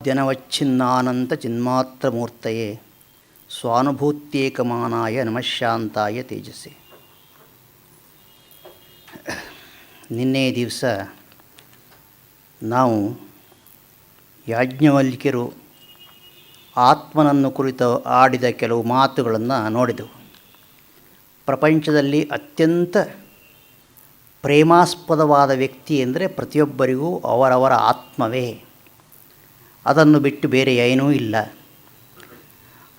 ದ್ಯನವಚ್ಛಿನ್ನಾನಂತ ಚಿನ್ಮಾತ್ರಮೂರ್ತಯೇ ಸ್ವಾನುಭೂತ್ಯೇಕಮಾನಾಯ ನಮಃಶಾಂತಾಯ ತೇಜಸ್ಸೆ. ನಿನ್ನೆ ದಿವಸ ನಾವು ಯಾಜ್ಞವಲ್ಕ್ಯರು ಆತ್ಮನನ್ನು ಕುರಿತು ಆಡಿದ ಕೆಲವು ಮಾತುಗಳನ್ನು ನೋಡಿದೆವು. ಪ್ರಪಂಚದಲ್ಲಿ ಅತ್ಯಂತ ಪ್ರೇಮಾಸ್ಪದವಾದ ವ್ಯಕ್ತಿ ಎಂದರೆ ಪ್ರತಿಯೊಬ್ಬರಿಗೂ ಅವರವರ ಆತ್ಮವೇ, ಅದನ್ನು ಬಿಟ್ಟು ಬೇರೆ ಏನೂ ಇಲ್ಲ.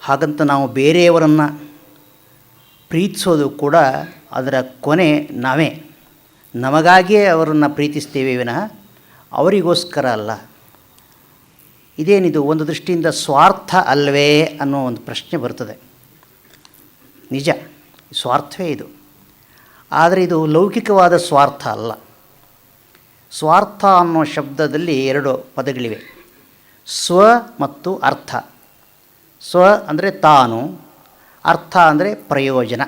ಹಾಗಂತ ನಾವು ಬೇರೆಯವರನ್ನು ಪ್ರೀತಿಸೋದು ಕೂಡ ಅದರ ಕೊನೆ ನಾವೇ, ನಮಗಾಗಿಯೇ ಅವರನ್ನು ಪ್ರೀತಿಸ್ತೇವೆ ವಿನಃ ಅವರಿಗೋಸ್ಕರ ಅಲ್ಲ. ಇದೇನಿದು, ಒಂದು ದೃಷ್ಟಿಯಿಂದ ಸ್ವಾರ್ಥ ಅಲ್ಲವೇ ಅನ್ನೋ ಒಂದು ಪ್ರಶ್ನೆ ಬರ್ತದೆ. ನಿಜ, ಸ್ವಾರ್ಥವೇ ಇದು. ಆದರೆ ಇದು ಲೌಕಿಕವಾದ ಸ್ವಾರ್ಥ ಅಲ್ಲ. ಸ್ವಾರ್ಥ ಅನ್ನೋ ಶಬ್ದದಲ್ಲಿ ಎರಡು ಪದಗಳಿವೆ, ಸ್ವ ಮತ್ತು ಅರ್ಥ. ಸ್ವ ಅಂದರೆ ತಾನು, ಅರ್ಥ ಅಂದರೆ ಪ್ರಯೋಜನ.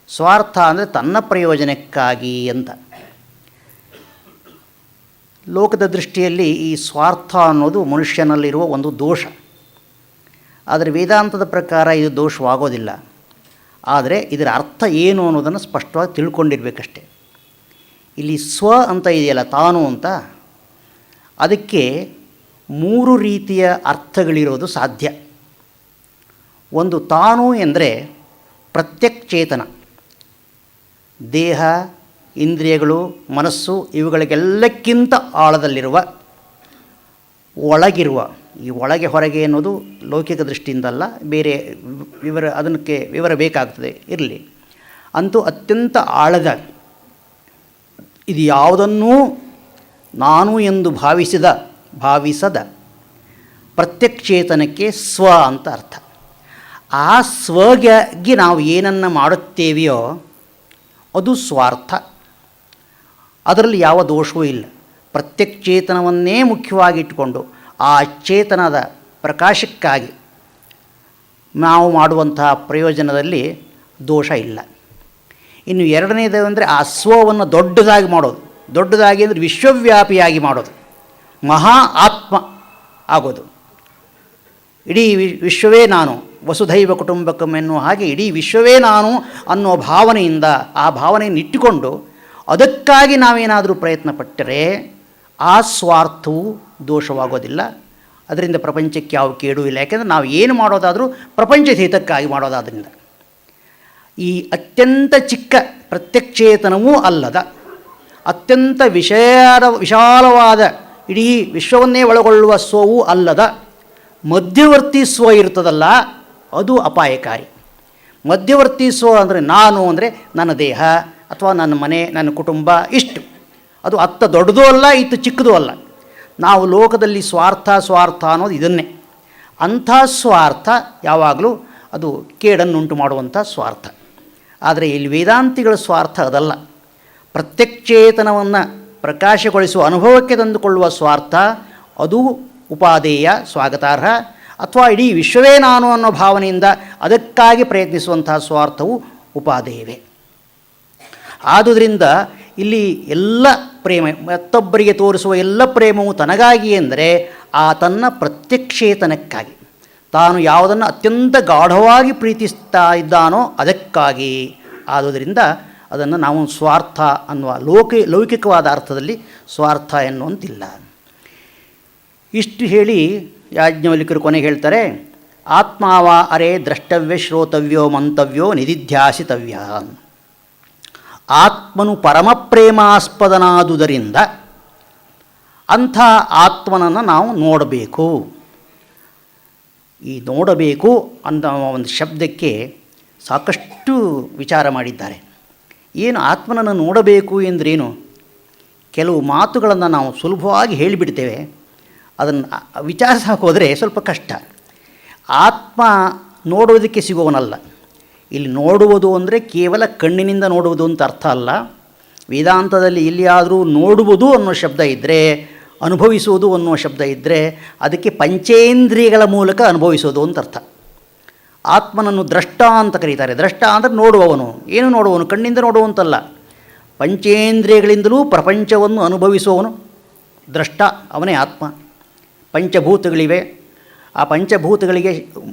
ಸ್ವಾರ್ಥ ಅಂದರೆ ತನ್ನ ಪ್ರಯೋಜನಕ್ಕಾಗಿ ಅಂತ. ಲೋಕದ ದೃಷ್ಟಿಯಲ್ಲಿ ಈ ಸ್ವಾರ್ಥ ಅನ್ನೋದು ಮನುಷ್ಯನಲ್ಲಿರುವ ಒಂದು ದೋಷ. ಆದರೆ ವೇದಾಂತದ ಪ್ರಕಾರ ಇದು ದೋಷವಾಗೋದಿಲ್ಲ. ಆದರೆ ಇದರ ಅರ್ಥ ಏನು ಅನ್ನೋದನ್ನು ಸ್ಪಷ್ಟವಾಗಿ ತಿಳ್ಕೊಂಡಿರ್ಬೇಕಷ್ಟೆ. ಇಲ್ಲಿ ಸ್ವ ಅಂತ ಇದೆಯಲ್ಲ, ತಾನು ಅಂತ, ಅದಕ್ಕೆ ಮೂರು ರೀತಿಯ ಅರ್ಥಗಳಿರೋದು ಸಾಧ್ಯ. ಒಂದು, ತಾನು ಎಂದರೆ ಪ್ರತ್ಯಕ್ಷೇತನ, ದೇಹ, ಇಂದ್ರಿಯಗಳು, ಮನಸ್ಸು ಇವುಗಳಿಗೆಲ್ಲಕ್ಕಿಂತ ಆಳದಲ್ಲಿರುವ, ಒಳಗಿರುವ. ಈ ಒಳಗೆ ಹೊರಗೆ ಅನ್ನೋದು ಲೌಕಿಕ ದೃಷ್ಟಿಯಿಂದಲ್ಲ, ಬೇರೆ ಅದಕ್ಕೆ ವಿವರ ಬೇಕಾಗ್ತದೆ, ಇರಲಿ. ಅಂತೂ ಅತ್ಯಂತ ಆಳದ, ಇದು ಯಾವುದನ್ನೂ ನಾನು ಎಂದು ಭಾವಿಸದ ಪ್ರತ್ಯಕ್ಷೇತನಕ್ಕೆ ಸ್ವ ಅಂತ ಅರ್ಥ. ಆ ಸ್ವಗೆ ನಾವು ಏನನ್ನು ಮಾಡುತ್ತೇವೆಯೋ ಅದು ಸ್ವಾರ್ಥ. ಅದರಲ್ಲಿ ಯಾವ ದೋಷವೂ ಇಲ್ಲ. ಪ್ರತ್ಯಕ್ಷೇತನವನ್ನೇ ಮುಖ್ಯವಾಗಿಟ್ಟುಕೊಂಡು ಆ ಚೇತನದ ಪ್ರಕಾಶಕ್ಕಾಗಿ ನಾವು ಮಾಡುವಂತಹ ಪ್ರಯೋಜನದಲ್ಲಿ ದೋಷ ಇಲ್ಲ. ಇನ್ನು ಎರಡನೇದು ಅಂದರೆ ಆ ಸ್ವವನ್ನು ದೊಡ್ಡದಾಗಿ ಮಾಡೋದು. ದೊಡ್ಡದಾಗಿ ಅಂದರೆ ವಿಶ್ವವ್ಯಾಪಿಯಾಗಿ ಮಾಡೋದು, ಮಹಾ ಆತ್ಮ ಆಗೋದು. ಇಡೀ ವಿಶ್ವವೇ ನಾನು, ವಸುಧೈವ ಕುಟುಂಬಕಂ ಎನ್ನುವ ಹಾಗೆ ಇಡೀ ವಿಶ್ವವೇ ನಾನು ಅನ್ನೋ ಭಾವನೆಯಿಂದ, ಆ ಭಾವನೆಯನ್ನು ಇಟ್ಟುಕೊಂಡು ಅದಕ್ಕಾಗಿ ನಾವೇನಾದರೂ ಪ್ರಯತ್ನ ಪಟ್ಟರೆ ಆ ಸ್ವಾರ್ಥವು ದೋಷವಾಗೋದಿಲ್ಲ. ಅದರಿಂದ ಪ್ರಪಂಚಕ್ಕೆ ಯಾವ ಕೇಡೂ ಇಲ್ಲ. ಯಾಕೆಂದರೆ ನಾವು ಏನು ಮಾಡೋದಾದರೂ ಪ್ರಪಂಚದ ಹಿತಕ್ಕಾಗಿ ಮಾಡೋದಾದ್ರಿಂದ. ಈ ಅತ್ಯಂತ ಚಿಕ್ಕ ಪ್ರತ್ಯಕ್ಷೇತನವೂ ಅಲ್ಲದ, ಅತ್ಯಂತ ವಿಶಾಲವಾದ ಇಡೀ ವಿಶ್ವವನ್ನೇ ಒಳಗೊಳ್ಳುವ ಸ್ವವೂ ಅಲ್ಲದ ಮಧ್ಯವರ್ತಿ ಸ್ವ ಇರ್ತದಲ್ಲ, ಅದು ಅಪಾಯಕಾರಿ. ಮಧ್ಯವರ್ತಿ ಸ್ವ ಅಂದರೆ ನಾನು ಅಂದರೆ ನನ್ನ ದೇಹ ಅಥವಾ ನನ್ನ ಮನೆ, ನನ್ನ ಕುಟುಂಬ, ಇಷ್ಟು. ಅದು ಅತ್ತ ದೊಡ್ಡದೂ ಅಲ್ಲ, ಇತ್ತು ಚಿಕ್ಕದೂ ಅಲ್ಲ. ನಾವು ಲೋಕದಲ್ಲಿ ಸ್ವಾರ್ಥ ಅನ್ನೋದು ಇದನ್ನೇ. ಅಂಥ ಸ್ವಾರ್ಥ ಯಾವಾಗಲೂ ಅದು ಕೇಡನ್ನುಂಟು ಮಾಡುವಂಥ ಸ್ವಾರ್ಥ. ಆದರೆ ಇಲ್ಲಿ ವೇದಾಂತಿಗಳ ಸ್ವಾರ್ಥ ಅದಲ್ಲ. ಪ್ರತ್ಯಕ್ಷೇತನವನ್ನು ಪ್ರಕಾಶಗೊಳಿಸುವ ಅನುಭವಕ್ಕೆ ತಂದುಕೊಳ್ಳುವ ಸ್ವಾರ್ಥ ಅದು ಉಪಾದೇಯ, ಸ್ವಾಗತಾರ್ಹ. ಅಥವಾ ಇಡೀ ವಿಶ್ವವೇ ನಾನು ಅನ್ನೋ ಭಾವನೆಯಿಂದ ಅದಕ್ಕಾಗಿ ಪ್ರಯತ್ನಿಸುವಂತಹ ಸ್ವಾರ್ಥವು ಉಪಾದೇಯವೇ. ಆದುದರಿಂದ ಇಲ್ಲಿ ಎಲ್ಲ ಪ್ರೇಮ, ಮತ್ತೊಬ್ಬರಿಗೆ ತೋರಿಸುವ ಎಲ್ಲ ಪ್ರೇಮವು ತನಗಾಗಿ ಎಂದರೆ ಆ ತನ್ನ ಪ್ರತ್ಯಕ್ಷೇತನಕ್ಕಾಗಿ, ತಾನು ಯಾವುದನ್ನು ಅತ್ಯಂತ ಗಾಢವಾಗಿ ಪ್ರೀತಿಸ್ತಾ ಇದ್ದಾನೋ ಅದಕ್ಕಾಗಿ. ಆದುದರಿಂದ ಅದನ್ನು ನಾವು ಸ್ವಾರ್ಥ ಅನ್ನುವ ಲೌಕಿಕವಾದ ಅರ್ಥದಲ್ಲಿ ಸ್ವಾರ್ಥ ಎನ್ನುವಂತಿಲ್ಲ. ಇಷ್ಟು ಹೇಳಿ ಯಾಜ್ಞವಲ್ಕ್ಯರು ಕೊನೆಗೆ ಹೇಳ್ತಾರೆ, ಆತ್ಮಾವ ಅರೆ ದ್ರಷ್ಟವ್ಯ ಶ್ರೋತವ್ಯೋ ಮಂತವ್ಯೋ ನಿಧಿಧ್ಯಾಸಿತವ್ಯ. ಆತ್ಮನು ಪರಮಪ್ರೇಮಾಸ್ಪದನಾದುದರಿಂದ ಅಂಥ ಆತ್ಮನನ್ನು ನಾವು ನೋಡಬೇಕು. ಈ ನೋಡಬೇಕು ಅನ್ನೋ ಒಂದು ಶಬ್ದಕ್ಕೆ ಸಾಕಷ್ಟು ವಿಚಾರ ಮಾಡಿದ್ದಾರೆ. ಏನು ಆತ್ಮನನ್ನು ನೋಡಬೇಕು ಎಂದರೇನು? ಕೆಲವು ಮಾತುಗಳನ್ನು ನಾವು ಸುಲಭವಾಗಿ ಹೇಳಿಬಿಡ್ತೇವೆ, ಅದನ್ನು ವಿಚಾರಿಸಕ್ಕೆ ಹೋದರೆ ಸ್ವಲ್ಪ ಕಷ್ಟ. ಆತ್ಮ ನೋಡುವುದಕ್ಕೆ ಸಿಗುವವನಲ್ಲ. ಇಲ್ಲಿ ನೋಡುವುದು ಅಂದರೆ ಕೇವಲ ಕಣ್ಣಿನಿಂದ ನೋಡುವುದು ಅಂತ ಅರ್ಥ ಅಲ್ಲ. ವೇದಾಂತದಲ್ಲಿ ಎಲ್ಲಿಯಾದರೂ ನೋಡುವುದು ಅನ್ನೋ ಶಬ್ದ ಇದ್ದರೆ, ಅನುಭವಿಸುವುದು ಅನ್ನೋ ಶಬ್ದ ಇದ್ದರೆ ಅದಕ್ಕೆ ಪಂಚೇಂದ್ರಿಯಗಳ ಮೂಲಕ ಅನುಭವಿಸೋದು ಅಂತ ಅರ್ಥ. ಆತ್ಮನನ್ನು ದ್ರಷ್ಟ ಅಂತ ಕರೀತಾರೆ. ದ್ರಷ್ಟ ಅಂದರೆ ನೋಡುವವನು. ಏನು ನೋಡುವವನು? ಕಣ್ಣಿಂದ ನೋಡುವಂತಲ್ಲ, ಪಂಚೇಂದ್ರಿಯಗಳಿಂದಲೂ ಪ್ರಪಂಚವನ್ನು ಅನುಭವಿಸುವವನು ದ್ರಷ್ಟ, ಅವನೇ ಆತ್ಮ. ಪಂಚಭೂತಗಳಿವೆ. ಆ ಪಂಚಭೂತಗಳಿಗೆ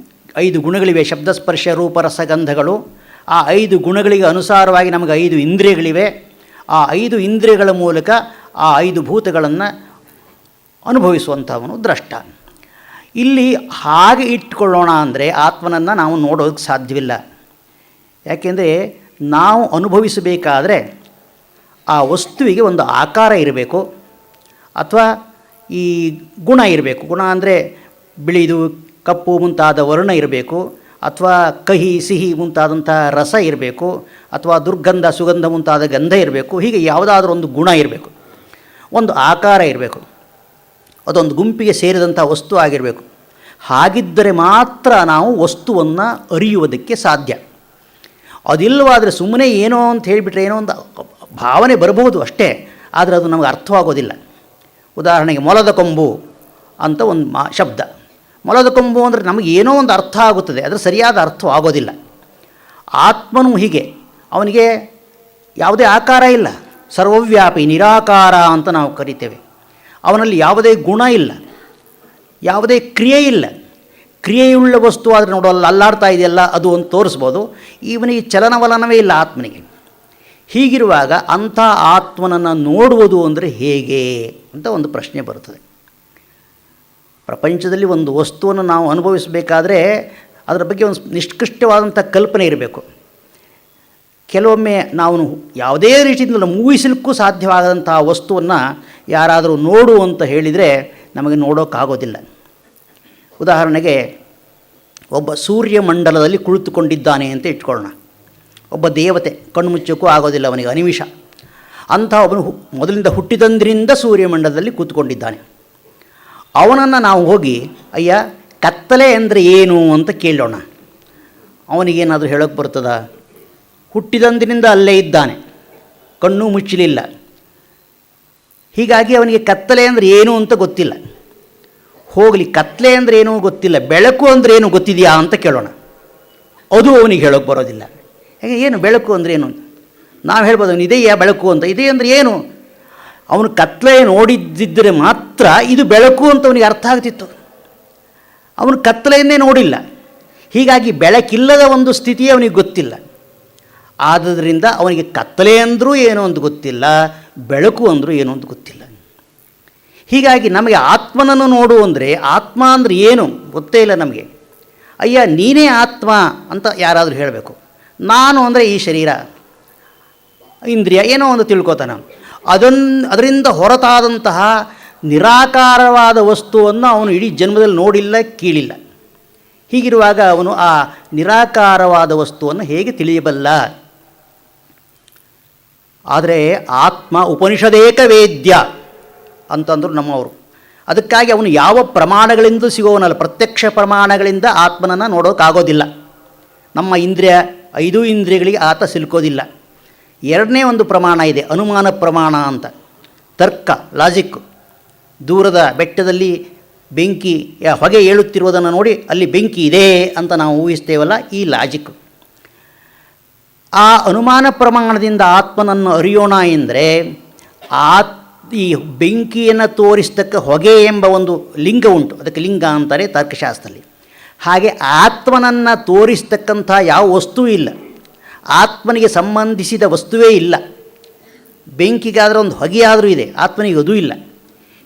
5 ಗುಣಗಳಿವೆ, ಶಬ್ದ ಸ್ಪರ್ಶ ರೂಪ ರಸಗಂಧಗಳು. ಆ 5 ಗುಣಗಳಿಗೆ ಅನುಸಾರವಾಗಿ ನಮಗೆ 5 ಇಂದ್ರಿಯಗಳಿವೆ. ಆ 5 ಇಂದ್ರಿಯಗಳ ಮೂಲಕ ಆ 5 ಭೂತಗಳನ್ನು ಅನುಭವಿಸುವಂಥವನು ದ್ರಷ್ಟ. ಇಲ್ಲಿ ಹಾಗೆ ಇಟ್ಕೊಳ್ಳೋಣ ಅಂದರೆ ಆತ್ಮನನ್ನು ನಾವು ನೋಡೋದಕ್ಕೆ ಸಾಧ್ಯವಿಲ್ಲ. ಯಾಕೆಂದರೆ ನಾವು ಅನುಭವಿಸಬೇಕಾದ್ರೆ ಆ ವಸ್ತುವಿಗೆ ಒಂದು ಆಕಾರ ಇರಬೇಕು, ಅಥವಾ ಈ ಗುಣ ಇರಬೇಕು. ಗುಣ ಅಂದರೆ ಬಿಳಿದು ಕಪ್ಪು ಮುಂತಾದ ವರ್ಣ ಇರಬೇಕು, ಅಥವಾ ಕಹಿ ಸಿಹಿ ಮುಂತಾದಂಥ ರಸ ಇರಬೇಕು, ಅಥವಾ ದುರ್ಗಂಧ ಸುಗಂಧ ಮುಂತಾದ ಗಂಧ ಇರಬೇಕು. ಹೀಗೆ ಯಾವುದಾದ್ರೂ ಒಂದು ಗುಣ ಇರಬೇಕು, ಒಂದು ಆಕಾರ ಇರಬೇಕು, ಅದೊಂದು ಗುಂಪಿಗೆ ಸೇರಿದಂಥ ವಸ್ತು ಆಗಿರಬೇಕು. ಹಾಗಿದ್ದರೆ ಮಾತ್ರ ನಾವು ವಸ್ತುವನ್ನು ಅರಿಯುವುದಕ್ಕೆ ಸಾಧ್ಯ. ಅದಿಲ್ಲವಾದರೆ ಸುಮ್ಮನೆ ಏನೋ ಅಂತ ಹೇಳಿಬಿಟ್ರೆ ಏನೋ ಒಂದು ಭಾವನೆ ಬರಬಹುದು ಅಷ್ಟೇ, ಆದರೆ ಅದು ನಮಗೆ ಅರ್ಥವಾಗೋದಿಲ್ಲ. ಉದಾಹರಣೆಗೆ ಮೊಲದ ಕೊಂಬು ಅಂತ ಒಂದು ಶಬ್ದ. ಮೊಲದ ಕೊಂಬು ಅಂದರೆ ನಮಗೆ ಏನೋ ಒಂದು ಅರ್ಥ ಆಗುತ್ತದೆ, ಅದರ ಸರಿಯಾದ ಅರ್ಥವಾಗೋದಿಲ್ಲ. ಆತ್ಮನೂ ಹೀಗೆ, ಅವನಿಗೆ ಯಾವುದೇ ಆಕಾರ ಇಲ್ಲ, ಸರ್ವವ್ಯಾಪಿ ನಿರಾಕಾರ ಅಂತ ನಾವು ಕರಿತೇವೆ. ಅವನಲ್ಲಿ ಯಾವುದೇ ಗುಣ ಇಲ್ಲ, ಯಾವುದೇ ಕ್ರಿಯೆ ಇಲ್ಲ. ಕ್ರಿಯೆಯುಳ್ಳ ವಸ್ತು ಆದರೆ ನೋಡೋಲ್ಲ, ಅಲ್ಲಾಡ್ತಾ ಇದೆಯಲ್ಲ ಅದು ಒಂದು ತೋರಿಸ್ಬೋದು. ಇವನಿಗೆ ಚಲನವಲನವೇ ಇಲ್ಲ ಆತ್ಮನಿಗೆ. ಹೀಗಿರುವಾಗ ಅಂಥ ಆತ್ಮನನ್ನು ನೋಡುವುದು ಅಂದರೆ ಹೇಗೆ ಅಂತ ಒಂದು ಪ್ರಶ್ನೆ ಬರುತ್ತದೆ. ಪ್ರಪಂಚದಲ್ಲಿ ಒಂದು ವಸ್ತುವನ್ನು ನಾವು ಅನುಭವಿಸಬೇಕಾದ್ರೆ ಅದರ ಬಗ್ಗೆ ಒಂದು ನಿಷ್ಕೃಷ್ಟವಾದಂಥ ಕಲ್ಪನೆ ಇರಬೇಕು. ಕೆಲವೊಮ್ಮೆ ನಾವು ಯಾವುದೇ ರೀತಿಯಿಂದ ಊಹಿಸಲಿಕ್ಕೂ ಸಾಧ್ಯವಾದಂಥ ವಸ್ತುವನ್ನು ಯಾರಾದರೂ ನೋಡು ಅಂತ ಹೇಳಿದರೆ ನಮಗೆ ನೋಡೋಕ್ಕಾಗೋದಿಲ್ಲ. ಉದಾಹರಣೆಗೆ ಒಬ್ಬ ಸೂರ್ಯಮಂಡಲದಲ್ಲಿ ಕುಳಿತುಕೊಂಡಿದ್ದಾನೆ ಅಂತ ಇಟ್ಕೊಳ್ಳೋಣ. ಒಬ್ಬ ದೇವತೆ, ಕಣ್ಣು ಮುಚ್ಚೋಕ್ಕೂ ಆಗೋದಿಲ್ಲ ಅವನಿಗೆ ಅನಿಮಿಷ. ಅಂಥ ಒಬ್ಬನು ಮೊದಲಿಂದ ಹುಟ್ಟಿದಂದ್ರಿಂದ ಸೂರ್ಯಮಂಡಲದಲ್ಲಿ ಕೂತ್ಕೊಂಡಿದ್ದಾನೆ. ಅವನನ್ನು ನಾವು ಹೋಗಿ ಅಯ್ಯ ಕತ್ತಲೆ ಅಂದರೆ ಏನು ಅಂತ ಕೇಳೋಣ. ಅವನಿಗೇನಾದರೂ ಹೇಳೋಕ್ಕೆ ಬರ್ತದಾ? ಹುಟ್ಟಿದಂದಿನಿಂದ ಅಲ್ಲೇ ಇದ್ದಾನೆ, ಕಣ್ಣು ಮುಚ್ಚಲಿಲ್ಲ. ಹೀಗಾಗಿ ಅವನಿಗೆ ಕತ್ತಲೆ ಅಂದರೆ ಏನು ಅಂತ ಗೊತ್ತಿಲ್ಲ. ಹೋಗಲಿ, ಕತ್ತಲೆ ಅಂದರೆ ಏನೂ ಗೊತ್ತಿಲ್ಲ, ಬೆಳಕು ಅಂದರೆ ಏನು ಗೊತ್ತಿದೆಯಾ ಅಂತ ಕೇಳೋಣ. ಅದು ಅವನಿಗೆ ಹೇಳೋಕ್ಕೆ ಬರೋದಿಲ್ಲ. ಹೇಗೆ ಏನು ಬೆಳಕು ಅಂದರೆ ಏನು? ನಾವು ಹೇಳ್ಬೋದು ಅವನು ಇದೆಯಾ ಬೆಳಕು ಅಂತ. ಇದೆ ಅಂದರೆ ಏನು? ಅವನು ಕತ್ತಲೆ ನೋಡಿದ್ದಿದ್ದರೆ ಮಾತ್ರ ಇದು ಬೆಳಕು ಅಂತ ಅವನಿಗೆ ಅರ್ಥ ಆಗ್ತಿತ್ತು. ಅವನು ಕತ್ತಲೆಯನ್ನೇ ನೋಡಿಲ್ಲ, ಹೀಗಾಗಿ ಬೆಳಕಿಲ್ಲದ ಒಂದು ಸ್ಥಿತಿ ಅವನಿಗೆ ಗೊತ್ತಿಲ್ಲ. ಆದ್ದರಿಂದ ಅವನಿಗೆ ಕತ್ತಲೆ ಅಂದರೂ ಏನೋ ಅಂತ ಗೊತ್ತಿಲ್ಲ, ಬೆಳಕು ಅಂದರೂ ಏನೋ ಅಂತ ಗೊತ್ತಿಲ್ಲ. ಹೀಗಾಗಿ ನಮಗೆ ಆತ್ಮನನ್ನು ನೋಡು ಅಂದರೆ ಆತ್ಮ ಅಂದರೆ ಏನು ಗೊತ್ತೇ ಇಲ್ಲ ನಮಗೆ. ಅಯ್ಯ ನೀನೇ ಆತ್ಮ ಅಂತ ಯಾರಾದರೂ ಹೇಳಬೇಕು. ನಾನು ಅಂದರೆ ಈ ಶರೀರ, ಇಂದ್ರಿಯ ಏನೋ ಒಂದು ತಿಳ್ಕೊತಾನೆ. ಅದರಿಂದ ಹೊರತಾದಂತಹ ನಿರಾಕಾರವಾದ ವಸ್ತುವನ್ನು ಅವನು ಇಡೀ ಜನ್ಮದಲ್ಲಿ ನೋಡಿಲ್ಲ, ಕೇಳಿಲ್ಲ. ಹೀಗಿರುವಾಗ ಅವನು ಆ ನಿರಾಕಾರವಾದ ವಸ್ತುವನ್ನು ಹೇಗೆ ತಿಳಿಯಬಲ್ಲ? ಆದರೆ ಆತ್ಮ ಉಪನಿಷದೇಕ ವೇದ್ಯ ಅಂತಂದರು ನಮ್ಮವರು. ಅದಕ್ಕಾಗಿ ಅವನು ಯಾವ ಪ್ರಮಾಣಗಳಿಂದ ಸಿಗೋವನಲ್ಲ, ಪ್ರತ್ಯಕ್ಷ ಪ್ರಮಾಣಗಳಿಂದ ಆತ್ಮನನ್ನು ನೋಡೋಕ್ಕಾಗೋದಿಲ್ಲ. ನಮ್ಮ ಇಂದ್ರಿಯ 5 ಇಂದ್ರಿಯಗಳಿಗೆ ಆತ ಸಿಲ್ಕೋದಿಲ್ಲ. ಎರಡನೇ ಒಂದು ಪ್ರಮಾಣ ಇದೆ, ಅನುಮಾನ ಪ್ರಮಾಣ ಅಂತ. ತರ್ಕ, ಲಾಜಿಕ್. ದೂರದ ಬೆಟ್ಟದಲ್ಲಿ ಬೆಂಕಿ ಹೊಗೆ ಏಳುತ್ತಿರುವುದನ್ನು ನೋಡಿ ಅಲ್ಲಿ ಬೆಂಕಿ ಇದೆ ಅಂತ ನಾವು ಊಹಿಸ್ತೇವಲ್ಲ, ಈ ಲಾಜಿಕ್. ಆ ಅನುಮಾನ ಪ್ರಮಾಣದಿಂದ ಆತ್ಮನನ್ನು ಅರಿಯೋಣ ಎಂದರೆ ಈ ಬೆಂಕಿಯನ್ನು ತೋರಿಸ್ತಕ್ಕ ಹೊಗೆ ಎಂಬ ಒಂದು ಲಿಂಗ ಉಂಟು, ಅದಕ್ಕೆ ಲಿಂಗ ಅಂತಾರೆ ತರ್ಕಶಾಸ್ತ್ರದಲ್ಲಿ. ಹಾಗೆ ಆತ್ಮನನ್ನು ತೋರಿಸ್ತಕ್ಕಂಥ ಯಾವ ವಸ್ತುವೂ ಇಲ್ಲ, ಆತ್ಮನಿಗೆ ಸಂಬಂಧಿಸಿದ ವಸ್ತುವೇ ಇಲ್ಲ. ಬೆಂಕಿಗಾದರೆ ಒಂದು ಹೊಗೆಯಾದರೂ ಇದೆ, ಆತ್ಮನಿಗೆ ಅದೂ ಇಲ್ಲ.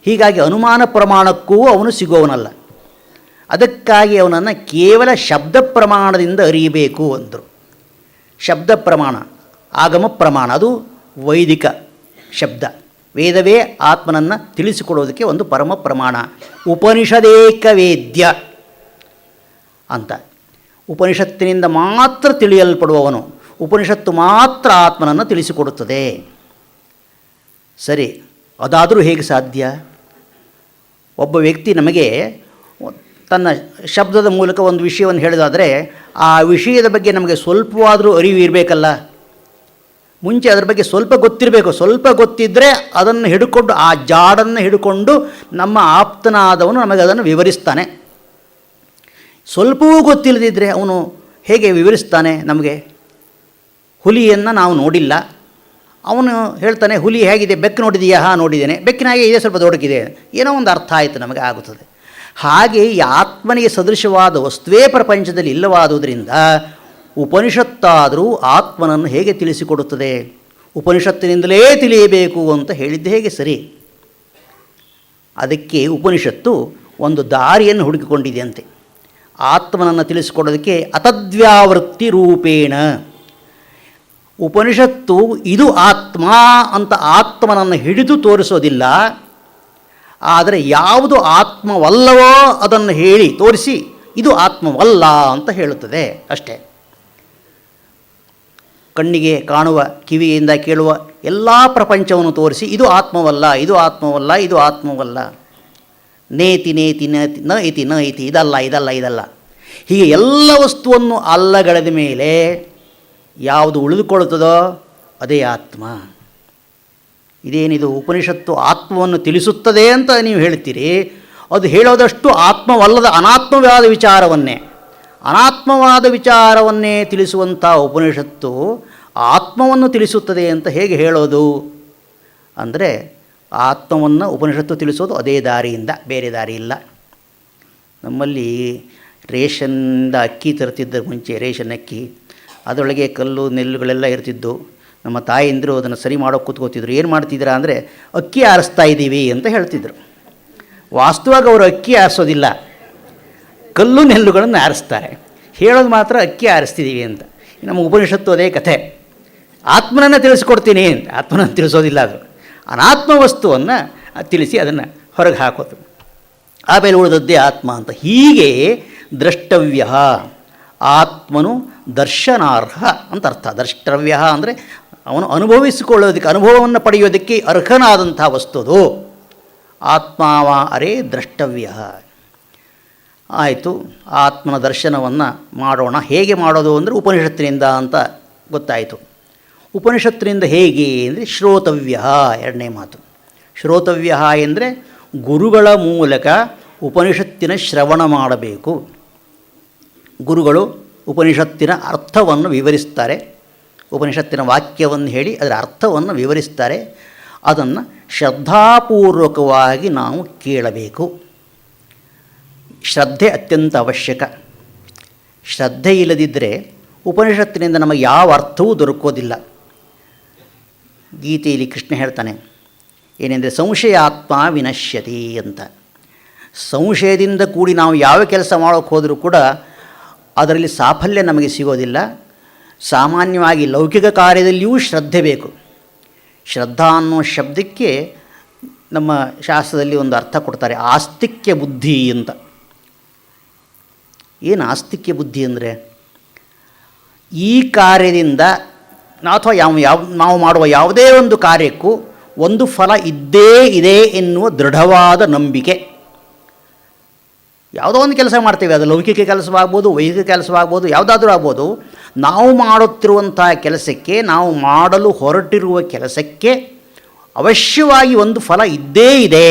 ಹೀಗಾಗಿ ಅನುಮಾನ ಪ್ರಮಾಣಕ್ಕೂ ಅವನು ಸಿಗೋವನಲ್ಲ. ಅದಕ್ಕಾಗಿ ಅವನನ್ನು ಕೇವಲ ಶಬ್ದ ಪ್ರಮಾಣದಿಂದ ಅರಿಯಬೇಕು ಅಂದರು. ಶಬ್ದ ಪ್ರಮಾಣ, ಆಗಮ ಪ್ರಮಾಣ, ಅದು ವೈದಿಕ ಶಬ್ದ. ವೇದವೇ ಆತ್ಮನನ್ನು ತಿಳಿಸಿಕೊಡೋದಕ್ಕೆ ಒಂದು ಪರಮ ಪ್ರಮಾಣ. ಉಪನಿಷದೇಕ ವೇದ್ಯ ಅಂತ. ಉಪನಿಷತ್ತಿನಿಂದ ಮಾತ್ರ ತಿಳಿಯಲ್ಪಡುವವನು, ಉಪನಿಷತ್ತು ಮಾತ್ರ ಆತ್ಮನನ್ನು ತಿಳಿಸಿಕೊಡುತ್ತದೆ. ಸರಿ, ಅದಾದರೂ ಹೇಗೆ ಸಾಧ್ಯ? ಒಬ್ಬ ವ್ಯಕ್ತಿ ನಮಗೆ ತನ್ನ ಶಬ್ದದ ಮೂಲಕ ಒಂದು ವಿಷಯವನ್ನು ಹೇಳಿದಾದರೆ ಆ ವಿಷಯದ ಬಗ್ಗೆ ನಮಗೆ ಸ್ವಲ್ಪವಾದರೂ ಅರಿವು ಇರಬೇಕಲ್ಲ. ಮುಂಚೆ ಅದರ ಬಗ್ಗೆ ಸ್ವಲ್ಪ ಗೊತ್ತಿರಬೇಕು. ಸ್ವಲ್ಪ ಗೊತ್ತಿದ್ದರೆ ಅದನ್ನು ಹಿಡ್ಕೊಂಡು, ಆ ಜಾಡನ್ನು ಹಿಡ್ಕೊಂಡು ನಮ್ಮ ಆಪ್ತನಾದವನು ನಮಗೆ ಅದನ್ನು ವಿವರಿಸ್ತಾನೆ. ಸ್ವಲ್ಪವೂ ಗೊತ್ತಿಲ್ಲದಿದ್ದರೆ ಅವನು ಹೇಗೆ ವಿವರಿಸ್ತಾನೆ ನಮಗೆ? ಹುಲಿಯನ್ನು ನಾವು ನೋಡಿಲ್ಲ, ಅವನು ಹೇಳ್ತಾನೆ ಹುಲಿ ಹೇಗಿದೆ, ಬೆಕ್ಕು ನೋಡಿದೆಯಾ? ಹಾಂ ನೋಡಿದ್ದೇನೆ, ಬೆಕ್ಕಿನ ಹಾಗೆ ಇದೆ, ಸ್ವಲ್ಪ ದೊಡ್ಡಕ್ಕಿದೆ, ಏನೋ ಒಂದು ಅರ್ಥ ಆಯಿತು ನಮಗೆ ಆಗುತ್ತದೆ. ಹಾಗೆ ಈ ಆತ್ಮನಿಗೆ ಸದೃಶವಾದ ವಸ್ತುವೇ ಪ್ರಪಂಚದಲ್ಲಿ ಇಲ್ಲವಾದುದರಿಂದ ಉಪನಿಷತ್ತಾದರೂ ಆತ್ಮನನ್ನು ಹೇಗೆ ತಿಳಿಸಿಕೊಡುತ್ತದೆ? ಉಪನಿಷತ್ತಿನಿಂದಲೇ ತಿಳಿಯಬೇಕು ಅಂತ ಹೇಳಿದ್ದು ಹೇಗೆ ಸರಿ? ಅದಕ್ಕೆ ಉಪನಿಷತ್ತು ಒಂದು ದಾರಿಯನ್ನು ಹುಡುಕಿಕೊಂಡಿದೆಯಂತೆ. ಆತ್ಮನನ್ನು ತಿಳಿಸಿಕೊಡೋದಕ್ಕೆ ಅತದ್ವ್ಯಾವೃತ್ತಿ ರೂಪೇಣ. ಉಪನಿಷತ್ತು ಇದು ಆತ್ಮ ಅಂತ ಆತ್ಮನನ್ನು ಹಿಡಿದು ತೋರಿಸೋದಿಲ್ಲ, ಆದರೆ ಯಾವುದು ಆತ್ಮವಲ್ಲವೋ ಅದನ್ನು ಹೇಳಿ ತೋರಿಸಿ ಇದು ಆತ್ಮವಲ್ಲ ಅಂತ ಹೇಳುತ್ತದೆ ಅಷ್ಟೇ. ಕಣ್ಣಿಗೆ ಕಾಣುವ, ಕಿವಿಯಿಂದ ಕೇಳುವ ಎಲ್ಲ ಪ್ರಪಂಚವನ್ನು ತೋರಿಸಿ ಇದು ಆತ್ಮವಲ್ಲ, ಇದು ಆತ್ಮವಲ್ಲ, ಇದು ಆತ್ಮವಲ್ಲ, ನೇತಿ ನೇತಿ ನೇತಿ ನ ಇತಿ ನ ಇತಿ, ಇದಲ್ಲ ಇದಲ್ಲ ಇದಲ್ಲ, ಹೀಗೆ ಎಲ್ಲ ವಸ್ತುವನ್ನು ಅಲ್ಲಗಳೆದ ಮೇಲೆ ಯಾವುದು ಉಳಿದುಕೊಳ್ಳುತ್ತದೋ ಅದೇ ಆತ್ಮ. ಇದೇನಿದು ಉಪನಿಷತ್ತು ಆತ್ಮವನ್ನು ತಿಳಿಸುತ್ತದೆ ಅಂತ ನೀವು ಹೇಳ್ತೀರಿ, ಅದು ಹೇಳೋದಷ್ಟು ಆತ್ಮವಲ್ಲದ ಅನಾತ್ಮವಾದ ವಿಚಾರವನ್ನೇ ತಿಳಿಸುವಂಥ ಉಪನಿಷತ್ತು ಆತ್ಮವನ್ನು ತಿಳಿಸುತ್ತದೆ ಅಂತ ಹೇಗೆ ಹೇಳೋದು? ಅಂದರೆ ಆತ್ಮವನ್ನು ಉಪನಿಷತ್ತು ತಿಳಿಸೋದು ಅದೇ ದಾರಿಯಿಂದ, ಬೇರೆ ದಾರಿ ಇಲ್ಲ. ನಮ್ಮಲ್ಲಿ ರೇಷನ್ನಿಂದ ಅಕ್ಕಿ ತರ್ತಿದ್ದ ಮುಂಚೆ, ರೇಷನ್ ಅಕ್ಕಿ, ಅದರೊಳಗೆ ಕಲ್ಲು ನೆಲ್ಲುಗಳೆಲ್ಲ ಇರ್ತಿದ್ದು. ನಮ್ಮ ತಾಯಂದಿರು ಅದನ್ನು ಸರಿ ಮಾಡೋಕ್ಕೆ ಕೂತ್ಕೋತಿದ್ರು. ಏನು ಮಾಡ್ತಿದ್ದೀರಾ ಅಂದರೆ ಅಕ್ಕಿ ಆರಿಸ್ತಾ ಇದ್ದೀವಿ ಅಂತ ಹೇಳ್ತಿದ್ರು. ವಾಸ್ತವವಾಗಿ ಅವರು ಅಕ್ಕಿ ಆರಿಸೋದಿಲ್ಲ, ಕಲ್ಲು ನೆಲ್ಲುಗಳನ್ನು ಆರಿಸ್ತಾರೆ. ಹೇಳೋದು ಮಾತ್ರ ಅಕ್ಕಿ ಆರಿಸ್ತಿದ್ದೀವಿ ಅಂತ. ನಮ್ಮ ಉಪನಿಷತ್ತು ಅದೇ ಕಥೆ. ಆತ್ಮನನ್ನು ತಿಳಿಸ್ಕೊಡ್ತೀನಿ ಅಂತ, ಆತ್ಮನನ್ನು ತಿಳಿಸೋದಿಲ್ಲ, ಅದು ಅನಾತ್ಮ ವಸ್ತುವನ್ನು ತಿಳಿಸಿ ಅದನ್ನು ಹೊರಗೆ ಹಾಕೋದು. ಆಮೇಲೆ ಉಳಿದದ್ದೇ ಆತ್ಮ ಅಂತ. ಹೀಗೆ ದ್ರಷ್ಟವ್ಯ, ಆತ್ಮನು ದರ್ಶನಾರ್ಹ ಅಂತ ಅರ್ಥ. ದ್ರಷ್ಟವ್ಯ ಅಂದರೆ ಅವನು ಅನುಭವಿಸಿಕೊಳ್ಳೋದಕ್ಕೆ, ಅನುಭವವನ್ನು ಪಡೆಯೋದಕ್ಕೆ ಅರ್ಹನಾದಂಥ ವಸ್ತುದು ಆತ್ಮಾವ ಅರೇ ದ್ರಷ್ಟವ್ಯ. ಆಯಿತು, ಆತ್ಮನ ದರ್ಶನವನ್ನು ಮಾಡೋಣ. ಹೇಗೆ ಮಾಡೋದು ಅಂದರೆ ಉಪನಿಷತ್ತಿನಿಂದ ಅಂತ ಗೊತ್ತಾಯಿತು. ಉಪನಿಷತ್ತಿನಿಂದ ಹೇಗೆ ಅಂದರೆ ಶ್ರೋತವ್ಯ, ಎರಡನೇ ಮಾತು. ಶ್ರೋತವ್ಯ ಎಂದರೆ ಗುರುಗಳ ಮೂಲಕ ಉಪನಿಷತ್ತಿನ ಶ್ರವಣ ಮಾಡಬೇಕು. ಗುರುಗಳು ಉಪನಿಷತ್ತಿನ ಅರ್ಥವನ್ನು ವಿವರಿಸ್ತಾರೆ, ಉಪನಿಷತ್ತಿನ ವಾಕ್ಯವನ್ನು ಹೇಳಿ ಅದರ ಅರ್ಥವನ್ನು ವಿವರಿಸ್ತಾರೆ. ಅದನ್ನು ಶ್ರದ್ಧಾಪೂರ್ವಕವಾಗಿ ನಾವು ಕೇಳಬೇಕು. ಶ್ರದ್ಧೆ ಅತ್ಯಂತ ಅವಶ್ಯಕ. ಶ್ರದ್ಧೆ ಇಲ್ಲದಿದ್ದರೆ ಉಪನಿಷತ್ತಿನಿಂದ ನಮಗೆ ಯಾವ ಅರ್ಥವೂ ದೊರಕೋದಿಲ್ಲ. ಗೀತೆಯಲ್ಲಿ ಕೃಷ್ಣ ಹೇಳ್ತಾನೆ ಏನೆಂದರೆ ಸಂಶಯಾತ್ಮ ವಿನಶ್ಯತಿ ಅಂತ. ಸಂಶಯದಿಂದ ಕೂಡಿ ನಾವು ಯಾವ ಕೆಲಸ ಮಾಡೋಕ್ಕೆ ಹೋದರೂ ಕೂಡ ಅದರಲ್ಲಿ ಸಾಫಲ್ಯ ನಮಗೆ ಸಿಗೋದಿಲ್ಲ. ಸಾಮಾನ್ಯವಾಗಿ ಲೌಕಿಕ ಕಾರ್ಯದಲ್ಲಿಯೂ ಶ್ರದ್ಧೆ ಬೇಕು. ಶ್ರದ್ಧಾ ಅನ್ನೋ ಶಬ್ದಕ್ಕೆ ನಮ್ಮ ಶಾಸ್ತ್ರದಲ್ಲಿ ಒಂದು ಅರ್ಥ ಕೊಡ್ತಾರೆ, ಆಸ್ತಿಕ್ಯ ಬುದ್ಧಿ ಅಂತ. ಏನು ಆಸ್ತಿಕ್ಯ ಬುದ್ಧಿ ಅಂದರೆ, ಈ ಕಾರ್ಯದಿಂದ ಅಥವಾ ನಾವು ಮಾಡುವ ಯಾವುದೇ ಒಂದು ಕಾರ್ಯಕ್ಕೂ ಒಂದು ಫಲ ಇದ್ದೇ ಇದೆ ಎನ್ನುವ ದೃಢವಾದ ನಂಬಿಕೆ. ಯಾವುದೋ ಒಂದು ಕೆಲಸ ಮಾಡ್ತೇವೆ, ಅದು ಲೌಕಿಕ ಕೆಲಸವಾಗ್ಬೋದು, ವೈದಿಕ ಕೆಲಸವಾಗ್ಬೋದು, ಯಾವುದಾದ್ರೂ ಆಗ್ಬೋದು. ನಾವು ಮಾಡುತ್ತಿರುವಂಥ ಕೆಲಸಕ್ಕೆ, ನಾವು ಮಾಡಲು ಹೊರಟಿರುವ ಕೆಲಸಕ್ಕೆ ಅವಶ್ಯವಾಗಿ ಒಂದು ಫಲ ಇದ್ದೇ ಇದೆ.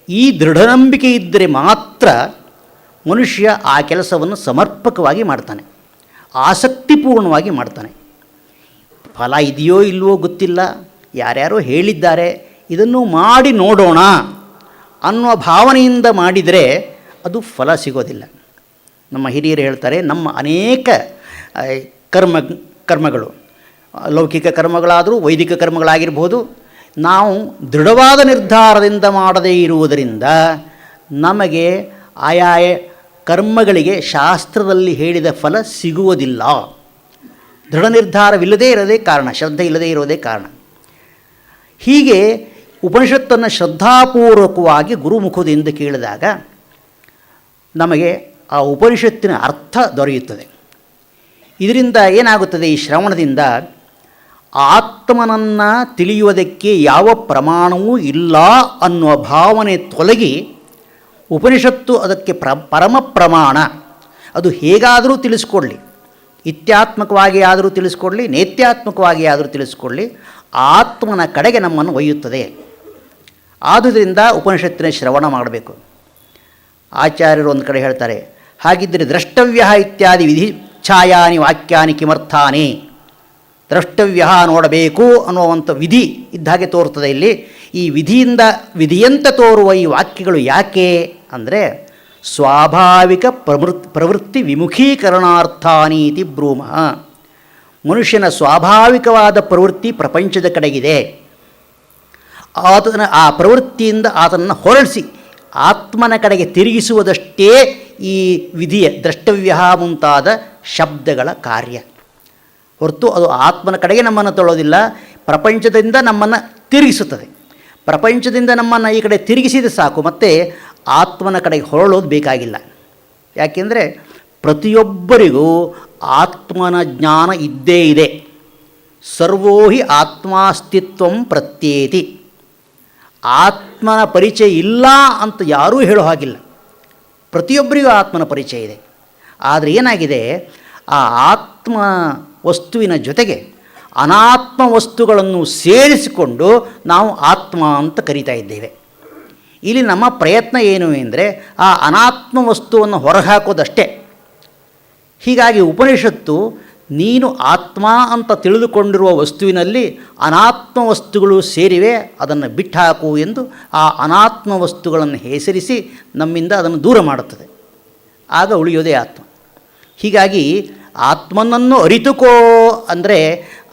ಈ ದೃಢನಂಬಿಕೆ ಇದ್ದರೆ ಮಾತ್ರ ಮನುಷ್ಯ ಆ ಕೆಲಸವನ್ನು ಸಮರ್ಪಕವಾಗಿ ಮಾಡ್ತಾನೆ, ಆಸಕ್ತಿಪೂರ್ಣವಾಗಿ ಮಾಡ್ತಾನೆ. ಫಲ ಇದೆಯೋ ಇಲ್ಲವೋ ಗೊತ್ತಿಲ್ಲ, ಯಾರ್ಯಾರೋ ಹೇಳಿದ್ದಾರೆ, ಇದನ್ನು ಮಾಡಿ ನೋಡೋಣ ಅನ್ನುವ ಭಾವನೆಯಿಂದ ಮಾಡಿದರೆ ಅದು ಸಿಗೋದಿಲ್ಲ. ನಮ್ಮ ಹಿರಿಯರು ಹೇಳ್ತಾರೆ, ನಮ್ಮ ಅನೇಕ ಕರ್ಮಗಳು, ಲೌಕಿಕ ಕರ್ಮಗಳಾದರೂ ವೈದಿಕ ಕರ್ಮಗಳಾಗಿರ್ಬೋದು, ನಾವು ದೃಢವಾದ ನಿರ್ಧಾರದಿಂದ ಮಾಡದೇ ಇರುವುದರಿಂದ ನಮಗೆ ಆಯಾಯ ಕರ್ಮಗಳಿಗೆ ಶಾಸ್ತ್ರದಲ್ಲಿ ಹೇಳಿದ ಫಲ ಸಿಗುವುದಿಲ್ಲ. ದೃಢ ನಿರ್ಧಾರವಿಲ್ಲದೇ ಇರೋದೇ ಕಾರಣ, ಶ್ರದ್ಧೆ ಇಲ್ಲದೇ ಇರೋದೇ ಕಾರಣ. ಹೀಗೆ ಉಪನಿಷತ್ತನ್ನು ಶ್ರದ್ಧಾಪೂರ್ವಕವಾಗಿ ಗುರುಮುಖದಿಂದ ಕೇಳಿದಾಗ ನಮಗೆ ಆ ಉಪನಿಷತ್ತಿನ ಅರ್ಥ ದೊರೆಯುತ್ತದೆ. ಇದರಿಂದ ಏನಾಗುತ್ತದೆ, ಈ ಶ್ರವಣದಿಂದ ಆತ್ಮನನ್ನು ತಿಳಿಯುವುದಕ್ಕೆ ಯಾವ ಪ್ರಮಾಣವೂ ಇಲ್ಲ ಅನ್ನುವ ಭಾವನೆ ತೊಲಗಿ ಉಪನಿಷತ್ತು ಅದಕ್ಕೆ ಪರಮ ಪ್ರಮಾಣ. ಅದು ಹೇಗಾದರೂ ತಿಳಿಸ್ಕೊಡ್ಲಿ, ಇತ್ಯಾತ್ಮಕವಾಗಿ ಆದರೂ ತಿಳಿಸ್ಕೊಡ್ಲಿ, ನೇತ್ಯಾತ್ಮಕವಾಗಿ ಆದರೂ ತಿಳಿಸ್ಕೊಡ್ಲಿ, ಆತ್ಮನ ಕಡೆಗೆ ನಮ್ಮನ್ನು ಒಯ್ಯುತ್ತದೆ. ಆದುದರಿಂದ ಉಪನಿಷತ್ತಿನ ಶ್ರವಣ ಮಾಡಬೇಕು. ಆಚಾರ್ಯರು ಒಂದು ಕಡೆ ಹೇಳ್ತಾರೆ, ಹಾಗಿದ್ದರೆ ದ್ರಷ್ಟವ್ಯ ಇತ್ಯಾದಿ ವಿಧಿ ಛಾಯಾನಿ ವಾಕ್ಯಾನಿ ಕಿಮರ್ಥಾನಿ. ದ್ರಷ್ಟವ್ಯ ನೋಡಬೇಕು ಅನ್ನುವಂಥ ವಿಧಿ ಇದ್ದ ಹಾಗೆ ತೋರ್ತದೆ ಇಲ್ಲಿ. ಈ ವಿಧಿಯಂತೆ ತೋರುವ ಈ ವಾಕ್ಯಗಳು ಯಾಕೆ ಅಂದರೆ ಸ್ವಾಭಾವಿಕ ಪ್ರವೃತ್ತಿ ವಿಮುಖೀಕರಣಾರ್ಥಾನೀತಿ ಬ್ರೂಮ. ಮನುಷ್ಯನ ಸ್ವಾಭಾವಿಕವಾದ ಪ್ರವೃತ್ತಿ ಪ್ರಪಂಚದ ಕಡೆಗಿದೆ. ಆ ಪ್ರವೃತ್ತಿಯಿಂದ ಆತನನ್ನು ಹೊರಡಿಸಿ ಆತ್ಮನ ಕಡೆಗೆ ತಿರುಗಿಸುವುದಷ್ಟೇ ಈ ವಿಧಿಯ ದ್ರಷ್ಟವ್ಯ ಮುಂತಾದ ಶಬ್ದಗಳ ಕಾರ್ಯ ಹೊರತು ಅದು ಆತ್ಮನ ಕಡೆಗೆ ನಮ್ಮನ್ನು ತೊಳೋದಿಲ್ಲ, ಪ್ರಪಂಚದಿಂದ ನಮ್ಮನ್ನು ತಿರುಗಿಸುತ್ತದೆ. ಪ್ರಪಂಚದಿಂದ ನಮ್ಮನ್ನು ಈ ಕಡೆ ತಿರುಗಿಸಿದ ಸಾಕು, ಮತ್ತು ಆತ್ಮನ ಕಡೆಗೆ ಹೊರಳೋದು ಬೇಕಾಗಿಲ್ಲ. ಯಾಕೆಂದರೆ ಪ್ರತಿಯೊಬ್ಬರಿಗೂ ಆತ್ಮನ ಜ್ಞಾನ ಇದ್ದೇ ಇದೆ. ಸರ್ವೋ ಹಿ ಆತ್ಮಾಸ್ತಿತ್ವಂ ಪ್ರತ್ಯೇತಿ. ಆತ್ಮನ ಪರಿಚಯ ಇಲ್ಲ ಅಂತ ಯಾರೂ ಹೇಳೋ ಹಾಗಿಲ್ಲ. ಪ್ರತಿಯೊಬ್ಬರಿಗೂ ಆತ್ಮನ ಪರಿಚಯ ಇದೆ. ಆದರೆ ಏನಾಗಿದೆ, ಆ ಆತ್ಮ ವಸ್ತುವಿನ ಜೊತೆಗೆ ಅನಾತ್ಮ ವಸ್ತುಗಳನ್ನು ಸೇರಿಸಿಕೊಂಡು ನಾವು ಆತ್ಮ ಅಂತ ಕರೀತಾ ಇದ್ದೇವೆ. ಇಲ್ಲಿ ನಮ್ಮ ಪ್ರಯತ್ನ ಏನು ಎಂದರೆ ಆ ಅನಾತ್ಮ ವಸ್ತುವನ್ನು ಹೊರಹಾಕೋದಷ್ಟೇ. ಹೀಗಾಗಿ ಉಪನಿಷತ್ತು ನೀನು ಆತ್ಮ ಅಂತ ತಿಳಿದುಕೊಂಡಿರುವ ವಸ್ತುವಿನಲ್ಲಿ ಅನಾತ್ಮ ವಸ್ತುಗಳು ಸೇರಿವೆ, ಅದನ್ನು ಬಿಟ್ಟಾಕು ಎಂದು ಆ ಅನಾತ್ಮ ವಸ್ತುಗಳನ್ನು ಹೆಸರಿಸಿ ನಮ್ಮಿಂದ ಅದನ್ನು ದೂರ ಮಾಡುತ್ತದೆ. ಆಗ ಉಳಿಯೋದೇ ಆತ್ಮ. ಹೀಗಾಗಿ ಆತ್ಮನನ್ನು ಅರಿತುಕೋ ಅಂದರೆ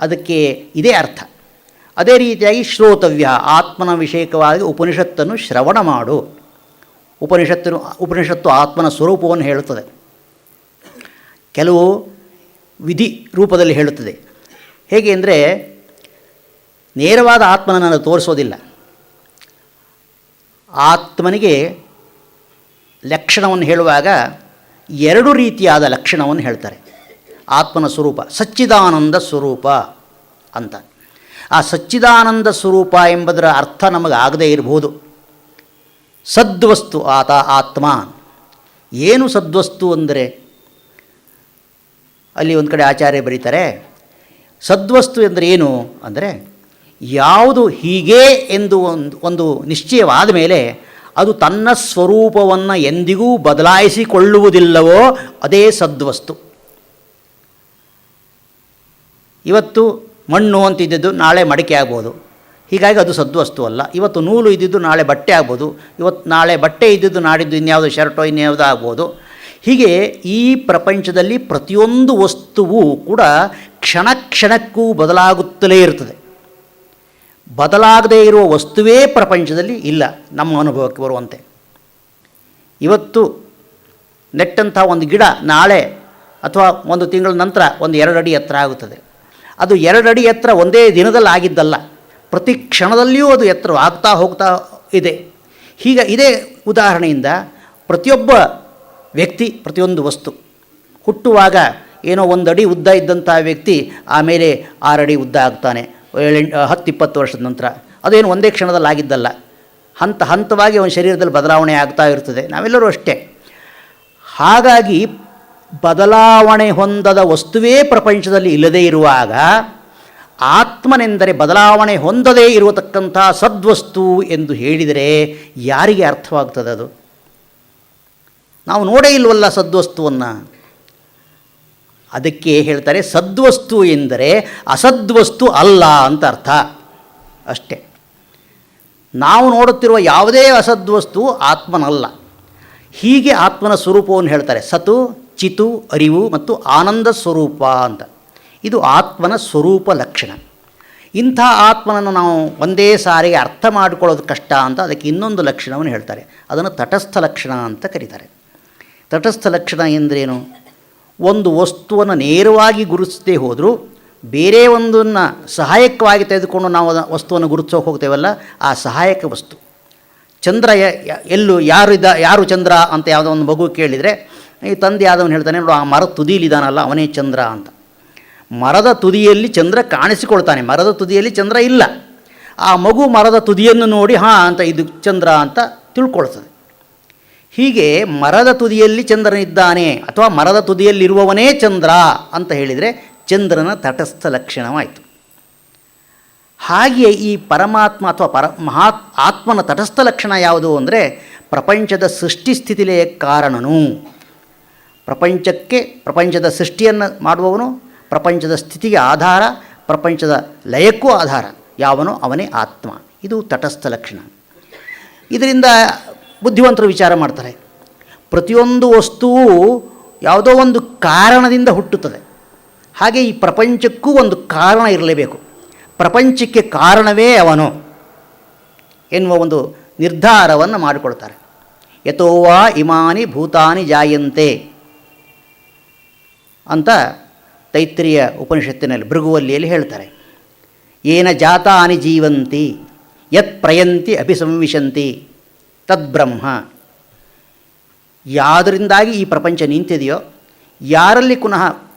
ಅದಕ್ಕೆ ಇದೇ ಅರ್ಥ. ಅದೇ ರೀತಿಯಾಗಿ ಶ್ರೋತವ್ಯ, ಆತ್ಮನ ವಿಷಯಕವಾಗಿ ಉಪನಿಷತ್ತನ್ನು ಶ್ರವಣ ಮಾಡು. ಉಪನಿಷತ್ತು ಆತ್ಮನ ಸ್ವರೂಪವನ್ನು ಹೇಳುತ್ತದೆ. ಕೆಲವು ವಿಧಿ ರೂಪದಲ್ಲಿ ಹೇಳುತ್ತದೆ. ಹೇಗೆ ಅಂದರೆ ನೇರವಾದ ಆತ್ಮನನ್ನು ತೋರಿಸೋದಿಲ್ಲ. ಆತ್ಮನಿಗೆ ಲಕ್ಷಣವನ್ನು ಹೇಳುವಾಗ ಎರಡು ರೀತಿಯಾದ ಲಕ್ಷಣವನ್ನು ಹೇಳ್ತಾರೆ. ಆತ್ಮನ ಸ್ವರೂಪ ಸಚ್ಚಿದಾನಂದ ಸ್ವರೂಪ ಅಂತ. ಆ ಸಚ್ಚಿದಾನಂದ ಸ್ವರೂಪ ಎಂಬುದರ ಅರ್ಥ ನಮಗೆ ಆಗದೇ ಇರಬಹುದು. ಸದ್ವಸ್ತು ಆತ್ಮ. ಏನು ಸದ್ವಸ್ತು ಅಂದರೆ, ಅಲ್ಲಿ ಒಂದು ಕಡೆ ಆಚಾರ್ಯ ಬರೀತಾರೆ, ಸದ್ವಸ್ತು ಎಂದರೆ ಏನು ಅಂದರೆ ಯಾವುದು ಹೀಗೆ ಎಂದು ಒಂದು ನಿಶ್ಚಯವಾದ ಮೇಲೆ ಅದು ತನ್ನ ಸ್ವರೂಪವನ್ನು ಎಂದಿಗೂ ಬದಲಾಯಿಸಿಕೊಳ್ಳುವುದಿಲ್ಲವೋ ಅದೇ ಸದ್ವಸ್ತು. ಇವತ್ತು ಮಣ್ಣು ಅಂತಿದ್ದದ್ದು ನಾಳೆ ಮಡಿಕೆ ಆಗ್ಬೋದು, ಹೀಗಾಗಿ ಅದು ಸದ್ವಸ್ತು ಅಲ್ಲ. ಇವತ್ತು ನೂಲು ಇದ್ದಿದ್ದು ನಾಳೆ ಬಟ್ಟೆ ಆಗ್ಬೋದು, ನಾಳೆ ಬಟ್ಟೆ ಇದ್ದಿದ್ದು ನಾಡಿದ್ದು ಇನ್ಯಾವುದು ಶರ್ಟೋ ಇನ್ಯಾವುದೋ ಆಗ್ಬೋದು. ಹೀಗೆ ಈ ಪ್ರಪಂಚದಲ್ಲಿ ಪ್ರತಿಯೊಂದು ವಸ್ತುವು ಕೂಡ ಕ್ಷಣ ಕ್ಷಣಕ್ಕೂ ಬದಲಾಗುತ್ತಲೇ ಇರ್ತದೆ. ಬದಲಾಗದೇ ಇರುವ ವಸ್ತುವೇ ಪ್ರಪಂಚದಲ್ಲಿ ಇಲ್ಲ ನಮ್ಮ ಅನುಭವಕ್ಕೆ ಬರುವಂತೆ. ಇವತ್ತು ನೆಟ್ಟಂಥ ಒಂದು ಗಿಡ ನಾಳೆ ಅಥವಾ ಒಂದು ತಿಂಗಳ ನಂತರ ಒಂದು 2 ಅಡಿ ಎತ್ತರ ಆಗುತ್ತದೆ. ಅದು 2 ಅಡಿ ಎತ್ತರ ಒಂದೇ ದಿನದಲ್ಲಿ ಆಗಿದ್ದಲ್ಲ, ಪ್ರತಿ ಕ್ಷಣದಲ್ಲಿಯೂ ಅದು ಎತ್ತರ ಆಗ್ತಾ ಹೋಗ್ತಾ ಇದೆ. ಇದೇ ಉದಾಹರಣೆಯಿಂದ ಪ್ರತಿಯೊಬ್ಬ ವ್ಯಕ್ತಿ, ಪ್ರತಿಯೊಂದು ವಸ್ತು ಹುಟ್ಟುವಾಗ ಏನೋ 1 ಅಡಿ ಉದ್ದ ಇದ್ದಂಥ ವ್ಯಕ್ತಿ ಆಮೇಲೆ 6 ಅಡಿ ಉದ್ದ ಆಗ್ತಾನೆ 10-20 ವರ್ಷದ ನಂತರ. ಅದೇನು ಒಂದೇ ಕ್ಷಣದಲ್ಲಿ ಆಗಿದ್ದಲ್ಲ, ಹಂತವಾಗಿ ಅವನ ಶರೀರದಲ್ಲಿ ಬದಲಾವಣೆ ಆಗ್ತಾ ಇರ್ತದೆ. ನಾವೆಲ್ಲರೂ ಅಷ್ಟೇ. ಹಾಗಾಗಿ ಬದಲಾವಣೆ ಹೊಂದದ ವಸ್ತುವೇ ಪ್ರಪಂಚದಲ್ಲಿ ಇಲ್ಲದೇ ಇರುವಾಗ ಆತ್ಮನೆಂದರೆ ಬದಲಾವಣೆ ಹೊಂದದೇ ಇರತಕ್ಕಂಥ ಸದ್ವಸ್ತು ಎಂದು ಹೇಳಿದರೆ ಯಾರಿಗೆ ಅರ್ಥವಾಗ್ತದೆ? ಅದು ನಾವು ನೋಡೇ ಇಲ್ವಲ್ಲ ಸದ್ವಸ್ತುವನ್ನು. ಅದಕ್ಕೆ ಹೇಳ್ತಾರೆ ಸದ್ವಸ್ತು ಎಂದರೆ ಅಸದ್ವಸ್ತು ಅಲ್ಲ ಅಂತ ಅರ್ಥ ಅಷ್ಟೇ. ನಾವು ನೋಡುತ್ತಿರುವ ಯಾವುದೇ ಅಸದ್ವಸ್ತು ಆತ್ಮನಲ್ಲ. ಹೀಗೆ ಆತ್ಮನ ಸ್ವರೂಪವನ್ನು ಹೇಳ್ತಾರೆ. ಸತು, ಚಿತು, ಅರಿವು ಮತ್ತು ಆನಂದ ಸ್ವರೂಪ ಅಂತ. ಇದು ಆತ್ಮನ ಸ್ವರೂಪ ಲಕ್ಷಣ. ಇಂಥ ಆತ್ಮನನ್ನು ನಾವು ಒಂದೇ ಸಾರಿಗೆ ಅರ್ಥ ಮಾಡಿಕೊಳ್ಳೋದು ಕಷ್ಟ ಅಂತ ಅದಕ್ಕೆ ಇನ್ನೊಂದು ಲಕ್ಷಣವನ್ನು ಹೇಳ್ತಾರೆ. ಅದನ್ನು ತಟಸ್ಥ ಲಕ್ಷಣ ಅಂತ ಕರೀತಾರೆ. ತಟಸ್ಥ ಲಕ್ಷಣ ಎಂದರೇನು? ಒಂದು ವಸ್ತುವನ್ನು ನೇರವಾಗಿ ಗುರುತಿಸದೇ ಹೋದರೂ ಬೇರೆ ಒಂದನ್ನು ಸಹಾಯಕವಾಗಿ ತೆಗೆದುಕೊಂಡು ನಾವು ವಸ್ತುವನ್ನು ಗುರುತಿಸೋಕೆ ಹೋಗ್ತೇವಲ್ಲ, ಆ ಸಹಾಯಕ ವಸ್ತು. ಚಂದ್ರ ಯಾರು ಚಂದ್ರ ಅಂತ ಯಾವುದೋ ಒಂದು ಮಗು ಕೇಳಿದರೆ ಈ ತಂದೆ ಆದವನು ಹೇಳ್ತಾನೆ, ನೋಡು ಆ ಮರದ ತುದಿಯಲ್ಲಿದ್ದಾನಲ್ಲ ಅವನೇ ಚಂದ್ರ ಅಂತ. ಮರದ ತುದಿಯಲ್ಲಿ ಚಂದ್ರ ಕಾಣಿಸಿಕೊಳ್ತಾನೆ, ಮರದ ತುದಿಯಲ್ಲಿ ಚಂದ್ರ ಇಲ್ಲ. ಆ ಮಗು ಮರದ ತುದಿಯನ್ನು ನೋಡಿ ಅಂತ ಇದು ಚಂದ್ರ ಅಂತ ತಿಳ್ಕೊಳ್ತದೆ. ಹೀಗೆ ಮರದ ತುದಿಯಲ್ಲಿ ಚಂದ್ರನಿದ್ದಾನೆ ಅಥವಾ ಮರದ ತುದಿಯಲ್ಲಿರುವವನೇ ಚಂದ್ರ ಅಂತ ಹೇಳಿದರೆ ಚಂದ್ರನ ತಟಸ್ಥ ಲಕ್ಷಣವಾಯಿತು. ಹಾಗೆಯೇ ಈ ಪರಮಾತ್ಮ ಅಥವಾ ಆತ್ಮನ ತಟಸ್ಥ ಲಕ್ಷಣ ಯಾವುದು ಅಂದರೆ ಪ್ರಪಂಚದ ಸೃಷ್ಟಿ ಸ್ಥಿತಿಲೇ ಕಾರಣನು. ಪ್ರಪಂಚದ ಸೃಷ್ಟಿಯನ್ನು ಮಾಡುವವನು, ಪ್ರಪಂಚದ ಸ್ಥಿತಿಗೆ ಆಧಾರ, ಪ್ರಪಂಚದ ಲಯಕ್ಕೂ ಆಧಾರ ಯಾವನೋ ಅವನೇ ಆತ್ಮ. ಇದು ತಟಸ್ಥ ಲಕ್ಷಣ. ಇದರಿಂದ ಬುದ್ಧಿವಂತರು ವಿಚಾರ ಮಾಡ್ತಾರೆ. ಪ್ರತಿಯೊಂದು ವಸ್ತುವು ಯಾವುದೋ ಒಂದು ಕಾರಣದಿಂದ ಹುಟ್ಟುತ್ತದೆ. ಹಾಗೆ ಈ ಪ್ರಪಂಚಕ್ಕೂ ಒಂದು ಕಾರಣ ಇರಲೇಬೇಕು. ಪ್ರಪಂಚಕ್ಕೆ ಕಾರಣವೇ ಅವನು ಎನ್ನುವ ಒಂದು ನಿರ್ಧಾರವನ್ನು ಮಾಡಿಕೊಳ್ತಾರೆ. ಯಥೋವಾ ಇಮಾನಿ ಭೂತಾನಿ ಜಾಯಂತೆ ಅಂತ ತೈತ್ರಿಯ ಉಪನಿಷತ್ತಿನಲ್ಲಿ ಭೃಗುವಲ್ಲಿಯಲ್ಲಿ ಹೇಳ್ತಾರೆ. ಏನ ಜಾತಾನಿ ಜೀವಂತಿ ಯತ್ ಪ್ರಯಂತಿ ಅಭಿಸಂವಿಶಂತಿ ತದ್ಬ್ರಹ್ಮ. ಯಾವುದರಿಂದಾಗಿ ಈ ಪ್ರಪಂಚ ನಿಂತಿದೆಯೋ, ಯಾರಲ್ಲಿ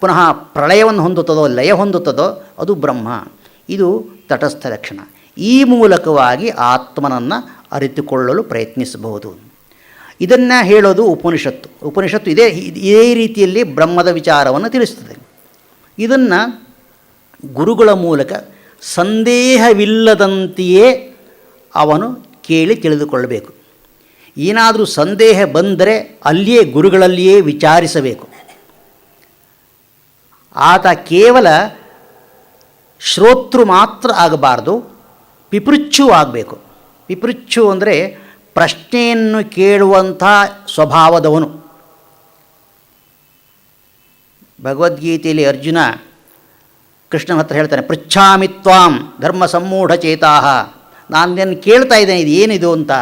ಪುನಃ ಪ್ರಳಯವನ್ನು ಹೊಂದುತ್ತದೋ, ಲಯ ಹೊಂದುತ್ತದೋ ಅದು ಬ್ರಹ್ಮ. ಇದು ತಟಸ್ಥ ಲಕ್ಷಣ. ಈ ಮೂಲಕವಾಗಿ ಆತ್ಮನನ್ನು ಅರಿತುಕೊಳ್ಳಲು ಪ್ರಯತ್ನಿಸಬಹುದು. ಇದನ್ನು ಹೇಳೋದು ಉಪನಿಷತ್ತು. ಉಪನಿಷತ್ತು ಇದೇ ರೀತಿಯಲ್ಲಿ ಬ್ರಹ್ಮದ ವಿಚಾರವನ್ನು ತಿಳಿಸ್ತದೆ. ಇದನ್ನು ಗುರುಗಳ ಮೂಲಕ ಸಂದೇಹವಿಲ್ಲದಂತೆಯೇ ಅವನು ಕೇಳಿ ತಿಳಿದುಕೊಳ್ಳಬೇಕು. ಏನಾದರೂ ಸಂದೇಹ ಬಂದರೆ ಅಲ್ಲಿಯೇ ಗುರುಗಳಲ್ಲಿಯೇ ವಿಚಾರಿಸಬೇಕು. ಆತ ಕೇವಲ ಶ್ರೋತೃ ಮಾತ್ರ ಆಗಬಾರ್ದು, ಪಿಪೃಚ್ಛು ಆಗಬೇಕು. ಪಿಪೃಚ್ಛು ಅಂದರೆ ಪ್ರಶ್ನೆಯನ್ನು ಕೇಳುವಂಥ ಸ್ವಭಾವದವನು. ಭಗವದ್ಗೀತೆಯಲ್ಲಿ ಅರ್ಜುನ ಕೃಷ್ಣನ ಹತ್ರ ಹೇಳ್ತಾನೆ, ಪೃಚ್ಛಾಮಿ ತ್ವಾಂ ಧರ್ಮ ಸಮ್ಮೂಢಚೇತಾಃ. ನಾನು ಕೇಳ್ತಾ ಇದ್ದೇನೆ, ಇದು ಏನಿದು ಅಂತ.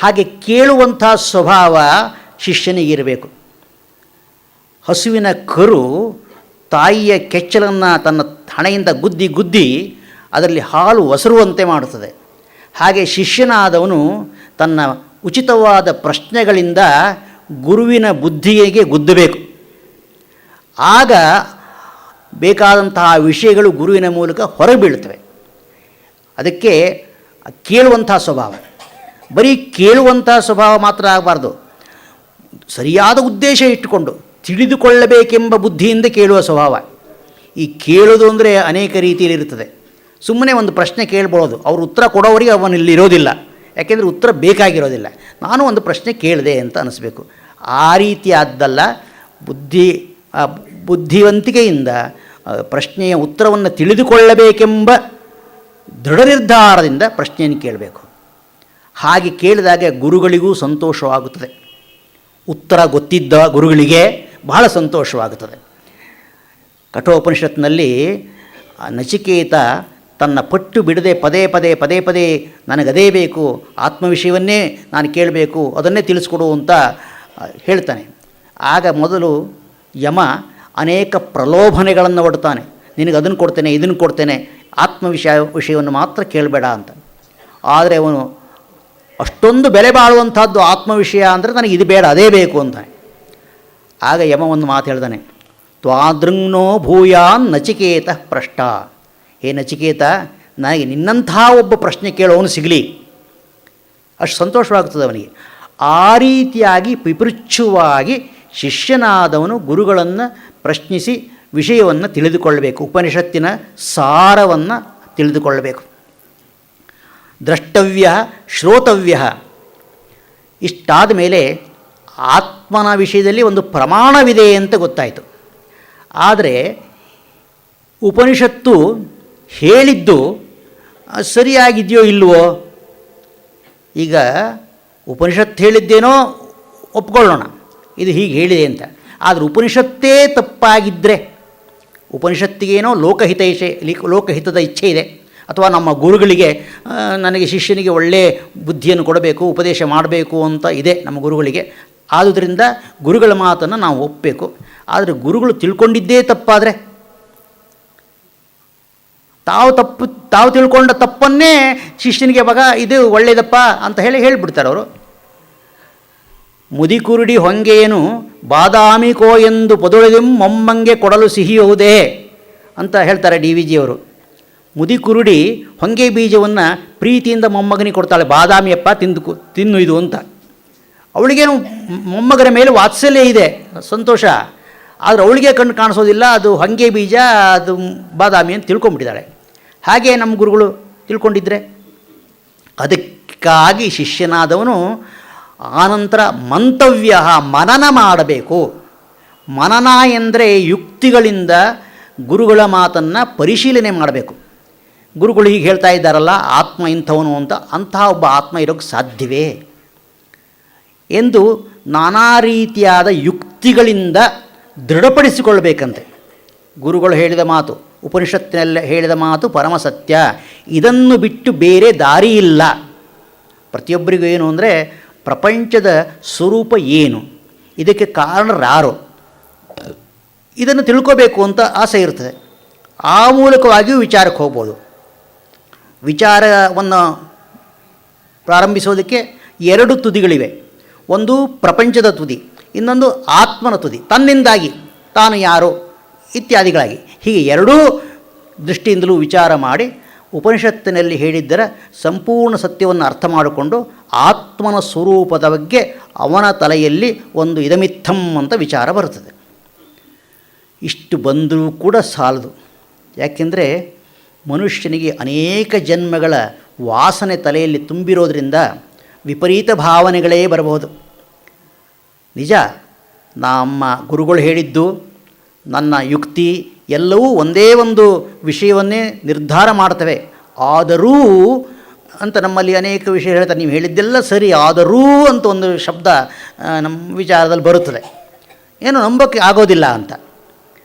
ಹಾಗೆ ಕೇಳುವಂಥ ಸ್ವಭಾವ ಶಿಷ್ಯನಿಗಿರಬೇಕು. ಹಸುವಿನ ಕರು ತಾಯಿಯ ಕೆಚ್ಚಲನ್ನು ತನ್ನ ಹಣೆಯಿಂದ ಗುದ್ದಿ ಅದರಲ್ಲಿ ಹಾಲು ಒಸರುವಂತೆ ಮಾಡುತ್ತದೆ. ಹಾಗೆ ಶಿಷ್ಯನಾದವನು ತನ್ನ ಉಚಿತವಾದ ಪ್ರಶ್ನೆಗಳಿಂದ ಗುರುವಿನ ಬುದ್ಧಿಗೆ ಗುದ್ದಬೇಕು. ಆಗ ಬೇಕಾದಂತಹ ವಿಷಯಗಳು ಗುರುವಿನ ಮೂಲಕ ಹೊರಬೀಳ್ತವೆ. ಅದಕ್ಕೆ ಕೇಳುವಂಥ ಸ್ವಭಾವ. ಬರೀ ಕೇಳುವಂಥ ಸ್ವಭಾವ ಮಾತ್ರ ಆಗಬಾರ್ದು, ಸರಿಯಾದ ಉದ್ದೇಶ ಇಟ್ಟುಕೊಂಡು ತಿಳಿದುಕೊಳ್ಳಬೇಕೆಂಬ ಬುದ್ಧಿಯಿಂದ ಕೇಳುವ ಸ್ವಭಾವ. ಈ ಕೇಳೋದು ಅಂದರೆ ಅನೇಕ ರೀತಿಯಲ್ಲಿರುತ್ತದೆ. ಸುಮ್ಮನೆ ಒಂದು ಪ್ರಶ್ನೆ ಕೇಳ್ಬೋದು, ಅವರು ಉತ್ತರ ಕೊಡೋವರಿಗೆ ಅವನಲ್ಲಿ ಇರೋದಿಲ್ಲ, ಯಾಕೆಂದರೆ ಉತ್ತರ ಬೇಕಾಗಿರೋದಿಲ್ಲ. ನಾನು ಒಂದು ಪ್ರಶ್ನೆ ಕೇಳಿದೆ ಅಂತ ಅನ್ನಿಸ್ಬೇಕು. ಆ ರೀತಿಯಾದ್ದಲ್ಲ, ಬುದ್ಧಿವಂತಿಕೆಯಿಂದ ಪ್ರಶ್ನೆಯ ಉತ್ತರವನ್ನು ತಿಳಿದುಕೊಳ್ಳಬೇಕೆಂಬ ದೃಢ ನಿರ್ಧಾರದಿಂದ ಪ್ರಶ್ನೆಯನ್ನು ಕೇಳಬೇಕು. ಹಾಗೆ ಕೇಳಿದಾಗ ಗುರುಗಳಿಗೂ ಸಂತೋಷವಾಗುತ್ತದೆ. ಉತ್ತರ ಗೊತ್ತಿದ್ದ ಗುರುಗಳಿಗೆ ಬಹಳ ಸಂತೋಷವಾಗುತ್ತದೆ. ಕಠೋಪನಿಷತ್ನಲ್ಲಿ ನಚಿಕೇತ ತನ್ನ ಪಟ್ಟು ಬಿಡದೆ ಪದೇ ಪದೇ ನನಗದೇ ಬೇಕು, ಆತ್ಮವಿಷಯವನ್ನೇ ನಾನು ಕೇಳಬೇಕು, ಅದನ್ನೇ ತಿಳಿಸ್ಕೊಡು ಅಂತ ಹೇಳ್ತಾನೆ. ಆಗ ಮೊದಲು ಯಮ ಅನೇಕ ಪ್ರಲೋಭನೆಗಳನ್ನು ಒಡ್ತಾನೆ. ನಿನಗೆ ಅದನ್ನು ಕೊಡ್ತೇನೆ, ಇದನ್ನು ಕೊಡ್ತೇನೆ, ವಿಷಯವನ್ನು ಮಾತ್ರ ಕೇಳಬೇಡ ಅಂತ. ಆದರೆ ಅವನು ಅಷ್ಟೊಂದು ಬೆಲೆ ಬಾಳುವಂಥದ್ದು ಆತ್ಮವಿಷಯ ಅಂದರೆ ನನಗೆ ಇದು ಬೇಡ, ಅದೇ ಬೇಕು ಅಂತಾನೆ. ಆಗ ಯಮ ಒಂದು ಮಾತು ಹೇಳ್ತಾನೆ, ತ್ವಾದೃಂಗ್ನೋ ಭೂಯಾನ್ ನಚಿಕೇತ ಪೃಷ್ಟ. ಹೇ ನಚಿಕೇತ, ನನಗೆ ನಿನ್ನಂಥ ಒಬ್ಬ ಪ್ರಶ್ನೆ ಕೇಳೋವನು ಸಿಗಲಿ, ಅಷ್ಟು ಸಂತೋಷವಾಗ್ತದೆ ಅವನಿಗೆ. ಆ ರೀತಿಯಾಗಿ ಪಿಪೃಚ್ಛುವಾಗಿ ಶಿಷ್ಯನಾದವನು ಗುರುಗಳನ್ನು ಪ್ರಶ್ನಿಸಿ ವಿಷಯವನ್ನು ತಿಳಿದುಕೊಳ್ಳಬೇಕು, ಉಪನಿಷತ್ತಿನ ಸಾರವನ್ನು ತಿಳಿದುಕೊಳ್ಳಬೇಕು. ದ್ರಷ್ಟವ್ಯ ಶ್ರೋತವ್ಯ. ಇಷ್ಟಾದ ಮೇಲೆ ಆತ್ಮನ ವಿಷಯದಲ್ಲಿ ಒಂದು ಪ್ರಮಾಣವಿದೆ ಅಂತ ಗೊತ್ತಾಯಿತು. ಆದರೆ ಉಪನಿಷತ್ತು ಹೇಳಿದ್ದು ಸರಿಯಾಗಿದೆಯೋ ಇಲ್ವೋ? ಈಗ ಉಪನಿಷತ್ತು ಹೇಳಿದ್ದೇನೋ ಒಪ್ಕೊಳ್ಳೋಣ, ಇದು ಹೀಗೆ ಹೇಳಿದೆ ಅಂತ. ಆದರೆ ಉಪನಿಷತ್ತೇ ತಪ್ಪಾಗಿದ್ದರೆ, ಉಪನಿಷತ್ತಿಗೇನೋ ಲೋಕಹಿತದ ಇಚ್ಛೆ ಇದೆ, ಅಥವಾ ನಮ್ಮ ಗುರುಗಳಿಗೆ ನನಗೆ ಶಿಷ್ಯನಿಗೆ ಒಳ್ಳೆಯ ಬುದ್ಧಿಯನ್ನು ಕೊಡಬೇಕು, ಉಪದೇಶ ಮಾಡಬೇಕು ಅಂತ ಇದೆ ನಮ್ಮ ಗುರುಗಳಿಗೆ. ಆದುದರಿಂದ ಗುರುಗಳ ಮಾತನ್ನು ನಾವು ಒಪ್ಪಬೇಕು. ಆದರೆ ಗುರುಗಳು ತಿಳ್ಕೊಂಡಿದ್ದೇ ತಪ್ಪಾದರೆ, ತಾವು ತಿಳ್ಕೊಂಡ ತಪ್ಪನ್ನೇ ಶಿಷ್ಯನಿಗೆ ಮಗ ಇದು ಒಳ್ಳೆಯದಪ್ಪ ಅಂತ ಹೇಳಿಬಿಡ್ತಾರೆ ಅವರು. ಮುದಿಕುರುಡಿ ಹೊಂಗೆಯೇನು ಬಾದಾಮಿಕೋ ಎಂದು ಪೊದೊಳೆದೆಂ ಮೊಮ್ಮಂಗೆ ಕೊಡಲು ಸಿಹಿಯುವುದೇ ಅಂತ ಹೇಳ್ತಾರೆ ಡಿ ವಿ ಜಿಯವರು. ಮುದಿಕುರುಡಿ ಹೊಂಗೆ ಬೀಜವನ್ನು ಪ್ರೀತಿಯಿಂದ ಮೊಮ್ಮಗನಿಗೆ ಕೊಡ್ತಾಳೆ, ಬಾದಾಮಿಯಪ್ಪ ತಿನ್ನು ಇದು ಅಂತ. ಅವಳಿಗೇನು ಮೊಮ್ಮಗನ ಮೇಲೆ ವಾತ್ಸಲ್ಯ ಇದೆ, ಸಂತೋಷ. ಆದರೆ ಅವಳಿಗೆ ಕಣ್ಣು ಕಾಣಿಸೋದಿಲ್ಲ, ಅದು ಹೊಂಗೆ ಬೀಜ, ಅದು ಬಾದಾಮಿ ಅಂತ ತಿಳ್ಕೊಂಬಿಟ್ಟಿದ್ದಾಳೆ. ಹಾಗೆ ನಮ್ಮ ಗುರುಗಳು ತಿಳ್ಕೊಂಡಿದ್ರೆ, ಅದಕ್ಕಾಗಿ ಶಿಷ್ಯನಾದವನು ಆನಂತರ ಮಂತವ್ಯ ಮನನ ಮಾಡಬೇಕು. ಮನನ ಎಂದರೆ ಯುಕ್ತಿಗಳಿಂದ ಗುರುಗಳ ಮಾತನ್ನು ಪರಿಶೀಲನೆ ಮಾಡಬೇಕು. ಗುರುಗಳು ಹೀಗೆ ಹೇಳ್ತಾ ಇದ್ದಾರಲ್ಲ, ಆತ್ಮ ಇಂಥವನು ಅಂತ, ಅಂತಹ ಒಬ್ಬ ಆತ್ಮ ಇರೋಕ್ಕೆ ಸಾಧ್ಯವೇ? ಎಂದು ನಾನಾ ರೀತಿಯಾದ ಯುಕ್ತಿಗಳಿಂದ ದೃಢಪಡಿಸಿಕೊಳ್ಬೇಕಂತೆ. ಗುರುಗಳು ಹೇಳಿದ ಮಾತು, ಉಪನಿಷತ್ತಿನಲ್ಲಿ ಹೇಳಿದ ಮಾತು ಪರಮ ಸತ್ಯ, ಇದನ್ನು ಬಿಟ್ಟು ಬೇರೆ ದಾರಿ ಇಲ್ಲ. ಪ್ರತಿಯೊಬ್ಬರಿಗೂ ಏನು ಅಂದರೆ ಪ್ರಪಂಚದ ಸ್ವರೂಪ ಏನು, ಇದಕ್ಕೆ ಕಾರಣರಾರು, ಇದನ್ನು ತಿಳ್ಕೋಬೇಕು ಅಂತ ಆಸೆ ಇರ್ತದೆ. ಆ ಮೂಲಕವಾಗಿಯೂ ವಿಚಾರಕ್ಕೆ ಹೋಗ್ಬೋದು. ವಿಚಾರವನ್ನು ಪ್ರಾರಂಭಿಸೋದಕ್ಕೆ ಎರಡು ತುದಿಗಳಿವೆ. ಒಂದು ಪ್ರಪಂಚದ ತುದಿ, ಇನ್ನೊಂದು ಆತ್ಮನ ತುದಿ, ತನ್ನಿಂದಾಗಿ ತಾನು ಯಾರು ಇತ್ಯಾದಿಗಳಾಗಿ. ಹೀಗೆ ಎರಡೂ ದೃಷ್ಟಿಯಿಂದಲೂ ವಿಚಾರ ಮಾಡಿ ಉಪನಿಷತ್ತಿನಲ್ಲಿ ಹೇಳಿದ್ದರ ಸಂಪೂರ್ಣ ಸತ್ಯವನ್ನು ಅರ್ಥ ಮಾಡಿಕೊಂಡು ಆತ್ಮನ ಸ್ವರೂಪದ ಬಗ್ಗೆ ಅವನ ತಲೆಯಲ್ಲಿ ಒಂದು ಇದಮಿತ್ತಂ ಅಂತ ವಿಚಾರ ಬರುತ್ತದೆ. ಇಷ್ಟು ಬಂದರೂ ಕೂಡ ಸಾಲದು. ಯಾಕೆಂದರೆ ಮನುಷ್ಯನಿಗೆ ಅನೇಕ ಜನ್ಮಗಳ ವಾಸನೆ ತಲೆಯಲ್ಲಿ ತುಂಬಿರೋದ್ರಿಂದ ವಿಪರೀತ ಭಾವನೆಗಳೇ ಬರಬಹುದು. ನಿಜ, ನಮ್ಮ ಗುರುಗಳು ಹೇಳಿದ್ದು, ನನ್ನ ಯುಕ್ತಿ ಎಲ್ಲವೂ ಒಂದೇ ಒಂದು ವಿಷಯವನ್ನೇ ನಿರ್ಧಾರ ಮಾಡ್ತವೆ. ಆದರೂ ಅಂತ ನಮ್ಮಲ್ಲಿ ಅನೇಕ ವಿಷಯ ಹೇಳ್ತಾರೆ. ನೀವು ಹೇಳಿದ್ದೆಲ್ಲ ಸರಿ, ಆದರೂ ಅಂತ ಒಂದು ಶಬ್ದ ನಮ್ಮ ವಿಚಾರದಲ್ಲಿ ಬರುತ್ತದೆ. ಏನು ನಂಬೋಕ್ಕೆ ಆಗೋದಿಲ್ಲ ಅಂತ.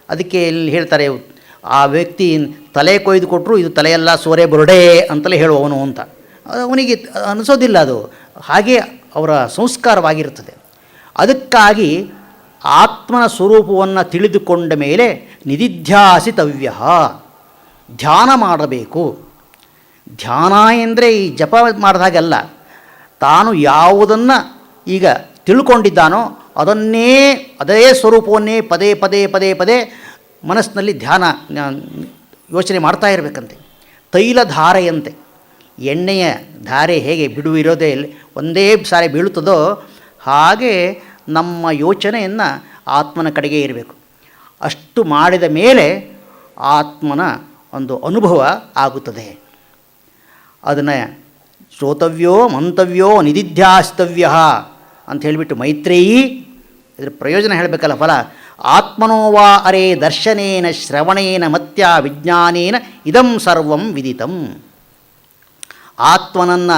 ಅದಕ್ಕೆ ಇಲ್ಲಿ ಹೇಳ್ತಾರೆ, ಆ ವ್ಯಕ್ತಿ ತಲೆ ಕೊಯ್ದು ಕೊಟ್ಟರು ಇದು ತಲೆಯೆಲ್ಲ ಸೋರೆ ಬುರುಡೆ ಅಂತಲೇ ಹೇಳುವವನು ಅಂತ. ಅವನಿಗೆ ಅನಿಸೋದಿಲ್ಲ, ಅದು ಹಾಗೆ ಅವರ ಸಂಸ್ಕಾರವಾಗಿರುತ್ತದೆ. ಅದಕ್ಕಾಗಿ ಆತ್ಮನ ಸ್ವರೂಪವನ್ನು ತಿಳಿದುಕೊಂಡ ಮೇಲೆ ನಿಧಿಧ್ಯಾಸಿತವ್ಯ, ಧ್ಯಾನ ಮಾಡಬೇಕು. ಧ್ಯಾನ ಎಂದರೆ ಈ ಜಪ ಮಾಡಿದಾಗಲ್ಲ, ತಾನು ಯಾವುದನ್ನು ಈಗ ತಿಳ್ಕೊಂಡಿದ್ದಾನೋ ಅದನ್ನೇ, ಅದೇ ಸ್ವರೂಪವನ್ನೇ ಪದೇ ಪದೇ ಪದೇ ಪದೇ ಮನಸ್ಸಿನಲ್ಲಿ ಧ್ಯಾನ ಯೋಚನೆ ಮಾಡ್ತಾ ಇರಬೇಕಂತೆ. ತೈಲ ಧಾರೆಯಂತೆ, ಎಣ್ಣೆಯ ಧಾರೆ ಹೇಗೆ ಬಿಡುವಿರೋದೇ ಒಂದೇ ಸಾರಿ ಬೀಳುತ್ತದೋ ಹಾಗೆ ನಮ್ಮ ಯೋಚನೆಯನ್ನು ಆತ್ಮನ ಕಡೆಗೆ ಇರಬೇಕು. ಅಷ್ಟು ಮಾಡಿದ ಮೇಲೆ ಆತ್ಮನ ಒಂದು ಅನುಭವ ಆಗುತ್ತದೆ. ಅದನ್ನು ಶ್ರೋತವ್ಯೋ ಮಂತವ್ಯೋ ನಿಧಿಧ್ಯಾಸ್ತವ್ಯ ಅಂತ ಹೇಳಿಬಿಟ್ಟು ಮೈತ್ರೇಯಿ ಇದರ ಪ್ರಯೋಜನ ಹೇಳಬೇಕಲ್ಲ, ಫಲ. ಆತ್ಮನೋವಾ ಅರೇ ದರ್ಶನೇನ ಶ್ರವಣೇನ ಮತ್ಯ ವಿಜ್ಞಾನೇನ ಇದಂ ಸರ್ವಂ ವಿದಿತಂ. ಆತ್ಮನನ್ನು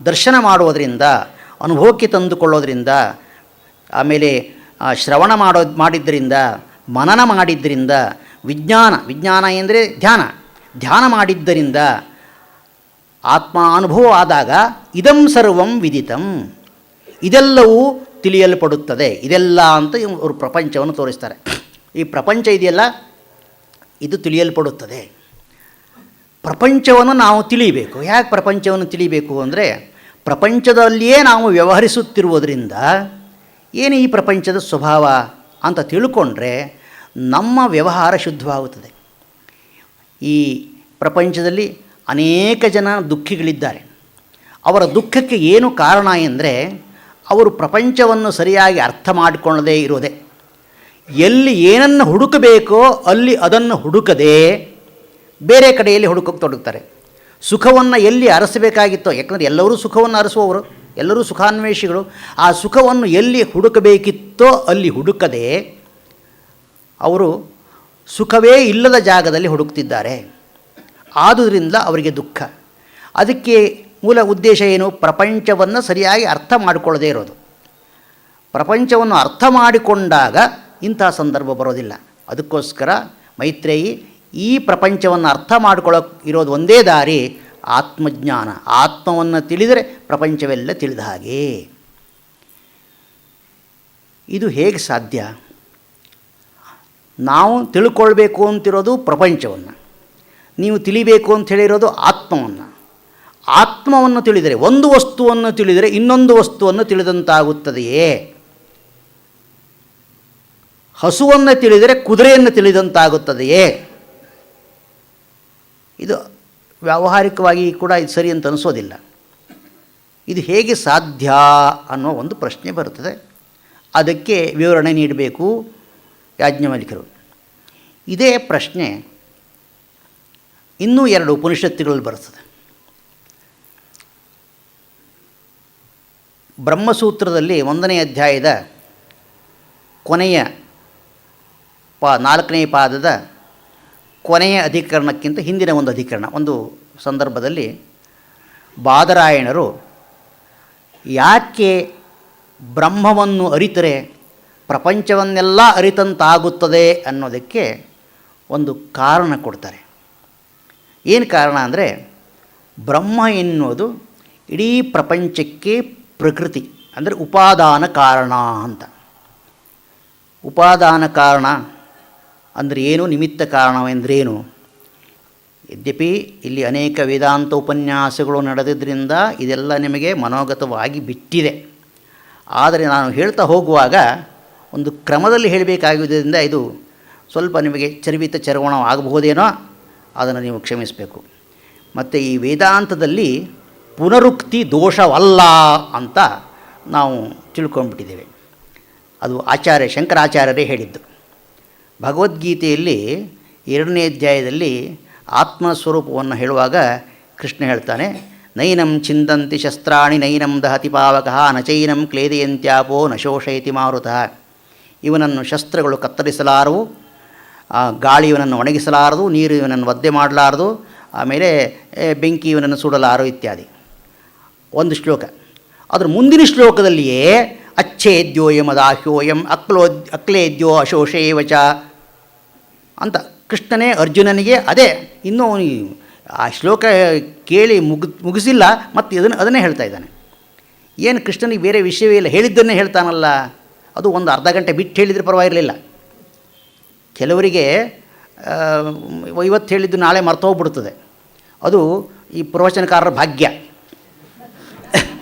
ದರ್ಶನ ಮಾಡುವುದರಿಂದ, ಅನುಭವಕ್ಕೆ ತಂದುಕೊಳ್ಳೋದ್ರಿಂದ, ಆಮೇಲೆ ಶ್ರವಣ ಮಾಡಿದ್ದರಿಂದ, ಮನನ ಮಾಡಿದ್ದರಿಂದ, ವಿಜ್ಞಾನ ಎಂದರೆ ಧ್ಯಾನ ಮಾಡಿದ್ದರಿಂದ, ಆತ್ಮ ಅನುಭವ ಆದಾಗ ಇದಂ ಸರ್ವಂ ವಿದಿತಂ, ಇದೆಲ್ಲವೂ ತಿಳಿಯಲ್ಪಡುತ್ತದೆ. ಇದೆಲ್ಲ ಅಂತ ಅವರು ಪ್ರಪಂಚವನ್ನು ತೋರಿಸ್ತಾರೆ. ಈ ಪ್ರಪಂಚ ಇದೆಯಲ್ಲ, ಇದು ತಿಳಿಯಲ್ಪಡುತ್ತದೆ. ಪ್ರಪಂಚವನ್ನು ನಾವು ತಿಳಿಯಬೇಕು. ಯಾಕೆ ಪ್ರಪಂಚವನ್ನು ತಿಳಿಯಬೇಕು ಅಂದರೆ, ಪ್ರಪಂಚದಲ್ಲಿಯೇ ನಾವು ವ್ಯವಹರಿಸುತ್ತಿರುವುದರಿಂದ ಏನು ಈ ಪ್ರಪಂಚದ ಸ್ವಭಾವ ಅಂತ ತಿಳ್ಕೊಂಡ್ರೆ ನಮ್ಮ ವ್ಯವಹಾರ ಶುದ್ಧವಾಗುತ್ತದೆ. ಈ ಪ್ರಪಂಚದಲ್ಲಿ ಅನೇಕ ಜನ ದುಃಖಿಗಳಿದ್ದಾರೆ. ಅವರ ದುಃಖಕ್ಕೆ ಏನು ಕಾರಣ ಎಂದರೆ, ಅವರು ಪ್ರಪಂಚವನ್ನು ಸರಿಯಾಗಿ ಅರ್ಥ ಮಾಡಿಕೊಳ್ಳದೇ ಇರೋದೇ. ಎಲ್ಲಿ ಏನನ್ನು ಹುಡುಕಬೇಕೋ ಅಲ್ಲಿ ಅದನ್ನು ಹುಡುಕದೆ ಬೇರೆ ಕಡೆಯಲ್ಲಿ ಹುಡುಕಕ್ಕೆ ತೊಡಗುತ್ತಾರೆ. ಸುಖವನ್ನು ಎಲ್ಲಿ ಅರಸಬೇಕಾಗಿತ್ತೋ, ಯಾಕಂದರೆ ಎಲ್ಲರೂ ಸುಖವನ್ನು ಅರಸುವವರು, ಎಲ್ಲರೂ ಸುಖಾನ್ವೇಷಿಗಳು. ಆ ಸುಖವನ್ನು ಎಲ್ಲಿ ಹುಡುಕಬೇಕಿತ್ತೋ ಅಲ್ಲಿ ಹುಡುಕದೆ ಅವರು ಸುಖವೇ ಇಲ್ಲದ ಜಾಗದಲ್ಲಿ ಹುಡುಕ್ತಿದ್ದಾರೆ. ಆದುದರಿಂದ ಅವರಿಗೆ ದುಃಖ. ಅದಕ್ಕೆ ಮೂಲ ಉದ್ದೇಶ ಏನು? ಪ್ರಪಂಚವನ್ನು ಸರಿಯಾಗಿ ಅರ್ಥ ಮಾಡಿಕೊಳ್ಳದೇ ಇರೋದು. ಪ್ರಪಂಚವನ್ನು ಅರ್ಥ ಮಾಡಿಕೊಂಡಾಗ ಇಂಥ ಸಂದರ್ಭ ಬರೋದಿಲ್ಲ. ಅದಕ್ಕೋಸ್ಕರ ಮೈತ್ರೇಯಿ, ಈ ಪ್ರಪಂಚವನ್ನು ಅರ್ಥ ಮಾಡಿಕೊಳ್ಳೋಕೆ ಇರೋದು ಒಂದೇ ದಾರಿ ಆತ್ಮಜ್ಞಾನ. ಆತ್ಮವನ್ನು ತಿಳಿದರೆ ಪ್ರಪಂಚವೆಲ್ಲ ತಿಳಿದ ಹಾಗೆ. ಇದು ಹೇಗೆ ಸಾಧ್ಯ? ನಾವು ತಿಳ್ಕೊಳ್ಬೇಕು ಅಂತಿರೋದು ಪ್ರಪಂಚವನ್ನು, ನೀವು ತಿಳಿಬೇಕು ಅಂತ ಹೇಳಿರೋದು ಆತ್ಮವನ್ನು. ಆತ್ಮವನ್ನು ತಿಳಿದರೆ, ಒಂದು ವಸ್ತುವನ್ನು ತಿಳಿದರೆ ಇನ್ನೊಂದು ವಸ್ತುವನ್ನು ತಿಳಿದಂತಾಗುತ್ತದೆಯೇ? ಹಸುವನ್ನು ತಿಳಿದರೆ ಕುದುರೆಯನ್ನು ತಿಳಿದಂತಾಗುತ್ತದೆಯೇ? ಇದು ವ್ಯಾವಹಾರಿಕವಾಗಿ ಕೂಡ ಇದು ಸರಿ ಅಂತ ಅನಿಸೋದಿಲ್ಲ. ಇದು ಹೇಗೆ ಸಾಧ್ಯ ಅನ್ನೋ ಒಂದು ಪ್ರಶ್ನೆ ಬರುತ್ತದೆ. ಅದಕ್ಕೆ ವಿವರಣೆ ನೀಡಬೇಕು ಯಾಜ್ಞವಲ್ಕ್ಯರು. ಇದೇ ಪ್ರಶ್ನೆ ಇನ್ನೂ 2 ಉಪನಿಷತ್ತುಗಳಲ್ಲಿ ಬರ್ತದೆ. ಬ್ರಹ್ಮಸೂತ್ರದಲ್ಲಿ 1ನೇ ಅಧ್ಯಾಯದ ಕೊನೆಯ 4ನೇ ಪಾದದ ಕೊನೆಯ ಅಧಿಕರಣಕ್ಕಿಂತ ಹಿಂದಿನ ಒಂದು ಅಧಿಕರಣ, ಒಂದು ಸಂದರ್ಭದಲ್ಲಿ ಬಾದರಾಯಣರು ಯಾಕೆ ಬ್ರಹ್ಮವನ್ನು ಅರಿತರೆ ಪ್ರಪಂಚವನ್ನೆಲ್ಲ ಅರಿತಂತಾಗುತ್ತದೆ ಅನ್ನೋದಕ್ಕೆ ಒಂದು ಕಾರಣ ಕೊಡ್ತಾರೆ. ಏನು ಕಾರಣ ಅಂದರೆ, ಬ್ರಹ್ಮ ಎನ್ನುವುದು ಇಡೀ ಪ್ರಪಂಚಕ್ಕೆ ಪ್ರಕೃತಿ ಅಂದರೆ ಉಪಾದಾನ ಕಾರಣ ಅಂತ. ಉಪಾದಾನ ಕಾರಣ ಅಂದರೆ ಏನು, ನಿಮಿತ್ತ ಕಾರಣವೆಂದರೇನು? ಯದ್ಯಪಿ ಇಲ್ಲಿ ಅನೇಕ ವೇದಾಂತ ಉಪನ್ಯಾಸಗಳು ನಡೆದಿದ್ದರಿಂದ ಇದೆಲ್ಲ ನಿಮಗೆ ಮನೋಗತವಾಗಿ ಬಿಟ್ಟಿದೆ. ಆದರೆ ನಾನು ಹೇಳ್ತಾ ಹೋಗುವಾಗ ಒಂದು ಕ್ರಮದಲ್ಲಿ ಹೇಳಬೇಕಾಗಿದ್ದರಿಂದ ಇದು ಸ್ವಲ್ಪ ನಿಮಗೆ ಚರ್ವಣವಾಗಬಹುದೇನೋ, ಅದನ್ನು ನೀವು ಕ್ಷಮಿಸಬೇಕು. ಮತ್ತು ಈ ವೇದಾಂತದಲ್ಲಿ ಪುನರುಕ್ತಿ ದೋಷವಲ್ಲ ಅಂತ ನಾವು ತಿಳ್ಕೊಂಡ್ಬಿಟ್ಟಿದ್ದೇವೆ. ಅದು ಶಂಕರಾಚಾರ್ಯರೇ ಹೇಳಿದ್ದು. ಭಗವದ್ಗೀತೆಯಲ್ಲಿ 2ನೇ ಅಧ್ಯಾಯದಲ್ಲಿ ಆತ್ಮಸ್ವರೂಪವನ್ನು ಹೇಳುವಾಗ ಕೃಷ್ಣ ಹೇಳ್ತಾನೆ, ನೈನಂ ಚಿಂದಂತಿ ಶಸ್ತ್ರಾಣಿ ನೈನಂ ದಹತಿ ಪಾವಕಃ ನಚೈನಂ ಕ್ಲೇದಯಂತ್ಯಾಪೋ ನ ಶೋಷಯತಿ ಮಾರುತಃ. ಇವನನ್ನು ಶಸ್ತ್ರಗಳು ಕತ್ತರಿಸಲಾರವು, ಗಾಳಿ ಇವನನ್ನು ಒಣಗಿಸಲಾರದು, ನೀರು ಇವನನ್ನು ಒದ್ದೆ ಮಾಡಲಾರದು, ಆಮೇಲೆ ಬೆಂಕಿ ಇವನನ್ನು ಸುಡಲಾರು ಇತ್ಯಾದಿ ಒಂದು ಶ್ಲೋಕ. ಅದರ ಮುಂದಿನ ಶ್ಲೋಕದಲ್ಲಿಯೇ ಅಚ್ಛೇದ್ಯೋಯಂ ಅದಾಹ್ಯೋಯಂ ಅಕ್ಲೇದ್ಯೋ ಅಶೋಷೇವಚ ಅಂತ ಕೃಷ್ಣನೇ ಅರ್ಜುನನಿಗೆ ಅದೇ ಇನ್ನೂ ಆ ಶ್ಲೋಕ ಕೇಳಿ ಮುಗಿಸಿಲ್ಲ, ಮತ್ತು ಅದನ್ನೇ ಹೇಳ್ತಾ ಇದ್ದಾನೆ. ಏನು ಕೃಷ್ಣನಿಗೆ ಬೇರೆ ವಿಷಯವೇ ಇಲ್ಲ, ಹೇಳಿದ್ದನ್ನೇ ಹೇಳ್ತಾನಲ್ಲ. ಅದು ಒಂದು ಅರ್ಧ ಗಂಟೆ ಬಿಟ್ಟು ಹೇಳಿದರೆ ಪರವಾಗಿರಲಿಲ್ಲ. ಕೆಲವರಿಗೆ ಇವತ್ತು ಹೇಳಿದ್ದು ನಾಳೆ ಮರ್ತೋಗ್ಬಿಡ್ತದೆ. ಅದು ಈ ಪ್ರವಚನಕಾರರ ಭಾಗ್ಯ.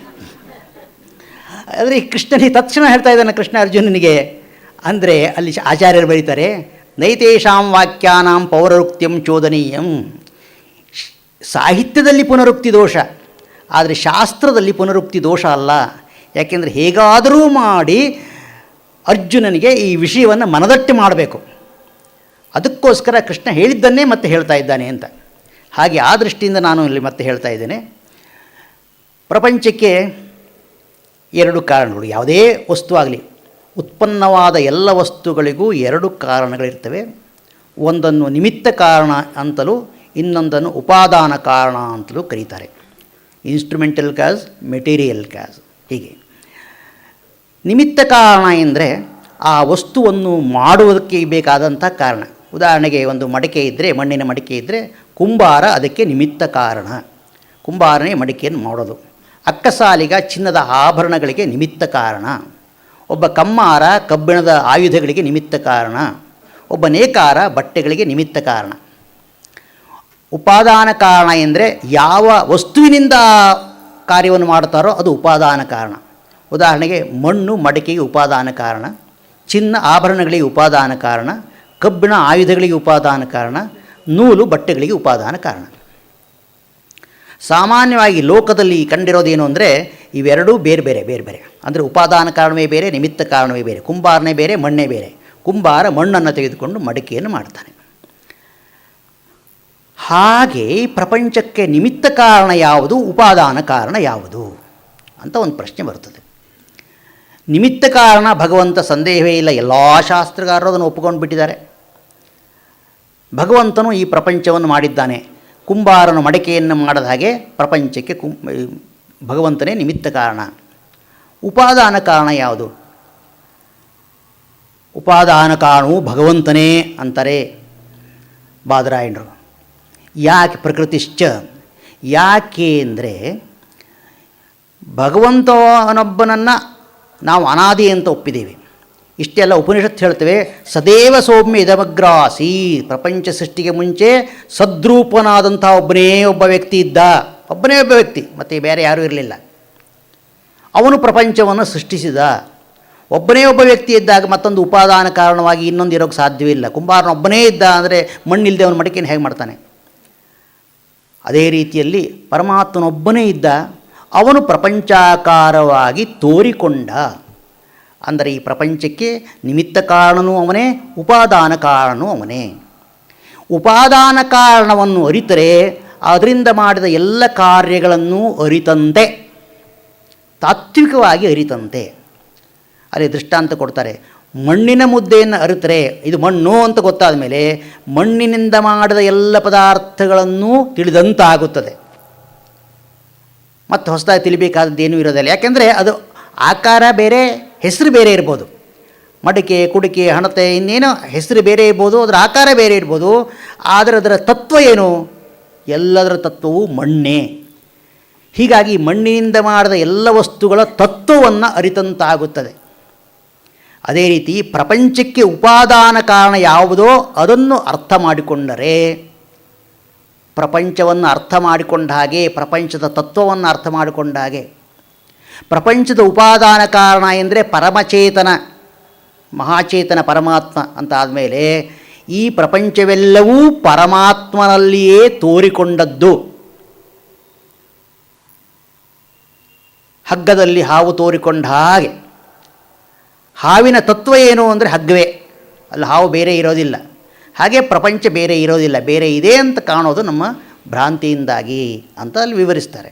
ಆದರೆ ಈ ಕೃಷ್ಣನಿಗೆ ತಕ್ಷಣ ಹೇಳ್ತಾ ಇದ್ದಾನೆ ಕೃಷ್ಣ ಅರ್ಜುನನಿಗೆ. ಅಂದರೆ ಅಲ್ಲಿ ಆಚಾರ್ಯರು ಬರೀತಾರೆ, ನೈತೇಷಾಂ ವಾಕ್ಯಾನಾಂ ಪೌನರುಕ್ತಿಯಂ ಚೋದನೀಯಂ. ಸಾಹಿತ್ಯದಲ್ಲಿ ಪುನರುಕ್ತಿ ದೋಷ, ಆದರೆ ಶಾಸ್ತ್ರದಲ್ಲಿ ಪುನರುಕ್ತಿ ದೋಷ ಅಲ್ಲ. ಯಾಕೆಂದರೆ ಹೇಗಾದರೂ ಮಾಡಿ ಅರ್ಜುನನಿಗೆ ಈ ವಿಷಯವನ್ನು ಮನದಟ್ಟು ಮಾಡಬೇಕು. ಅದಕ್ಕೋಸ್ಕರ ಕೃಷ್ಣ ಹೇಳಿದ್ದನ್ನೇ ಮತ್ತೆ ಹೇಳ್ತಾ ಇದ್ದಾನೆ ಅಂತ. ಹಾಗೆ ಆ ದೃಷ್ಟಿಯಿಂದ ನಾನು ಇಲ್ಲಿ ಮತ್ತೆ ಹೇಳ್ತಾ ಇದ್ದೇನೆ. ಪ್ರಪಂಚಕ್ಕೆ 2 ಕಾರಣಗಳು. ಯಾವುದೇ ವಸ್ತು ಆಗಲಿ, ಉತ್ಪನ್ನವಾದ ಎಲ್ಲ ವಸ್ತುಗಳಿಗೂ 2 ಕಾರಣಗಳಿರ್ತವೆ. ಒಂದನ್ನು ನಿಮಿತ್ತ ಕಾರಣ ಅಂತಲೂ ಇನ್ನೊಂದನ್ನು ಉಪಾದಾನ ಕಾರಣ ಅಂತಲೂ ಕರೀತಾರೆ. ಇನ್ಸ್ಟ್ರುಮೆಂಟಲ್ ಕಾಸ್, ಮೆಟೀರಿಯಲ್ ಕಾಸ್. ಹೀಗೆ ನಿಮಿತ್ತ ಕಾರಣ ಎಂದರೆ ಆ ವಸ್ತುವನ್ನು ಮಾಡುವುದಕ್ಕೆ ಬೇಕಾದಂಥ ಕಾರಣ. ಉದಾಹರಣೆಗೆ ಒಂದು ಮಡಿಕೆ ಇದ್ದರೆ, ಮಣ್ಣಿನ ಮಡಿಕೆ ಇದ್ದರೆ, ಕುಂಬಾರ ಅದಕ್ಕೆ ನಿಮಿತ್ತ ಕಾರಣ. ಕುಂಬಾರನೇ ಮಡಿಕೆಯನ್ನು ಮಾಡೋದು. ಅಕ್ಕಸಾಲಿಗ ಚಿನ್ನದ ಆಭರಣಗಳಿಗೆ ನಿಮಿತ್ತ ಕಾರಣ. ಒಬ್ಬ ಕಮ್ಮಾರ ಕಬ್ಬಿಣದ ಆಯುಧಗಳಿಗೆ ನಿಮಿತ್ತ ಕಾರಣ. ಒಬ್ಬ ನೇಕಾರ ಬಟ್ಟೆಗಳಿಗೆ ನಿಮಿತ್ತ ಕಾರಣ. ಉಪಾದಾನ ಕಾರಣ ಎಂದರೆ ಯಾವ ವಸ್ತುವಿನಿಂದ ಕಾರ್ಯವನ್ನು ಮಾಡ್ತಾರೋ ಅದು ಉಪಾದಾನ ಕಾರಣ. ಉದಾಹರಣೆಗೆ ಮಣ್ಣು ಮಡಿಕೆಗೆ ಉಪಾದಾನ ಕಾರಣ, ಚಿನ್ನ ಆಭರಣಗಳಿಗೆ ಉಪಾದಾನ ಕಾರಣ, ಕಬ್ಬಿಣ ಆಯುಧಗಳಿಗೆ ಉಪಾದಾನ ಕಾರಣ, ನೂಲು ಬಟ್ಟೆಗಳಿಗೆ ಉಪಾದಾನ ಕಾರಣ. ಸಾಮಾನ್ಯವಾಗಿ ಲೋಕದಲ್ಲಿ ಕಂಡಿರೋದೇನು ಅಂದರೆ ಇವೆರಡೂ ಬೇರೆ ಬೇರೆ. ಅಂದರೆ ಉಪಾದಾನ ಕಾರಣವೇ ಬೇರೆ, ನಿಮಿತ್ತ ಕಾರಣವೇ ಬೇರೆ. ಕುಂಬಾರನೇ ಬೇರೆ, ಮಣ್ಣೇ ಬೇರೆ. ಕುಂಬಾರ ಮಣ್ಣನ್ನು ತೆಗೆದುಕೊಂಡು ಮಡಿಕೆಯನ್ನು ಮಾಡ್ತಾನೆ. ಹಾಗೆ ಪ್ರಪಂಚಕ್ಕೆ ನಿಮಿತ್ತ ಕಾರಣ ಯಾವುದು, ಉಪಾದಾನ ಕಾರಣ ಯಾವುದು ಅಂತ ಒಂದು ಪ್ರಶ್ನೆ ಬರ್ತದೆ. ನಿಮಿತ್ತ ಕಾರಣ ಭಗವಂತ ಸಂದೇಹವೇ ಇಲ್ಲ. ಎಲ್ಲ ಶಾಸ್ತ್ರಗಾರರು ಅದನ್ನು ಒಪ್ಪಿಕೊಂಡು ಬಿಟ್ಟಿದ್ದಾರೆ. ಭಗವಂತನು ಈ ಪ್ರಪಂಚವನ್ನು ಮಾಡಿದ್ದಾನೆ. ಕುಂಬಾರನು ಮಡಿಕೆಯನ್ನು ಮಾಡದ ಹಾಗೆ ಪ್ರಪಂಚಕ್ಕೆ ಭಗವಂತನೇ ನಿಮಿತ್ತ ಕಾರಣ. ಉಪಾದಾನ ಕಾರಣ ಯಾವುದು? ಉಪಾದಾನ ಕಾರಣವು ಭಗವಂತನೇ ಅಂತಾರೆ ಬಾದರಾಯಣರು. ಯಾಕೆ ಪ್ರಕೃತಿಶ್ಚ? ಯಾಕೆ ಅಂದರೆ ಭಗವಂತನೊಬ್ಬನನ್ನು ನಾವು ಅನಾದಿ ಅಂತ ಒಪ್ಪಿದ್ದೇವೆ. ಇಷ್ಟೆಲ್ಲ ಉಪನಿಷತ್ತು ಹೇಳ್ತೇವೆ. ಸದೇವ ಸೌಮ್ಯ ಇದಮಗ್ರಾಸಿ. ಪ್ರಪಂಚ ಸೃಷ್ಟಿಗೆ ಮುಂಚೆ ಸದ್ರೂಪನಾದಂಥ ಒಬ್ಬ ವ್ಯಕ್ತಿ ಇದ್ದ. ಒಬ್ಬ ವ್ಯಕ್ತಿ, ಮತ್ತು ಬೇರೆ ಯಾರೂ ಇರಲಿಲ್ಲ. ಅವನು ಪ್ರಪಂಚವನ್ನು ಸೃಷ್ಟಿಸಿದ. ಒಬ್ಬ ವ್ಯಕ್ತಿ ಇದ್ದಾಗ ಮತ್ತೊಂದು ಉಪಾದಾನ ಕಾರಣವಾಗಿ ಇನ್ನೊಂದು ಇರೋಕ್ಕೆ ಸಾಧ್ಯವಿಲ್ಲ. ಕುಂಬಾರನೊಬ್ಬನೇ ಇದ್ದ ಅಂದರೆ ಮಣ್ಣಿಲ್ಲದೆ ಅವನ ಮಡಿಕೆಯನ್ನು ಹೇಗೆ ಮಾಡ್ತಾನೆ? ಅದೇ ರೀತಿಯಲ್ಲಿ ಪರಮಾತ್ಮನೊಬ್ಬನೇ ಇದ್ದ, ಅವನು ಪ್ರಪಂಚಾಕಾರವಾಗಿ ತೋರಿಕೊಂಡ. ಅಂದರೆ ಈ ಪ್ರಪಂಚಕ್ಕೆ ನಿಮಿತ್ತ ಕಾರಣನೂ ಅವನೇ, ಉಪಾದಾನ ಕಾರಣನೂ ಅವನೇ. ಉಪಾದಾನ ಕಾರಣವನ್ನು ಅರಿತರೆ ಅದರಿಂದ ಮಾಡಿದ ಎಲ್ಲ ಕಾರ್ಯಗಳನ್ನು ಅರಿತಂತೆ, ತಾತ್ವಿಕವಾಗಿ ಅರಿತಂತೆ. ಅಲ್ಲಿ ದೃಷ್ಟಾಂತ ಕೊಡ್ತಾರೆ. ಮಣ್ಣಿನ ಮುದ್ದೆಯನ್ನು ಅರಿತರೆ ಇದು ಮಣ್ಣು ಅಂತ ಗೊತ್ತಾದ ಮೇಲೆ ಮಣ್ಣಿನಿಂದ ಮಾಡಿದ ಎಲ್ಲ ಪದಾರ್ಥಗಳನ್ನು ತಿಳಿದಂತಾಗುತ್ತದೆ. ಮತ್ತು ಹೊಸದಾಗಿ ತಿಳಿಬೇಕಾದದ್ದೇನೂ ಇರೋದಿಲ್ಲ. ಯಾಕೆಂದರೆ ಅದು ಆಕಾರ ಬೇರೆ, ಹೆಸರು ಬೇರೆ ಇರ್ಬೋದು. ಮಡಿಕೆ, ಕುಡಿಕೆ, ಹಣತೆ, ಇನ್ನೇನೋ ಹೆಸರು ಬೇರೆ ಇರ್ಬೋದು, ಅದರ ಆಕಾರ ಬೇರೆ ಇರ್ಬೋದು. ಆದರೆ ಅದರ ತತ್ವ ಏನು? ಎಲ್ಲದರ ತತ್ವವು ಮಣ್ಣೇ. ಹೀಗಾಗಿ ಮಣ್ಣಿನಿಂದ ಮಾಡಿದ ಎಲ್ಲ ವಸ್ತುಗಳ ತತ್ವವನ್ನು ಅರಿತಂತಾಗುತ್ತದೆ. ಅದೇ ರೀತಿ ಪ್ರಪಂಚಕ್ಕೆ ಉಪಾದಾನ ಕಾರಣ ಯಾವುದೋ ಅದನ್ನು ಅರ್ಥ ಮಾಡಿಕೊಂಡರೆ, ಪ್ರಪಂಚವನ್ನು ಅರ್ಥ ಮಾಡಿಕೊಂಡ ಹಾಗೆ, ಪ್ರಪಂಚದ ತತ್ವವನ್ನು ಅರ್ಥ ಮಾಡಿಕೊಂಡ ಹಾಗೆ. ಪ್ರಪಂಚದ ಉಪಾದಾನ ಕಾರಣ ಎಂದರೆ ಪರಮಚೇತನ, ಮಹಾಚೇತನ ಪರಮಾತ್ಮ ಅಂತ ಆದಮೇಲೆ ಈ ಪ್ರಪಂಚವೆಲ್ಲವೂ ಪರಮಾತ್ಮನಲ್ಲಿಯೇ ತೋರಿಕೊಂಡದ್ದು. ಹಗ್ಗದಲ್ಲಿ ಹಾವು ತೋರಿಕೊಂಡ ಹಾಗೆ. ಹಾವಿನ ತತ್ವ ಏನು ಅಂದರೆ ಹಗ್ಗವೇ, ಅಲ್ಲಿ ಹಾವು ಬೇರೆ ಇರೋದಿಲ್ಲ. ಹಾಗೆ ಪ್ರಪಂಚ ಬೇರೆ ಇರೋದಿಲ್ಲ, ಬೇರೆ ಇದೆ ಅಂತ ಕಾಣೋದು ನಮ್ಮ ಭ್ರಾಂತಿಯಿಂದಾಗಿ ಅಂತ ಅಲ್ಲಿ ವಿವರಿಸ್ತಾರೆ.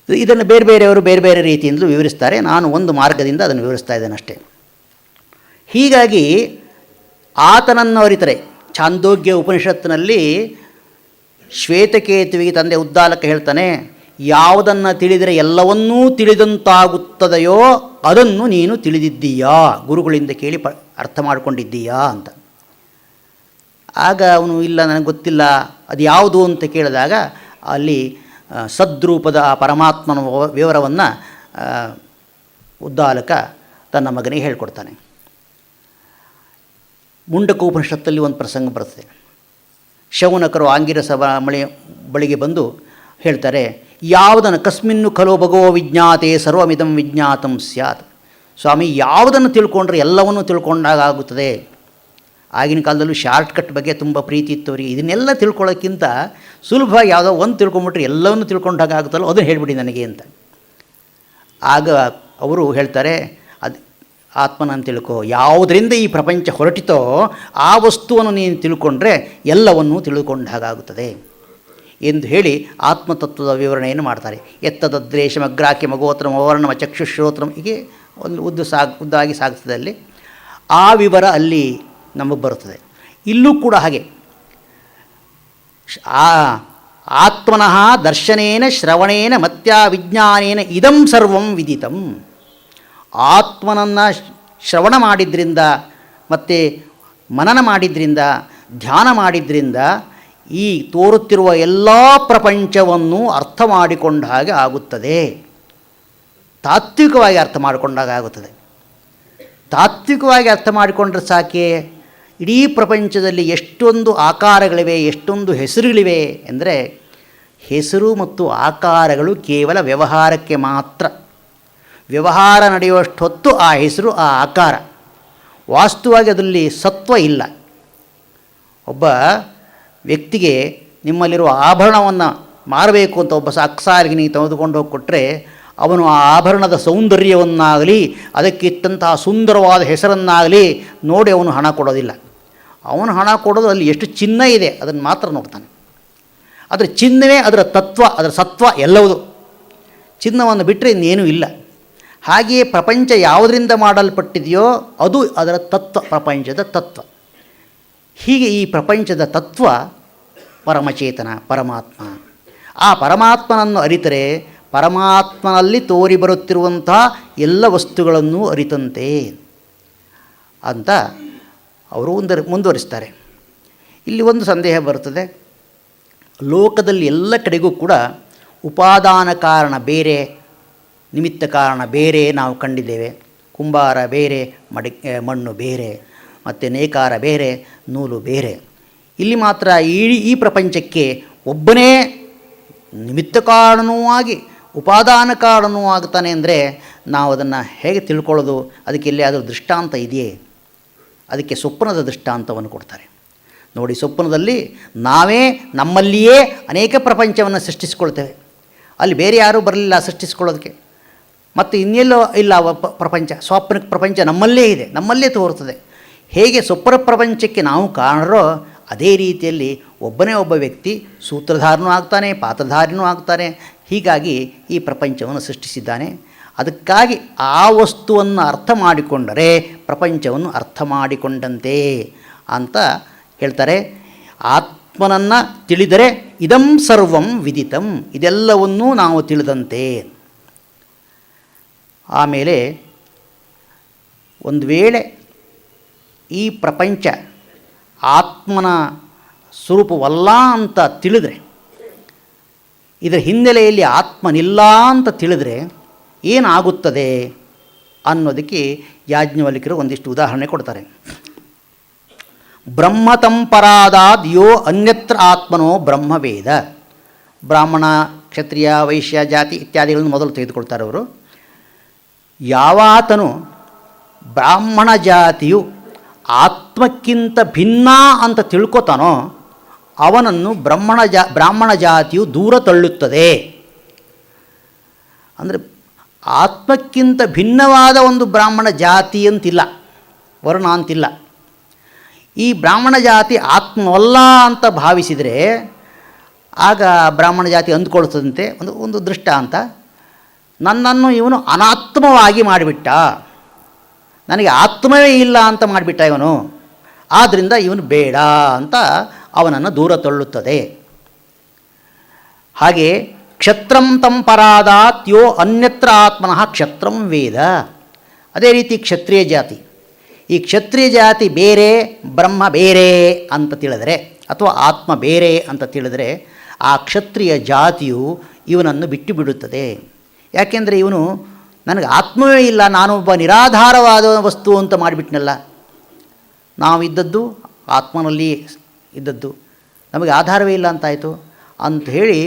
ಇದನ್ನು ಬೇರೆ ಬೇರೆಯವರು ಬೇರೆ ಬೇರೆ ರೀತಿಯಿಂದಲೂ ವಿವರಿಸ್ತಾರೆ. ನಾನು ಒಂದು ಮಾರ್ಗದಿಂದ ಅದನ್ನು ವಿವರಿಸ್ತಾ ಇದ್ದೇನೆ ಅಷ್ಟೇ. ಹೀಗಾಗಿ ಆತನನ್ನು ಅರಿತರೆ, ಛಾಂದೋಗ್ಯ ಉಪನಿಷತ್ತಿನಲ್ಲಿ ಶ್ವೇತಕೇತುವಿಗೆ ತಂದೆ ಉದ್ದಾಲಕ ಹೇಳ್ತಾನೆ, ಯಾವುದನ್ನು ತಿಳಿದರೆ ಎಲ್ಲವನ್ನೂ ತಿಳಿದಂತಾಗುತ್ತದೆಯೋ ಅದನ್ನು ನೀನು ತಿಳಿದಿದ್ದೀಯಾ, ಗುರುಗಳಿಂದ ಕೇಳಿ ಅರ್ಥ ಮಾಡಿಕೊಂಡಿದ್ದೀಯಾ ಅಂತ. ಆಗ ಅವನು ಇಲ್ಲ ನನಗೆ ಗೊತ್ತಿಲ್ಲ ಅದು ಯಾವುದು ಅಂತ ಕೇಳಿದಾಗ ಅಲ್ಲಿ ಸದ್ರೂಪದ ಆ ಪರಮಾತ್ಮನ ವಿವರವನ್ನು ಉದ್ದಾಲಕ ತನ್ನ ಮಗನಿಗೆ ಹೇಳ್ಕೊಡ್ತಾನೆ. ಮುಂಡಕ ಉಪನಿಷತ್ತಲ್ಲಿ ಒಂದು ಪ್ರಸಂಗ ಬರ್ತದೆ. ಶೌನಕರು ಆಂಗಿರಸ ಬಳಿಗೆ ಬಂದು ಹೇಳ್ತಾರೆ, ಯಾವುದನ್ನು ಕಸ್ಮಿನ್ನು ಖಲೋ ಭಗವೋ ವಿಜ್ಞಾತೆ ಸರ್ವಮಿದಂ ವಿಜ್ಞಾತಂ ಸ್ಯಾತ್. ಸ್ವಾಮಿ, ಯಾವುದನ್ನು ತಿಳ್ಕೊಂಡ್ರೆ ಎಲ್ಲವನ್ನೂ ತಿಳ್ಕೊಂಡಾಗುತ್ತದೆ. ಆಗಿನ ಕಾಲದಲ್ಲೂ ಶಾರ್ಟ್ಕಟ್ ಬಗ್ಗೆ ತುಂಬ ಪ್ರೀತಿ ಇತ್ತು ಅವರಿಗೆ. ಇದನ್ನೆಲ್ಲ ತಿಳ್ಕೊಳ್ಳೋಕ್ಕಿಂತ ಸುಲಭ ಯಾವುದೋ ಒಂದು ತಿಳ್ಕೊಂಬಿಟ್ರೆ ಎಲ್ಲವನ್ನೂ ತಿಳ್ಕೊಂಡಾಗುತ್ತಲ್ಲ, ಅದನ್ನು ಹೇಳಿಬಿಡಿ ನನಗೆ ಅಂತ. ಆಗ ಅವರು ಹೇಳ್ತಾರೆ, ಅದು ಆತ್ಮನನ್ನು ತಿಳ್ಕೊ, ಯಾವುದರಿಂದ ಈ ಪ್ರಪಂಚ ಹೊರಟಿತೋ ಆ ವಸ್ತುವನ್ನು ನೀನು ತಿಳ್ಕೊಂಡ್ರೆ ಎಲ್ಲವನ್ನೂ ತಿಳ್ಕೊಂಡ ಹಾಗಾಗುತ್ತದೆ ಎಂದು ಹೇಳಿ ಆತ್ಮತತ್ವದ ವಿವರಣೆಯನ್ನು ಮಾಡ್ತಾರೆ. ಎತ್ತದದ್ರೇಶಮಗ್ರಾಖ್ಯ ಮಗೋತ್ರಮ ಅವರ್ಣಮ ಚಕ್ಷುಶ್ರೋತ್ರಂ, ಹೀಗೆ ಒಂದು ಉದ್ದಾಗಿ ಸಾಗ್ತದೆ ಅಲ್ಲಿ. ಆ ವಿವರ ಅಲ್ಲಿ ನಮಗೆ ಬರುತ್ತದೆ. ಇಲ್ಲೂ ಕೂಡ ಹಾಗೆ ಆತ್ಮನಃ ದರ್ಶನೇನ ಶ್ರವಣೇನ ಮತ್ಯಾ ವಿಜ್ಞಾನೇನ ಇದಂ ಸರ್ವಂ ವಿದಿತಂ. ಆತ್ಮನನ್ನು ಶ್ರವಣ ಮಾಡಿದ್ರಿಂದ ಮತ್ತು ಮನನ ಮಾಡಿದ್ರಿಂದ, ಧ್ಯಾನ ಮಾಡಿದ್ರಿಂದ ಈ ತೋರುತ್ತಿರುವ ಎಲ್ಲ ಪ್ರಪಂಚವನ್ನು ಅರ್ಥ ಮಾಡಿಕೊಂಡ ಹಾಗೆ ಆಗುತ್ತದೆ. ತಾತ್ವಿಕವಾಗಿ ಅರ್ಥ ಮಾಡಿಕೊಂಡಾಗ ಆಗುತ್ತದೆ. ತಾತ್ವಿಕವಾಗಿ ಅರ್ಥ ಮಾಡಿಕೊಂಡ್ರೆ ಸಾಕೆ. ಇಡೀ ಪ್ರಪಂಚದಲ್ಲಿ ಎಷ್ಟೊಂದು ಆಕಾರಗಳಿವೆ, ಎಷ್ಟೊಂದು ಹೆಸರುಗಳಿವೆ ಎಂದರೆ, ಹೆಸರು ಮತ್ತು ಆಕಾರಗಳು ಕೇವಲ ವ್ಯವಹಾರಕ್ಕೆ ಮಾತ್ರ. ವ್ಯವಹಾರ ನಡೆಯುವಷ್ಟು ಹೊತ್ತು ಆ ಹೆಸರು, ಆ ಆಕಾರ. ವಾಸ್ತವವಾಗಿ ಅದರಲ್ಲಿ ಸತ್ವ ಇಲ್ಲ. ಒಬ್ಬ ವ್ಯಕ್ತಿಗೆ ನಿಮ್ಮಲ್ಲಿರುವ ಆಭರಣವನ್ನು ಮಾರಬೇಕು ಅಂತ ಒಬ್ಬ ಅಕ್ಸಾರಿಗೆ ನೀವು ತೆಗೆದುಕೊಂಡು ಹೋಗಿ ಕೊಟ್ಟರೆ, ಅವನು ಆ ಆಭರಣದ ಸೌಂದರ್ಯವನ್ನಾಗಲಿ ಅದಕ್ಕಿತ್ತಂತಹ ಸುಂದರವಾದ ಹೆಸರನ್ನಾಗಲಿ ನೋಡಿ ಅವನು ಹಣ ಕೊಡೋದಿಲ್ಲ. ಅವನು ಹಣ ಕೊಡೋದು ಅಲ್ಲಿ ಎಷ್ಟು ಚಿನ್ನ ಇದೆ ಅದನ್ನು ಮಾತ್ರ ನೋಡ್ತಾನೆ. ಅದರ ಚಿನ್ನವೇ ಅದರ ತತ್ವ, ಅದರ ಸತ್ವ ಎಲ್ಲವುದು. ಚಿನ್ನವನ್ನು ಬಿಟ್ಟರೆ ಇನ್ನೇನೂ ಇಲ್ಲ. ಹಾಗೆಯೇ ಪ್ರಪಂಚ ಯಾವುದರಿಂದ ಮಾಡಲ್ಪಟ್ಟಿದೆಯೋ ಅದು ಅದರ ತತ್ವ, ಪ್ರಪಂಚದ ತತ್ವ. ಹೀಗೆ ಈ ಪ್ರಪಂಚದ ತತ್ವ ಪರಮಚೇತನ ಪರಮಾತ್ಮ. ಆ ಪರಮಾತ್ಮನನ್ನು ಅರಿತರೆ ಪರಮಾತ್ಮನಲ್ಲಿ ತೋರಿ ಬರುತ್ತಿರುವಂತಹ ಎಲ್ಲ ವಸ್ತುಗಳನ್ನು ಅರಿತಂತೆ ಅಂತ ಅವರು ಮುಂದುವರಿಸ್ತಾರೆ. ಇಲ್ಲಿ ಒಂದು ಸಂದೇಹ ಬರುತ್ತದೆ. ಲೋಕದಲ್ಲಿ ಎಲ್ಲ ಕಡೆಗೂ ಕೂಡ ಉಪಾದಾನ ಕಾರಣ ಬೇರೆ, ನಿಮಿತ್ತ ಕಾರಣ ಬೇರೆ ನಾವು ಕಂಡಿದ್ದೇವೆ. ಕುಂಬಾರ ಬೇರೆ, ಮಣ್ಣು ಬೇರೆ, ಮತ್ತು ನೇಕಾರ ಬೇರೆ, ನೂಲು ಬೇರೆ. ಇಲ್ಲಿ ಮಾತ್ರ ಈ ಪ್ರಪಂಚಕ್ಕೆ ಒಬ್ಬನೇ ನಿಮಿತ್ತ ಕಾರಣವೂ ಆಗಿ ಉಪಾದಾನ ಕಾರಣವೂ ಆಗ್ತಾನೆ ಅಂದರೆ ನಾವು ಅದನ್ನು ಹೇಗೆ ತಿಳ್ಕೊಳ್ಳೋದು? ಅದಕ್ಕೆ ಎಲ್ಲಿಯಾದರೂ ದೃಷ್ಟಾಂತ ಇದೆಯೇ? ಅದಕ್ಕೆ ಸ್ವಪ್ನದ ದೃಷ್ಟಾಂತವನ್ನು ಕೊಡ್ತಾರೆ. ನೋಡಿ, ಸ್ವಪ್ನದಲ್ಲಿ ನಾವೇ ನಮ್ಮಲ್ಲಿಯೇ ಅನೇಕ ಪ್ರಪಂಚವನ್ನು ಸೃಷ್ಟಿಸಿಕೊಳ್ತೇವೆ. ಅಲ್ಲಿ ಬೇರೆ ಯಾರೂ ಬರಲಿಲ್ಲ ಸೃಷ್ಟಿಸ್ಕೊಳ್ಳೋದಕ್ಕೆ. ಮತ್ತು ಇನ್ನೆಲ್ಲೋ ಇಲ್ಲ ಪ್ರಪಂಚ, ಸ್ವಪ್ನ ಪ್ರಪಂಚ ನಮ್ಮಲ್ಲೇ ಇದೆ, ನಮ್ಮಲ್ಲೇ ತೋರುತ್ತದೆ. ಹೇಗೆ ಸ್ವಪ್ನ ಪ್ರಪಂಚಕ್ಕೆ ನಾವು ಕಾರಣರೋ ಅದೇ ರೀತಿಯಲ್ಲಿ ಒಬ್ಬನೇ ಒಬ್ಬ ವ್ಯಕ್ತಿ ಸೂತ್ರಧಾರನೂ ಆಗ್ತಾನೆ, ಪಾತ್ರಧಾರಿನೂ ಆಗ್ತಾನೆ. ಹೀಗಾಗಿ ಈ ಪ್ರಪಂಚವನ್ನು ಸೃಷ್ಟಿಸಿದ್ದಾನೆ. ಅದಕ್ಕಾಗಿ ಆ ವಸ್ತುವನ್ನು ಅರ್ಥ ಮಾಡಿಕೊಂಡರೆ ಪ್ರಪಂಚವನ್ನು ಅರ್ಥ ಮಾಡಿಕೊಂಡಂತೆ ಅಂತ ಹೇಳ್ತಾರೆ. ಆತ್ಮನನ್ನು ತಿಳಿದರೆ ಇದಂ ಸರ್ವಂ ವಿದಿತಂ, ಇದೆಲ್ಲವನ್ನೂ ನಾವು ತಿಳಿದಂತೆ. ಆಮೇಲೆ ಒಂದು ವೇಳೆ ಈ ಪ್ರಪಂಚ ಆತ್ಮನ ಸ್ವರೂಪವಲ್ಲ ಅಂತ ತಿಳಿದರೆ, ಇದರ ಹಿನ್ನೆಲೆಯಲ್ಲಿ ಆತ್ಮನಿಲ್ಲ ಅಂತ ತಿಳಿದರೆ ಏನಾಗುತ್ತದೆ ಅನ್ನೋದಕ್ಕೆ ಯಾಜ್ಞವಲ್ಕ್ಯರು ಒಂದಿಷ್ಟು ಉದಾಹರಣೆ ಕೊಡ್ತಾರೆ. ಬ್ರಹ್ಮತಂಪರಾದಾದ್ ಯೋ ಅನ್ಯತ್ರ ಆತ್ಮನೋ ಬ್ರಹ್ಮವೇದ. ಬ್ರಾಹ್ಮಣ, ಕ್ಷತ್ರಿಯ, ವೈಶ್ಯ ಜಾತಿ ಇತ್ಯಾದಿಗಳನ್ನು ಮೊದಲು ತೆಗೆದುಕೊಳ್ತಾರೆ ಅವರು. ಯಾವಾತನು ಬ್ರಾಹ್ಮಣ ಜಾತಿಯು ಆತ್ಮಕ್ಕಿಂತ ಭಿನ್ನ ಅಂತ ತಿಳ್ಕೊತಾನೋ ಅವನನ್ನು ಬ್ರಾಹ್ಮಣ ಜಾತಿಯು ದೂರ ತಳ್ಳುತ್ತದೆ. ಅಂದರೆ ಆತ್ಮಕ್ಕಿಂತ ಭಿನ್ನವಾದ ಒಂದು ಬ್ರಾಹ್ಮಣ ಜಾತಿ ಅಂತಿಲ್ಲ, ವರ್ಣ ಅಂತಿಲ್ಲ. ಈ ಬ್ರಾಹ್ಮಣ ಜಾತಿ ಆತ್ಮವಲ್ಲ ಅಂತ ಭಾವಿಸಿದರೆ ಆಗ ಬ್ರಾಹ್ಮಣ ಜಾತಿ ಅಂದ್ಕೊಳ್ತದಂತೆ. ಒಂದು ದೃಷ್ಟಾಂತ, ನನ್ನನ್ನು ಇವನು ಅನಾತ್ಮವಾಗಿ ಮಾಡಿಬಿಟ್ಟ, ನನಗೆ ಆತ್ಮವೇ ಇಲ್ಲ ಅಂತ ಮಾಡಿಬಿಟ್ಟ ಇವನು, ಆದ್ದರಿಂದ ಇವನು ಬೇಡ ಅಂತ ಅವನನ್ನು ದೂರ ತಳ್ಳುತ್ತದೆ. ಹಾಗೆ ಕ್ಷತ್ರಂ ತಂಪರಾದಾತ್ ಯೋ ಅನ್ಯತ್ರ ಆತ್ಮನಃ ಕ್ಷತ್ರಂ ವೇದ. ಅದೇ ರೀತಿ ಕ್ಷತ್ರಿಯ ಜಾತಿ, ಈ ಕ್ಷತ್ರಿಯ ಜಾತಿ ಬೇರೆ, ಬ್ರಹ್ಮ ಬೇರೆ ಅಂತ ತಿಳಿದರೆ ಅಥವಾ ಆತ್ಮ ಬೇರೆ ಅಂತ ತಿಳಿದರೆ ಆ ಕ್ಷತ್ರಿಯ ಜಾತಿಯು ಇವನನ್ನು ಬಿಟ್ಟು ಬಿಡುತ್ತದೆ. ಯಾಕೆಂದರೆ ಇವನು ನನಗೆ ಆತ್ಮವೇ ಇಲ್ಲ, ನಾನೊಬ್ಬ ನಿರಾಧಾರವಾದ ವಸ್ತು ಅಂತ ಮಾಡಿಬಿಟ್ನಲ್ಲ, ನಾವಿದ್ದದ್ದು ಆತ್ಮನಲ್ಲಿ ಇದ್ದದ್ದು, ನಮಗೆ ಆಧಾರವೇ ಇಲ್ಲ ಅಂತಾಯಿತು ಅಂತ ಹೇಳಿ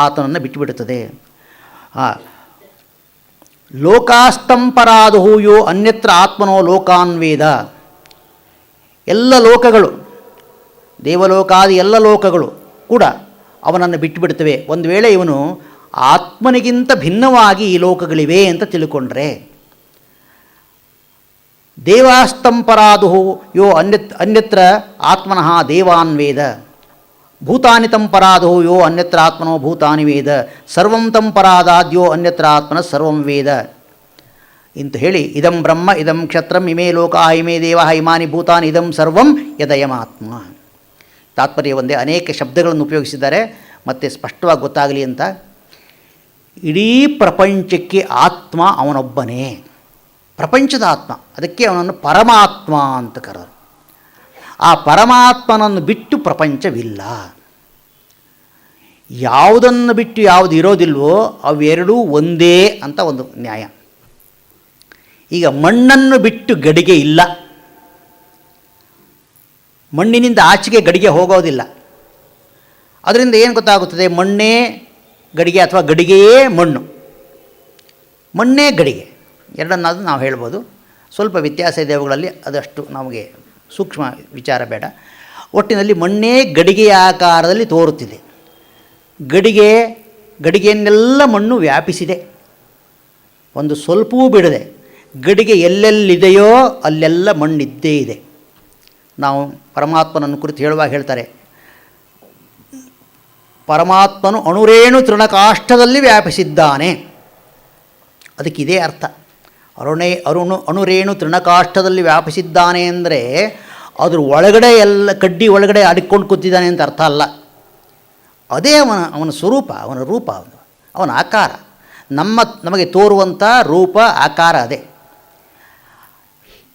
ಆತನನ್ನು ಬಿಟ್ಟುಬಿಡುತ್ತದೆ. ಲೋಕಾಸ್ತಂಪರಾದಹು ಯೋ ಅನ್ಯತ್ರ ಆತ್ಮನೋ ಲೋಕಾನ್ ವೇದ. ಎಲ್ಲ ಲೋಕಗಳು, ದೇವಲೋಕಾದಿ ಎಲ್ಲ ಲೋಕಗಳು ಕೂಡ ಅವನನ್ನು ಬಿಟ್ಟುಬಿಡ್ತವೆ ಒಂದು ವೇಳೆ ಇವನು ಆತ್ಮನಿಗಿಂತ ಭಿನ್ನವಾಗಿ ಈ ಲೋಕಗಳಿವೆ ಅಂತ ತಿಳ್ಕೊಂಡ್ರೆ. ದೇವಾಸ್ತಂಪರಾದಹು ಯೋ ಅನ್ಯತ್ರ ಆತ್ಮನಃ ದೇವಾನ್ ವೇದ. ಭೂತಾನಿ ತಂಪರಾದಹು ಯೋ ಅನ್ಯತ್ರ ಆತ್ಮನೋ ಭೂತಾನಿ ವೇದ. ಸರ್ವಂ ತಂಪರಾದಾದ್ಯೋ ಅನ್ಯತ್ರ ಆತ್ಮನ ಸರ್ವಂ ವೇದ ಇಂತ ಹೇಳಿ, ಇದಂ ಬ್ರಹ್ಮ ಇದಂ ಕ್ಷತ್ರಂ ಇಮೇ ಲೋಕ ಇಮೇ ದೇವ ಇಮಾನಿ ಭೂತಾನಿ ಇದಂ ಸರ್ವಂ ಯದಯಮಾತ್ಮ. ತಾತ್ಪರ್ಯ ಒಂದೇ, ಅನೇಕ ಶಬ್ದಗಳನ್ನು ಉಪಯೋಗಿಸಿದ್ದಾರೆ ಮತ್ತು ಸ್ಪಷ್ಟವಾಗಿ ಗೊತ್ತಾಗಲಿ ಅಂತ. ಇಡೀ ಪ್ರಪಂಚಕ್ಕೆ ಆತ್ಮ ಅವನೊಬ್ಬನೇ, ಪ್ರಪಂಚದ ಆತ್ಮ. ಅದಕ್ಕೆ ಅವನನ್ನು ಪರಮಾತ್ಮ ಅಂತ ಕರೆದರು. ಆ ಪರಮಾತ್ಮನನ್ನು ಬಿಟ್ಟು ಪ್ರಪಂಚವಿಲ್ಲ. ಯಾವುದನ್ನು ಬಿಟ್ಟು ಯಾವುದು ಇರೋದಿಲ್ವೋ ಅವೆರಡೂ ಒಂದೇ ಅಂತ ಒಂದು ನ್ಯಾಯ. ಈಗ ಮಣ್ಣನ್ನು ಬಿಟ್ಟು ಗಡಿಗೆ ಇಲ್ಲ, ಮಣ್ಣಿನಿಂದ ಆಚೆಗೆ ಗಡಿಗೆ ಹೋಗೋದಿಲ್ಲ. ಅದರಿಂದ ಏನು ಗೊತ್ತಾಗುತ್ತದೆ? ಮಣ್ಣೇ ಗಡಿಗೆ ಅಥವಾ ಗಡಿಗೆಯೇ ಮಣ್ಣು, ಮಣ್ಣೇ ಗಡಿಗೆ ಎರಡನ್ನಾದರೂ ನಾವು ಹೇಳ್ಬೋದು. ಸ್ವಲ್ಪ ವ್ಯತ್ಯಾಸ ಇದೆ ಅವುಗಳಲ್ಲಿ, ಅದಷ್ಟು ನಮಗೆ ಸೂಕ್ಷ್ಮ ವಿಚಾರ ಬೇಡ. ಒಟ್ಟಿನಲ್ಲಿ ಮಣ್ಣೇ ಗಡಿಗೆಯ ಆಕಾರದಲ್ಲಿ ತೋರುತ್ತಿದೆ. ಗಡಿಗೆಯನ್ನೆಲ್ಲ ಮಣ್ಣು ವ್ಯಾಪಿಸಿದೆ, ಒಂದು ಸ್ವಲ್ಪವೂ ಬಿಡದೆ. ಗಡಿಗೆ ಎಲ್ಲೆಲ್ಲಿದೆಯೋ ಅಲ್ಲೆಲ್ಲ ಮಣ್ಣಿದ್ದೇ ಇದೆ. ನಾವು ಪರಮಾತ್ಮನನ್ನು ಕುರಿತು ಹೇಳುವಾಗ ಹೇಳ್ತಾರೆ, ಪರಮಾತ್ಮನು ಅಣುರೇಣು ತೃಣಕಾಷ್ಠದಲ್ಲಿ ವ್ಯಾಪಿಸಿದ್ದಾನೆ. ಅದಕ್ಕಿದೇ ಅರ್ಥ. ಅಣುರೇಣು ತೃಣಕಾಷ್ಠದಲ್ಲಿ ವ್ಯಾಪಿಸಿದ್ದಾನೆ ಅಂದರೆ ಅದ್ರ ಒಳಗಡೆ ಎಲ್ಲ ಕಡ್ಡಿ ಒಳಗಡೆ ಅಡಿಕೊಂಡು ಕೂತಿದ್ದಾನೆ ಅಂತ ಅರ್ಥ ಅಲ್ಲ. ಅದೇ ಅವನ ಸ್ವರೂಪ, ಅವನ ರೂಪ, ಅವನ ಆಕಾರ. ನಮಗೆ ತೋರುವಂಥ ರೂಪ ಆಕಾರ ಅದೇ.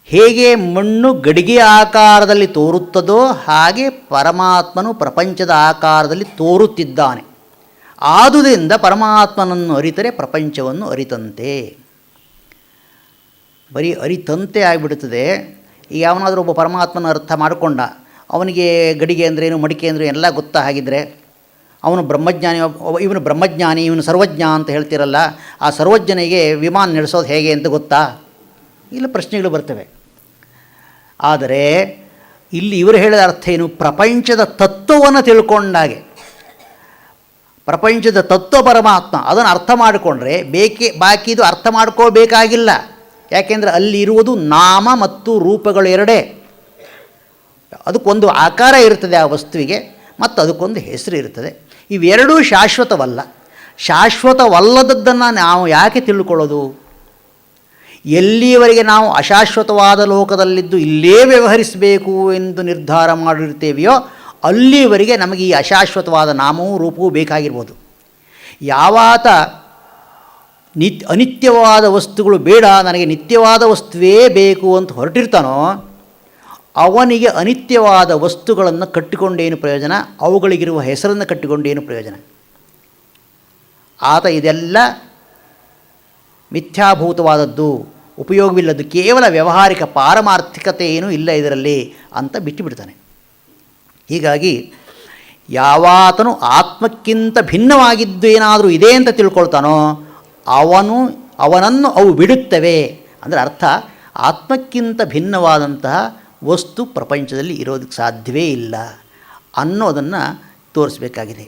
ಹೇಗೆ ಮಣ್ಣು ಗಡಿಗೆಯ ಆಕಾರದಲ್ಲಿ ತೋರುತ್ತದೋ ಹಾಗೆ ಪರಮಾತ್ಮನು ಪ್ರಪಂಚದ ಆಕಾರದಲ್ಲಿ ತೋರುತ್ತಿದ್ದಾನೆ. ಆದುದರಿಂದ ಪರಮಾತ್ಮನನ್ನು ಅರಿತರೆ ಪ್ರಪಂಚವನ್ನು ಅರಿತಂತೆ. ಬರೀ ಅರಿತಂತೆ ಆಗಿಬಿಡುತ್ತದೆ. ಈಗ ಯಾವನಾದರೂ ಒಬ್ಬ ಪರಮಾತ್ಮನ ಅರ್ಥ ಮಾಡಿಕೊಂಡ, ಅವನಿಗೆ ಗಡಿಗೆ ಅಂದ್ರೇನು ಮಡಿಕೆ ಅಂದ್ರೂ ಎಲ್ಲ ಗೊತ್ತಾ ಹಾಗಿದ್ದರೆ ಅವನು ಬ್ರಹ್ಮಜ್ಞಾನಿ, ಇವನು ಬ್ರಹ್ಮಜ್ಞಾನಿ, ಇವನು ಸರ್ವಜ್ಞ ಅಂತ ಹೇಳ್ತಿರಲ್ಲ, ಆ ಸರ್ವಜ್ಞನಿಗೆ ವಿಮಾನ ನಡೆಸೋದು ಹೇಗೆ ಅಂತ ಗೊತ್ತಾ? ಇಲ್ಲ, ಪ್ರಶ್ನೆಗಳು ಬರ್ತವೆ. ಆದರೆ ಇಲ್ಲಿ ಇವರು ಹೇಳಿದ ಅರ್ಥ ಏನು? ಪ್ರಪಂಚದ ತತ್ವವನ್ನು ತಿಳ್ಕೊಂಡಾಗೆ, ಪ್ರಪಂಚದ ತತ್ವ ಪರಮಾತ್ಮ ಅದನ್ನು ಅರ್ಥ ಮಾಡಿಕೊಂಡ್ರೆ ಬಾಕಿದು ಅರ್ಥ ಮಾಡ್ಕೋಬೇಕಾಗಿಲ್ಲ. ಯಾಕೆಂದರೆ ಅಲ್ಲಿ ಇರುವುದು ನಾಮ ಮತ್ತು ರೂಪಗಳು ಎರಡೇ. ಅದಕ್ಕೊಂದು ಆಕಾರ ಇರ್ತದೆ ಆ ವಸ್ತುವಿಗೆ, ಮತ್ತು ಅದಕ್ಕೊಂದು ಹೆಸರು ಇರ್ತದೆ. ಇವೆರಡೂ ಶಾಶ್ವತವಲ್ಲ. ಶಾಶ್ವತವಲ್ಲದದ್ದನ್ನು ನಾವು ಯಾಕೆ ತಿಳ್ಕೊಳ್ಳೋದು? ಎಲ್ಲಿಯವರೆಗೆ ನಾವು ಅಶಾಶ್ವತವಾದ ಲೋಕದಲ್ಲಿದ್ದು ಇಲ್ಲೇ ವ್ಯವಹರಿಸಬೇಕು ಎಂದು ನಿರ್ಧಾರ ಮಾಡಿರ್ತೇವೆಯೋ ಅಲ್ಲಿವರೆಗೆ ನಮಗೆ ಈ ಅಶಾಶ್ವತವಾದ ನಾಮವೂ ರೂಪವೂ ಬೇಕಾಗಿರ್ಬೋದು. ಯಾವಾತ ಅನಿತ್ಯವಾದ ವಸ್ತುಗಳು ಬೇಡ, ನನಗೆ ನಿತ್ಯವಾದ ವಸ್ತುವೇ ಬೇಕು ಅಂತ ಹೊರಟಿರ್ತಾನೋ ಅವನಿಗೆ ಅನಿತ್ಯವಾದ ವಸ್ತುಗಳನ್ನು ಕಟ್ಟಿಕೊಂಡೇನು ಪ್ರಯೋಜನ, ಅವುಗಳಿಗಿರುವ ಹೆಸರನ್ನು ಕಟ್ಟಿಕೊಂಡೇನು ಪ್ರಯೋಜನ. ಆತ ಇದೆಲ್ಲ ಮಿಥ್ಯಾಭೂತವಾದದ್ದು, ಉಪಯೋಗವಿಲ್ಲದ್ದು, ಕೇವಲ ವ್ಯಾವಹಾರಿಕ ಪಾರಮಾರ್ಥಿಕತೆ ಏನೂ ಇಲ್ಲ ಇದರಲ್ಲಿ ಅಂತ ಬಿಟ್ಟುಬಿಡ್ತಾನೆ. ಹೀಗಾಗಿ ಯಾವಾತನು ಆತ್ಮಕ್ಕಿಂತ ಭಿನ್ನವಾಗಿದ್ದು ಏನಾದರೂ ಇದೆ ಅಂತ ತಿಳ್ಕೊಳ್ತಾನೋ ಅವನನ್ನು ಅವು ಬಿಡುತ್ತವೆ. ಅಂದರೆ ಅರ್ಥ, ಆತ್ಮಕ್ಕಿಂತ ಭಿನ್ನವಾದಂತಹ ವಸ್ತು ಪ್ರಪಂಚದಲ್ಲಿ ಇರೋದಕ್ಕೆ ಸಾಧ್ಯವೇ ಇಲ್ಲ ಅನ್ನೋದನ್ನು ತೋರಿಸಬೇಕಾಗಿದೆ.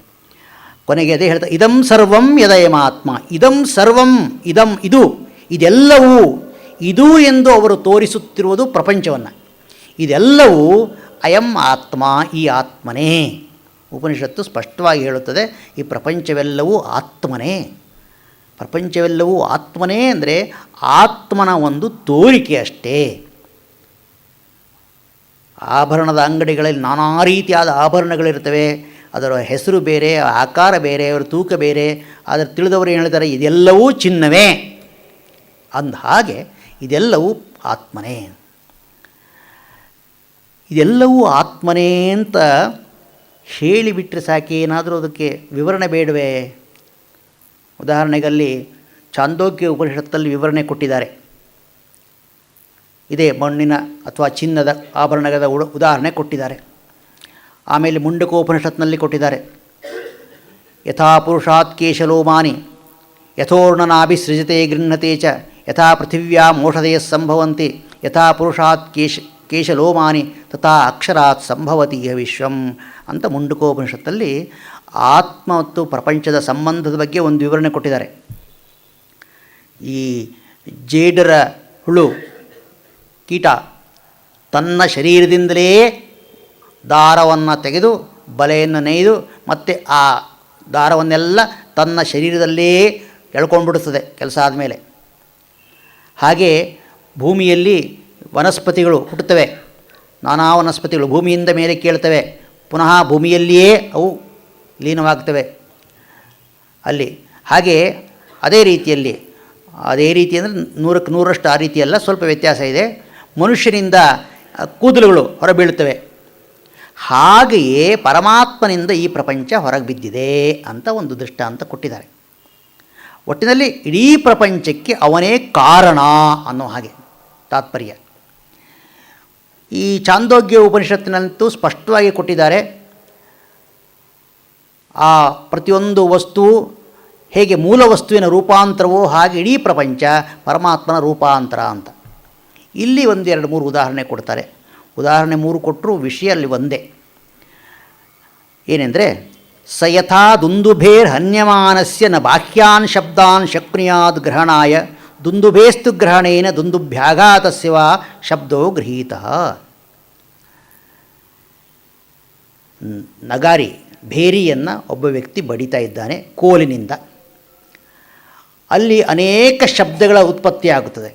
ಕೊನೆಗೆ ಅದೇ ಹೇಳ್ತಾ, ಇದಂ ಸರ್ವಂ ಯದಯಮಾತ್ಮ, ಇದಂ ಸರ್ವಂ, ಇದೆಲ್ಲವೂ ಇದು ಎಂದು ಅವರು ತೋರಿಸುತ್ತಿರುವುದು ಪ್ರಪಂಚವನ್ನು. ಇದೆಲ್ಲವೂ ಅಯಂ ಆತ್ಮ, ಈ ಆತ್ಮನೇ. ಉಪನಿಷತ್ತು ಸ್ಪಷ್ಟವಾಗಿ ಹೇಳುತ್ತದೆ, ಈ ಪ್ರಪಂಚವೆಲ್ಲವೂ ಆತ್ಮನೇ. ಪ್ರಪಂಚವೆಲ್ಲವೂ ಆತ್ಮನೇ ಅಂದರೆ ಆತ್ಮನ ಒಂದು ತೋರಿಕೆ ಅಷ್ಟೇ. ಆಭರಣದ ಅಂಗಡಿಗಳಲ್ಲಿ ನಾನಾ ರೀತಿಯಾದ ಆಭರಣಗಳಿರ್ತವೆ, ಅದರ ಹೆಸರು ಬೇರೆ, ಆಕಾರ ಬೇರೆ, ಅವರ ತೂಕ ಬೇರೆ, ಆದರೆ ತಿಳಿದವರು ಏನು ಹೇಳ್ತಾರೆ, ಇದೆಲ್ಲವೂ ಚಿನ್ನವೇ ಅಂದ ಹಾಗೆ ಇದೆಲ್ಲವೂ ಆತ್ಮನೇ. ಇದೆಲ್ಲವೂ ಆತ್ಮನೇ ಅಂತ ಹೇಳಿಬಿಟ್ರೆ ಸಾಕೆ, ಏನಾದರೂ ಅದಕ್ಕೆ ವಿವರಣೆ ಬೇಡವೇ? ಉದಾಹರಣೆಗಲ್ಲಿ ಛಾಂದೋಗ್ಯ ಉಪನಿಷತ್ತಲ್ಲಿ ವಿವರಣೆ ಕೊಟ್ಟಿದ್ದಾರೆ. ಇದೇ ಮಣ್ಣಿನ ಅಥವಾ ಚಿನ್ನದ ಆಭರಣದ ಉದಾಹರಣೆ ಕೊಟ್ಟಿದ್ದಾರೆ. ಆಮೇಲೆ ಮುಂಡಕೋಪನಿಷತ್ನಲ್ಲಿ ಕೊಟ್ಟಿದ್ದಾರೆ. ಯಥಾ ಪುರುಷಾತ್ ಕೇಶಲೋಮಾನಿ ಯಥೋರ್ಣನಾಭಿಸೃಜತೆ ಗೃಹ್ಣತೆ ಚ ಯಥಾ ಪೃಥಿವ್ಯಾ ಮೋಷಧಯ ಸಂಭವಂತಿ ಯಥಾ ಪುರುಷಾತ್ ಕೇಶಲೋಮಾನಿ ತಥಾ ಅಕ್ಷರಾತ್ ಸಂಭವತಿ ಇಹ ವಿಶ್ವಂ ಅಂತ ಮುಂಡಕೋಪನಿಷತ್ತಲ್ಲಿ ಆತ್ಮ ಮತ್ತು ಪ್ರಪಂಚದ ಸಂಬಂಧದ ಬಗ್ಗೆ ಒಂದು ವಿವರಣೆ ಕೊಟ್ಟಿದ್ದಾರೆ. ಈ ಜೇಡರ ಹುಳು ಕೀಟ ತನ್ನ ಶರೀರದಿಂದಲೇ ದಾರವನ್ನು ತೆಗೆದು ಬಲೆಯನ್ನು ನೇಯ್ದು ಮತ್ತು ಆ ದಾರವನ್ನೆಲ್ಲ ತನ್ನ ಶರೀರದಲ್ಲೇ ಎಳ್ಕೊಂಡ್ಬಿಡುತ್ತದೆ ಕೆಲಸ ಆದಮೇಲೆ. ಹಾಗೆ ಭೂಮಿಯಲ್ಲಿ ವನಸ್ಪತಿಗಳು ಹುಟ್ಟುತ್ತವೆ, ನಾನಾ ವನಸ್ಪತಿಗಳು ಭೂಮಿಯಿಂದ ಮೇಲೆ ಕೇಳ್ತವೆ, ಪುನಃ ಭೂಮಿಯಲ್ಲಿಯೇ ಅವು ಲೀನವಾಗ್ತವೆ ಅಲ್ಲಿ. ಹಾಗೆ ಅದೇ ರೀತಿ ಅಂದರೆ 100ಕ್ಕೆ 100ರಷ್ಟು ಆ ರೀತಿಯಲ್ಲ, ಸ್ವಲ್ಪ ವ್ಯತ್ಯಾಸ ಇದೆ. ಮನುಷ್ಯನಿಂದ ಕೂದಲುಗಳು ಹೊರಬೀಳುತ್ತವೆ, ಹಾಗೆಯೇ ಪರಮಾತ್ಮನಿಂದ ಈ ಪ್ರಪಂಚ ಹೊರಗೆ ಬಿದ್ದಿದೆ ಅಂತ ಒಂದು ದೃಷ್ಟಾಂತ ಕೊಟ್ಟಿದ್ದಾರೆ. ಒಟ್ಟಿನಲ್ಲಿ ಇಡೀ ಪ್ರಪಂಚಕ್ಕೆ ಅವನೇ ಕಾರಣ ಅನ್ನೋ ಹಾಗೆ ತಾತ್ಪರ್ಯ. ಈ ಛಾಂದೋಗ್ಯ ಉಪನಿಷತ್ತಿನಂತೂ ಸ್ಪಷ್ಟವಾಗಿ ಕೊಟ್ಟಿದ್ದಾರೆ. ಆ ಪ್ರತಿಯೊಂದು ವಸ್ತು ಹೇಗೆ ಮೂಲ ವಸ್ತುವಿನ ರೂಪಾಂತರವೋ ಹಾಗೆ ಇಡೀ ಪ್ರಪಂಚ ಪರಮಾತ್ಮನ ರೂಪಾಂತರ ಅಂತ. ಇಲ್ಲಿ 1-2-3 ಉದಾಹರಣೆ ಕೊಡ್ತಾರೆ. ಉದಾಹರಣೆ 3 ಕೊಟ್ಟರು, ವಿಷಯ ಅಲ್ಲಿ ಒಂದೇ. ಏನೆಂದರೆ, ಸ ಯಥಾ ದುಂದುಭೇರ್ ಹನ್ಯಮಾನಸ್ಯ ನ ಬಾಹ್ಯಾನ್ ಶಬ್ದಾನ್ ಶಕ್ನುಯಾದ್ ಗ್ರಹಣಾಯ ದುಂದುಭೇಸ್ತು ಗ್ರಹಣೇನ ದುಂದುಭ್ಯಾಘಾತಸ್ಯ ವಾ ಶಬ್ದೋ ಗೃಹೀತಃ. ನಗಾರಿ ಭೇರಿಯನ್ನು ಒಬ್ಬ ವ್ಯಕ್ತಿ ಬಡಿತಾ ಇದ್ದಾನೆ ಕೋಲಿನಿಂದ. ಅಲ್ಲಿ ಅನೇಕ ಶಬ್ದಗಳ ಉತ್ಪತ್ತಿ ಆಗುತ್ತದೆ.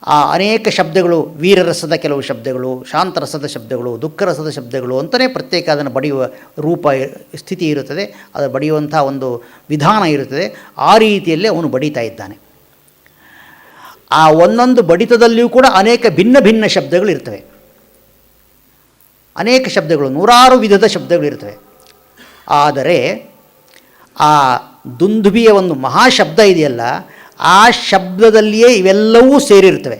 ಆ ಅನೇಕ ಶಬ್ದಗಳು ವೀರರಸದ ಕೆಲವು ಶಬ್ದಗಳು, ಶಾಂತರಸದ ಶಬ್ದಗಳು, ದುಃಖರಸದ ಶಬ್ದಗಳು ಅಂತಲೇ ಪ್ರತ್ಯೇಕ ಅದನ್ನು ಬಡಿಯುವ ರೂಪ ಸ್ಥಿತಿ ಇರುತ್ತದೆ, ಅದು ಬಡಿಯುವಂಥ ಒಂದು ವಿಧಾನ ಇರುತ್ತದೆ. ಆ ರೀತಿಯಲ್ಲಿ ಅವನು ಬಡಿತಾ ಇದ್ದಾನೆ. ಆ ಒಂದೊಂದು ಬಡಿತದಲ್ಲಿಯೂ ಕೂಡ ಅನೇಕ ಭಿನ್ನ ಭಿನ್ನ ಶಬ್ದಗಳಿರ್ತವೆ, ಅನೇಕ ಶಬ್ದಗಳು, 100 ವಿಧದ ಶಬ್ದಗಳಿರ್ತವೆ. ಆದರೆ ಆ ದುಂದುಭಿಯ ಒಂದು ಮಹಾಶಬ್ದ ಇದೆಯಲ್ಲ, ಆ ಶಬ್ದದಲ್ಲಿಯೇ ಇವೆಲ್ಲವೂ ಸೇರಿರ್ತವೆ.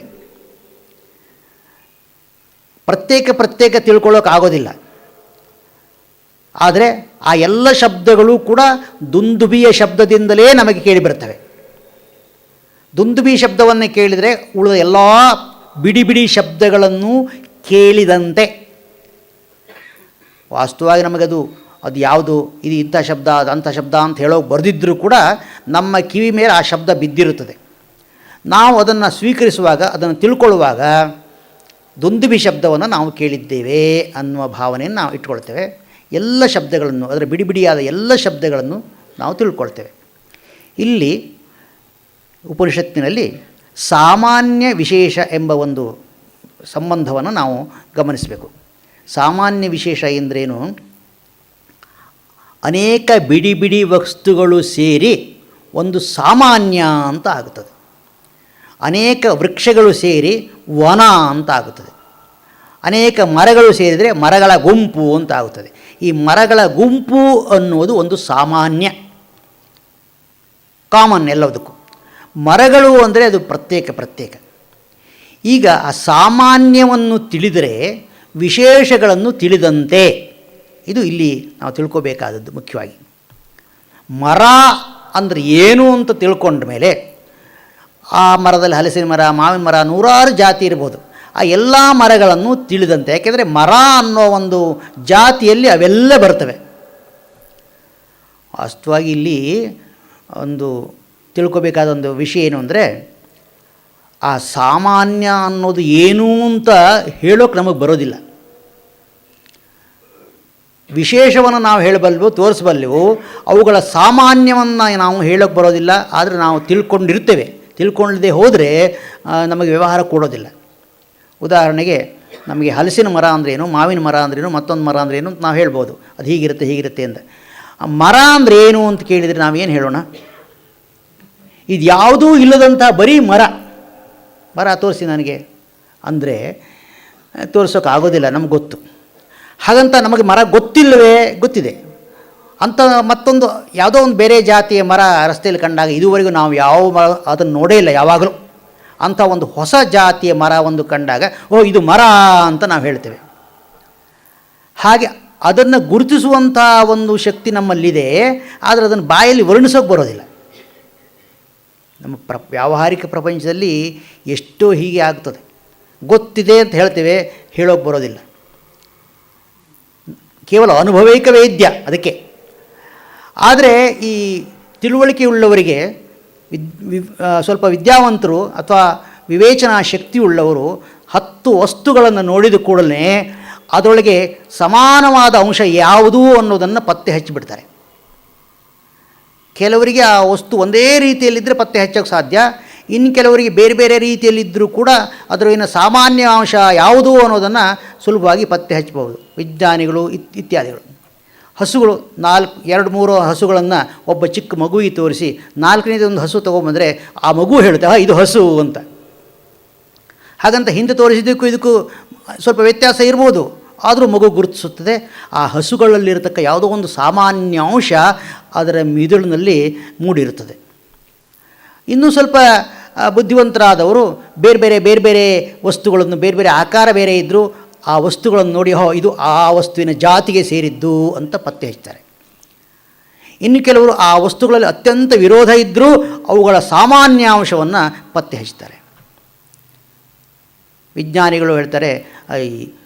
ಪ್ರತ್ಯೇಕ ತಿಳ್ಕೊಳ್ಳೋಕ್ಕಾಗೋದಿಲ್ಲ. ಆದರೆ ಆ ಎಲ್ಲ ಶಬ್ದಗಳು ಕೂಡ ದುಂದುಭಿಯ ಶಬ್ದದಿಂದಲೇ ನಮಗೆ ಕೇಳಿಬರ್ತವೆ. ದುಂದುಭಿ ಶಬ್ದವನ್ನು ಕೇಳಿದರೆ ಉಳಿದ ಎಲ್ಲ ಬಿಡಿ ಬಿಡಿ ಶಬ್ದಗಳನ್ನು ಕೇಳಿದಂತೆ. ವಾಸ್ತವವಾಗಿ ನಮಗದು ಯಾವುದು ಇದು ಇಂಥ ಶಬ್ದ ಅದು ಅಂಥ ಶಬ್ದ ಅಂತ ಹೇಳೋಕೆ ಬರೆದಿದ್ದರೂ ಕೂಡ ನಮ್ಮ ಕಿವಿ ಮೇಲೆ ಆ ಶಬ್ದ ಬಿದ್ದಿರುತ್ತದೆ. ನಾವು ಅದನ್ನು ಸ್ವೀಕರಿಸುವಾಗ, ಅದನ್ನು ತಿಳ್ಕೊಳ್ಳುವಾಗ ದುಂದುಭಿ ಶಬ್ದವನ್ನು ನಾವು ಕೇಳಿದ್ದೇವೆ ಅನ್ನುವ ಭಾವನೆಯನ್ನು ನಾವು ಇಟ್ಕೊಳ್ತೇವೆ. ಎಲ್ಲ ಶಬ್ದಗಳನ್ನು, ಅದರ ಬಿಡಿ ಬಿಡಿಯಾದ ಎಲ್ಲ ಶಬ್ದಗಳನ್ನು ನಾವು ತಿಳ್ಕೊಳ್ತೇವೆ. ಇಲ್ಲಿ ಉಪನಿಷತ್ತಿನಲ್ಲಿ ಸಾಮಾನ್ಯ ವಿಶೇಷ ಎಂಬ ಒಂದು ಸಂಬಂಧವನ್ನು ನಾವು ಗಮನಿಸಬೇಕು. ಸಾಮಾನ್ಯ ವಿಶೇಷ ಎಂದರೇನು? ಅನೇಕ ಬಿಡಿ ಬಿಡಿ ವಸ್ತುಗಳು ಸೇರಿ ಒಂದು ಸಾಮಾನ್ಯ ಅಂತ ಆಗುತ್ತದೆ. ಅನೇಕ ವೃಕ್ಷಗಳು ಸೇರಿ ವನ ಅಂತ ಆಗುತ್ತದೆ. ಅನೇಕ ಮರಗಳು ಸೇರಿದರೆ ಮರಗಳ ಗುಂಪು ಅಂತ ಆಗುತ್ತದೆ. ಈ ಮರಗಳ ಗುಂಪು ಅನ್ನುವುದು ಒಂದು ಸಾಮಾನ್ಯ, ಕಾಮನ್ ಎಲ್ಲದಕ್ಕೂ. ಮರಗಳು ಅಂದರೆ ಅದು ಪ್ರತ್ಯೇಕ. ಈಗ ಆ ಸಾಮಾನ್ಯವನ್ನು ತಿಳಿದರೆ ವಿಶೇಷಗಳನ್ನು ತಿಳಿದಂತೆ, ಇದು ಇಲ್ಲಿ ನಾವು ತಿಳ್ಕೋಬೇಕಾದದ್ದು ಮುಖ್ಯವಾಗಿ. ಮರ ಅಂದರೆ ಏನು ಅಂತ ತಿಳ್ಕೊಂಡ ಮೇಲೆ ಆ ಮರದಲ್ಲಿ ಹಲಸಿನ ಮರ, ಮಾವಿನ ಮರ, ನೂರಾರು ಜಾತಿ ಇರ್ಬೋದು. ಆ ಎಲ್ಲ ಮರಗಳನ್ನು ತಿಳಿದಂತೆ, ಯಾಕೆಂದರೆ ಮರ ಅನ್ನೋ ಒಂದು ಜಾತಿಯಲ್ಲಿ ಅವೆಲ್ಲ ಬರ್ತವೆ. ವಾಸ್ತವವಾಗಿ ಇಲ್ಲಿ ಒಂದು ತಿಳ್ಕೊಬೇಕಾದ ಒಂದು ವಿಷಯ ಏನು ಅಂದರೆ, ಆ ಸಾಮಾನ್ಯ ಅನ್ನೋದು ಏನು ಅಂತ ಹೇಳೋಕೆ ನಮಗೆ ಬರೋದಿಲ್ಲ. ವಿಶೇಷವನ್ನು ನಾವು ಹೇಳಬಲ್ಲೆವು, ತೋರಿಸಬಲ್ಲೆವು. ಅವುಗಳ ಸಾಮಾನ್ಯವನ್ನು ನಾವು ಹೇಳೋಕ್ಕೆ ಬರೋದಿಲ್ಲ. ಆದರೆ ನಾವು ತಿಳ್ಕೊಂಡಿರ್ತೇವೆ. ತಿಳ್ಕೊಳ್ಳದೆ ಹೋದರೆ ನಮಗೆ ವ್ಯವಹಾರ ಕೊಡೋದಿಲ್ಲ. ಉದಾಹರಣೆಗೆ ನಮಗೆ ಹಲಸಿನ ಮರ ಅಂದ್ರೇನು, ಮಾವಿನ ಮರ ಅಂದ್ರೇನು, ಮತ್ತೊಂದು ಮರ ಅಂದ್ರೇನು ಅಂತ ನಾವು ಹೇಳ್ಬೋದು. ಅದು ಹೀಗಿರುತ್ತೆ ಅಂತ. ಮರ ಅಂದರೆ ಏನು ಅಂತ ಕೇಳಿದರೆ ನಾವೇನು ಹೇಳೋಣ? ಇದು ಯಾವುದೂ ಇಲ್ಲದಂಥ ಬರೀ ಮರ ತೋರಿಸಿ ನನಗೆ ಅಂದರೆ ತೋರಿಸೋಕ್ಕಾಗೋದಿಲ್ಲ, ನಮ್ಗೆ ಗೊತ್ತು. ಹಾಗಂತ ನಮಗೆ ಮರ ಗೊತ್ತಿಲ್ಲವೇ? ಗೊತ್ತಿದೆ ಅಂತ ಮತ್ತೊಂದು ಯಾವುದೋ ಒಂದು ಬೇರೆ ಜಾತಿಯ ಮರ ರಸ್ತೆಯಲ್ಲಿ ಕಂಡಾಗ ಇದುವರೆಗೂ ನಾವು ಯಾವ ಮರ ಅದನ್ನು ನೋಡೇ ಇಲ್ಲ ಯಾವಾಗಲೂ. ಅಂಥ ಒಂದು ಹೊಸ ಜಾತಿಯ ಮರ ಒಂದು ಕಂಡಾಗ ಓ ಇದು ಮರ ಅಂತ ನಾವು ಹೇಳ್ತೇವೆ. ಹಾಗೆ ಅದನ್ನು ಗುರುತಿಸುವಂಥ ಒಂದು ಶಕ್ತಿ ನಮ್ಮಲ್ಲಿದೆ. ಆದರೆ ಅದನ್ನು ಬಾಯಲ್ಲಿ ವರ್ಣಿಸೋಕೆ ಬರೋದಿಲ್ಲ. ನಮ್ಮ ವ್ಯಾವಹಾರಿಕ ಪ್ರಪಂಚದಲ್ಲಿ ಎಷ್ಟೋ ಹೀಗೆ ಆಗ್ತದೆ. ಗೊತ್ತಿದೆ ಅಂತ ಹೇಳ್ತೇವೆ, ಹೇಳೋಕೆ ಬರೋದಿಲ್ಲ. ಕೇವಲ ಅನುಭವೈಕ ವೇದ್ಯ ಅದಕ್ಕೆ. ಆದರೆ ಈ ತಿಳುವಳಿಕೆಯುಳ್ಳವರಿಗೆ, ಸ್ವಲ್ಪ ವಿದ್ಯಾವಂತರು ಅಥವಾ ವಿವೇಚನಾ ಶಕ್ತಿ ಉಳ್ಳವರು 10 ವಸ್ತುಗಳನ್ನು ನೋಡಿದ ಕೂಡಲೇ ಅದರೊಳಗೆ ಸಮಾನವಾದ ಅಂಶ ಯಾವುದು ಅನ್ನೋದನ್ನು ಪತ್ತೆ ಹಚ್ಚಿಬಿಡ್ತಾರೆ. ಕೆಲವರಿಗೆ ಆ ವಸ್ತು ಒಂದೇ ರೀತಿಯಲ್ಲಿದ್ದರೆ ಪತ್ತೆ ಹಚ್ಚೋಕ್ಕೆ ಸಾಧ್ಯ. ಇನ್ನು ಕೆಲವರಿಗೆ ಬೇರೆ ಬೇರೆ ರೀತಿಯಲ್ಲಿದ್ದರೂ ಕೂಡ ಅದರೊಳಗಿನ ಸಾಮಾನ್ಯ ಅಂಶ ಯಾವುದು ಅನ್ನೋದನ್ನು ಸುಲಭವಾಗಿ ಪತ್ತೆ ಹಚ್ಚಬಹುದು. ವಿಜ್ಞಾನಿಗಳು ಇತ್ಯಾದಿಗಳು. ಹಸುಗಳು 2-3 ಹಸುಗಳನ್ನು ಒಬ್ಬ ಚಿಕ್ಕ ಮಗುವಿಗೆ ತೋರಿಸಿ 4ನೇದೊಂದು ಹಸು ತೊಗೊಂಬಂದರೆ ಆ ಮಗು ಹೇಳುತ್ತೆ ಇದು ಹಸು ಅಂತ. ಹಾಗಂತ ಹಿಂದೆ ತೋರಿಸಿದ್ದಕ್ಕೂ ಇದಕ್ಕೂ ಸ್ವಲ್ಪ ವ್ಯತ್ಯಾಸ ಇರ್ಬೋದು, ಆದರೂ ಮಗು ಗುರುತಿಸುತ್ತದೆ. ಆ ಹಸುಗಳಲ್ಲಿರತಕ್ಕ ಯಾವುದೋ ಒಂದು ಸಾಮಾನ್ಯ ಅಂಶ ಅದರ ಮಿದುಳಿನಲ್ಲಿ ಮೂಡಿರುತ್ತದೆ. ಇನ್ನೂ ಸ್ವಲ್ಪ ಬುದ್ಧಿವಂತರಾದವರು ಬೇರೆ ಬೇರೆ ವಸ್ತುಗಳನ್ನು, ಬೇರೆ ಆಕಾರ ಬೇರೆ ಇದ್ದರೂ ಆ ವಸ್ತುಗಳನ್ನು ನೋಡಿ ಇದು ಆ ವಸ್ತುವಿನ ಜಾತಿಗೆ ಸೇರಿದ್ದು ಅಂತ ಪತ್ತೆ ಹಚ್ತಾರೆ. ಇನ್ನು ಕೆಲವರು ಆ ವಸ್ತುಗಳಲ್ಲಿ ಅತ್ಯಂತ ವಿರೋಧ ಇದ್ದರೂ ಅವುಗಳ ಸಾಮಾನ್ಯಾಂಶವನ್ನು ಪತ್ತೆ ಹಚ್ತಾರೆ. ವಿಜ್ಞಾನಿಗಳು ಹೇಳ್ತಾರೆ ಈ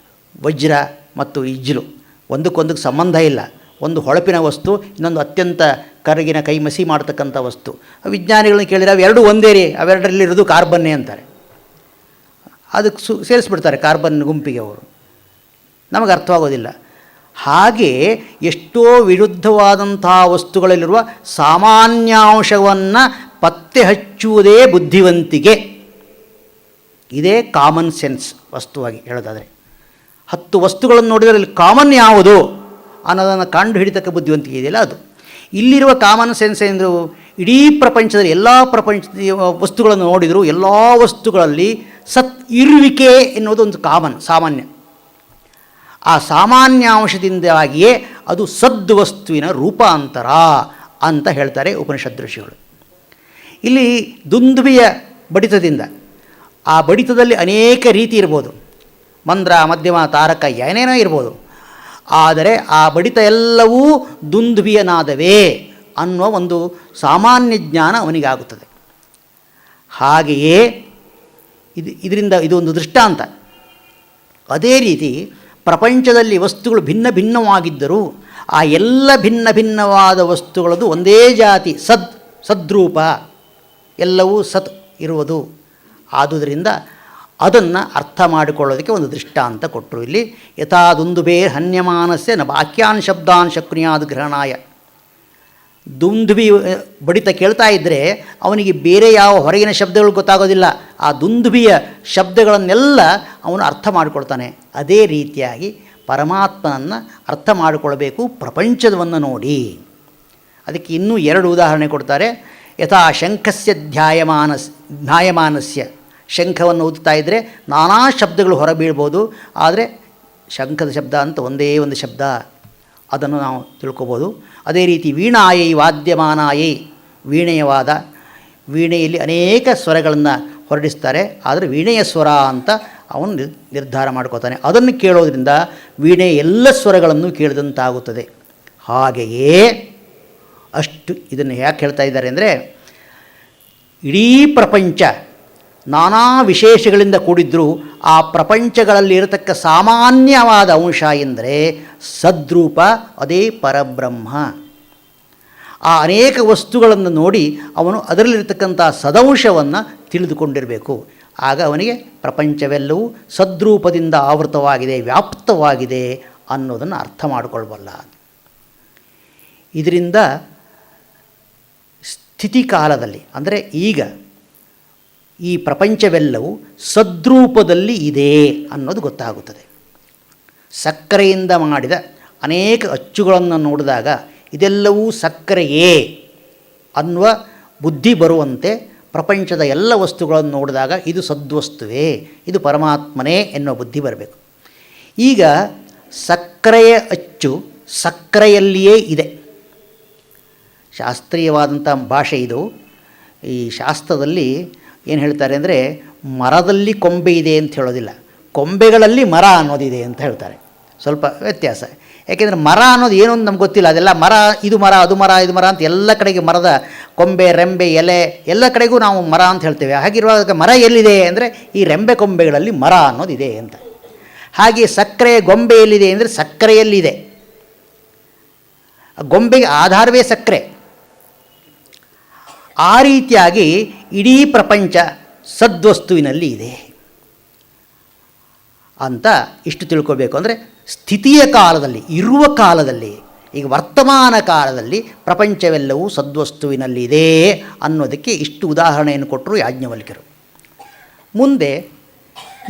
ವಜ್ರ ಮತ್ತು ಇಜ್ಜಲು ಒಂದಕ್ಕೊಂದಕ್ಕೆ ಸಂಬಂಧ ಇಲ್ಲ. ಒಂದು ಹೊಳಪಿನ ವಸ್ತು, ಇನ್ನೊಂದು ಅತ್ಯಂತ ಕರಗಿನ ಕೈ ಮಸಿ ಮಾಡ್ತಕ್ಕಂಥ ವಸ್ತು. ವಿಜ್ಞಾನಿಗಳನ್ನ ಕೇಳಿದರೆ ಅವೆರಡೂ ಒಂದೇ ರೀ, ಅವೆರಡರಲ್ಲಿರೋದು ಕಾರ್ಬನ್ನೇ ಅಂತಾರೆ. ಅದಕ್ಕೆ ಸೇರಿಸ್ಬಿಡ್ತಾರೆ ಕಾರ್ಬನ್ ಗುಂಪಿಗೆ ಅವರು. ನಮಗೆ ಅರ್ಥವಾಗೋದಿಲ್ಲ. ಹಾಗೆ ಎಷ್ಟೋ ವಿರುದ್ಧವಾದಂಥ ವಸ್ತುಗಳಲ್ಲಿರುವ ಸಾಮಾನ್ಯಾಂಶವನ್ನು ಪತ್ತೆ ಹಚ್ಚುವುದೇ ಬುದ್ಧಿವಂತಿಕೆ. ಇದೇ ಕಾಮನ್ ಸೆನ್ಸ್. ವಸ್ತುವಾಗಿ ಹೇಳೋದಾದರೆ 10 ವಸ್ತುಗಳನ್ನು ನೋಡಿದರೆ ಅಲ್ಲಿ ಕಾಮನ್ ಯಾವುದು ಅನ್ನೋದನ್ನು ಕಂಡು ಹಿಡಿತಕ್ಕ ಬುದ್ಧಿವಂತಿಕೆ ಇದೆಯಲ್ಲ ಅದು. ಇಲ್ಲಿರುವ ಕಾಮನ್ ಸೆನ್ಸ್ ಎಂದರು ಇಡೀ ಪ್ರಪಂಚದಲ್ಲಿ ಎಲ್ಲ ವಸ್ತುಗಳನ್ನು ನೋಡಿದರೂ ಎಲ್ಲ ವಸ್ತುಗಳಲ್ಲಿ ಸತ್ ಇರುವಿಕೆ ಎನ್ನುವುದು ಒಂದು ಸಾಮಾನ್ಯ. ಆ ಸಾಮಾನ್ಯಾಂಶದಿಂದಾಗಿಯೇ ಅದು ಸದ್ವಸ್ತುವಿನ ರೂಪಾಂತರ ಅಂತ ಹೇಳ್ತಾರೆ ಉಪನಿಷತ್ ಋಷಿಗಳು. ಇಲ್ಲಿ ದುಂದುಭಿಯ ಬಡಿತದಿಂದ, ಆ ಬಡಿತದಲ್ಲಿ ಅನೇಕ ರೀತಿ ಇರ್ಬೋದು, ಮಂದ್ರ, ಮಧ್ಯಮ, ತಾರಕ ಏನೇನೋ ಇರ್ಬೋದು. ಆದರೆ ಆ ಬಡಿತ ಎಲ್ಲವೂ ದುಂದುಭಿಯ ನಾದವೇ ಅನ್ನೋ ಒಂದು ಸಾಮಾನ್ಯ ಜ್ಞಾನ ಅವನಿಗಾಗುತ್ತದೆ. ಹಾಗೆಯೇ ಇದರಿಂದ ಇದೊಂದು ದೃಷ್ಟಾಂತ. ಅದೇ ರೀತಿ ಪ್ರಪಂಚದಲ್ಲಿ ವಸ್ತುಗಳು ಭಿನ್ನವಾಗಿದ್ದರೂ ಆ ಎಲ್ಲ ಭಿನ್ನವಾದ ವಸ್ತುಗಳದ್ದು ಒಂದೇ ಜಾತಿ, ಸದ್ರೂಪ, ಎಲ್ಲವೂ ಸತ್ ಇರುವುದು. ಆದುದರಿಂದ ಅದನ್ನು ಅರ್ಥ ಮಾಡಿಕೊಳ್ಳೋದಕ್ಕೆ ಒಂದು ದೃಷ್ಟಾಂತ ಕೊಟ್ಟರು ಇಲ್ಲಿ. ಯಥಾ ದುಂದುಭೇ ಹನ್ಯಮಾನಸ್ಯ ನ ವಾಕ್ಯಾನ್ ಶಬ್ದಾನ್ ಶಕ್ನುಯಾದ್ ಗ್ರಹಣಾಯ. ದುಂದುಭಿ ಬಡಿತ ಕೇಳ್ತಾ ಇದ್ದರೆ ಅವನಿಗೆ ಬೇರೆ ಯಾವ ಹೊರಗಿನ ಶಬ್ದಗಳು ಗೊತ್ತಾಗೋದಿಲ್ಲ. ಆ ದುಂದುಭಿಯ ಶಬ್ದಗಳನ್ನೆಲ್ಲ ಅವನು ಅರ್ಥ ಮಾಡಿಕೊಳ್ತಾನೆ. ಅದೇ ರೀತಿಯಾಗಿ ಪರಮಾತ್ಮನನ್ನು ಅರ್ಥ ಮಾಡಿಕೊಳ್ಬೇಕು ಪ್ರಪಂಚದವನ್ನು ನೋಡಿ. ಅದಕ್ಕೆ ಇನ್ನೂ 2 ಉದಾಹರಣೆ ಕೊಡ್ತಾರೆ. ಯಥಾ ಶಂಖಸ್ಯ ಧ್ಯಾಯಮಾನಸ್ಯ ಶಂಖವನ್ನು ಊದುತ್ತಾ ಇದ್ದರೆ ನಾನಾ ಶಬ್ದಗಳು ಹೊರಬೀಳ್ಬೋದು, ಆದರೆ ಶಂಖದ ಶಬ್ದ ಅಂತ ಒಂದೇ ಒಂದು ಶಬ್ದ, ಅದನ್ನು ನಾವು ತಿಳ್ಕೊಬೋದು. ಅದೇ ರೀತಿ ವೀಣಾಯೈ ವಾದ್ಯಮಾನಾಯೈ, ವೀಣೆಯವಾದ ವೀಣೆಯಲ್ಲಿ ಅನೇಕ ಸ್ವರಗಳನ್ನು ಹೊರಡಿಸ್ತಾರೆ, ಆದರೆ ವೀಣೆಯ ಸ್ವರ ಅಂತ ಅವನು ನಿರ್ಧಾರ ಮಾಡ್ಕೋತಾನೆ. ಅದನ್ನು ಕೇಳೋದ್ರಿಂದ ವೀಣೆಯ ಎಲ್ಲ ಸ್ವರಗಳನ್ನು ಕೇಳಿದಂತಾಗುತ್ತದೆ. ಹಾಗೆಯೇ ಅಷ್ಟು ಇದನ್ನು ಯಾಕೆ ಹೇಳ್ತಾ ಇದ್ದಾರೆ ಅಂದರೆ, ಇಡೀ ಪ್ರಪಂಚ ನಾನಾ ವಿಶೇಷಗಳಿಂದ ಕೂಡಿದ್ರೂ ಆ ಪ್ರಪಂಚಗಳಲ್ಲಿ ಇರತಕ್ಕ ಸಾಮಾನ್ಯವಾದ ಅಂಶ ಎಂದರೆ ಸದ್ರೂಪ, ಅದೇ ಪರಬ್ರಹ್ಮ. ಆ ಅನೇಕ ವಸ್ತುಗಳನ್ನು ನೋಡಿ ಅವನು ಅದರಲ್ಲಿರ್ತಕ್ಕಂಥ ಸದಂಶವನ್ನು ತಿಳಿದುಕೊಂಡಿರಬೇಕು. ಆಗ ಅವನಿಗೆ ಪ್ರಪಂಚವೆಲ್ಲವೂ ಸದ್ರೂಪದಿಂದ ಆವೃತವಾಗಿದೆ, ವ್ಯಾಪ್ತವಾಗಿದೆ ಅನ್ನೋದನ್ನು ಅರ್ಥ ಮಾಡಿಕೊಳ್ಬಲ್ಲ. ಇದರಿಂದ ಸ್ಥಿತಿಕಾಲದಲ್ಲಿ ಅಂದರೆ ಈಗ ಈ ಪ್ರಪಂಚವೆಲ್ಲವೂ ಸದ್ರೂಪದಲ್ಲಿ ಇದೆ ಅನ್ನೋದು ಗೊತ್ತಾಗುತ್ತದೆ. ಸಕ್ಕರೆಯಿಂದ ಮಾಡಿದ ಅನೇಕ ಅಚ್ಚುಗಳನ್ನು ನೋಡಿದಾಗ ಇದೆಲ್ಲವೂ ಸಕ್ಕರೆಯೇ ಅನ್ನುವ ಬುದ್ಧಿ ಬರುವಂತೆ ಪ್ರಪಂಚದ ಎಲ್ಲ ವಸ್ತುಗಳನ್ನು ನೋಡಿದಾಗ ಇದು ಸದ್ವಸ್ತುವೇ, ಇದು ಪರಮಾತ್ಮನೇ ಎನ್ನುವ ಬುದ್ಧಿ ಬರಬೇಕು. ಈಗ ಸಕ್ಕರೆಯ ಅಚ್ಚು ಸಕ್ಕರೆಯಲ್ಲಿಯೇ ಇದೆ. ಶಾಸ್ತ್ರೀಯವಾದಂಥ ಭಾಷೆ ಇದು. ಈ ಶಾಸ್ತ್ರದಲ್ಲಿ ಏನು ಹೇಳ್ತಾರೆ ಅಂದರೆ, ಮರದಲ್ಲಿ ಕೊಂಬೆ ಇದೆ ಅಂತ ಹೇಳೋದಿಲ್ಲ, ಕೊಂಬೆಗಳಲ್ಲಿ ಮರ ಅನ್ನೋದಿದೆ ಅಂತ ಹೇಳ್ತಾರೆ. ಸ್ವಲ್ಪ ವ್ಯತ್ಯಾಸ. ಯಾಕೆಂದರೆ ಮರ ಅನ್ನೋದು ಏನು ಅಂತ ನಮ್ಗೆ ಗೊತ್ತಿಲ್ಲ. ಅದೆಲ್ಲ ಮರ, ಇದು ಮರ, ಅದು ಮರ, ಇದು ಮರ ಅಂತ ಎಲ್ಲ ಕಡೆಗೆ ಮರದ ಕೊಂಬೆ, ರೆಂಬೆ, ಎಲೆ ಎಲ್ಲ ಕಡೆಗೂ ನಾವು ಮರ ಅಂತ ಹೇಳ್ತೇವೆ. ಹಾಗಿರುವಾಗ ಮರ ಎಲ್ಲಿದೆ ಅಂದರೆ ಈ ರೆಂಬೆ ಕೊಂಬೆಗಳಲ್ಲಿ ಮರ ಅನ್ನೋದಿದೆ ಅಂತ. ಹಾಗೆ ಸಕ್ಕರೆ ಗೊಂಬೆ ಎಲ್ಲಿದೆ ಅಂದರೆ ಸಕ್ಕರೆಯಲ್ಲಿದೆ. ಗೊಂಬೆಗೆ ಆಧಾರವೇ ಸಕ್ಕರೆ. ಆ ರೀತಿಯಾಗಿ ಇಡೀ ಪ್ರಪಂಚ ಸದ್ವಸ್ತುವಿನಲ್ಲಿ ಇದೆ ಅಂತ ಇಷ್ಟು ತಿಳ್ಕೋಬೇಕು. ಅಂದರೆ ಸ್ಥಿತಿಯ ಕಾಲದಲ್ಲಿ, ಇರುವ ಕಾಲದಲ್ಲಿ, ಈಗ ವರ್ತಮಾನ ಕಾಲದಲ್ಲಿ ಪ್ರಪಂಚವೆಲ್ಲವೂ ಸದ್ವಸ್ತುವಿನಲ್ಲಿದೆ ಅನ್ನೋದಕ್ಕೆ ಇಷ್ಟು ಉದಾಹರಣೆಯನ್ನು ಕೊಟ್ಟರು ಯಾಜ್ಞವಲ್ಕ್ಯರು. ಮುಂದೆ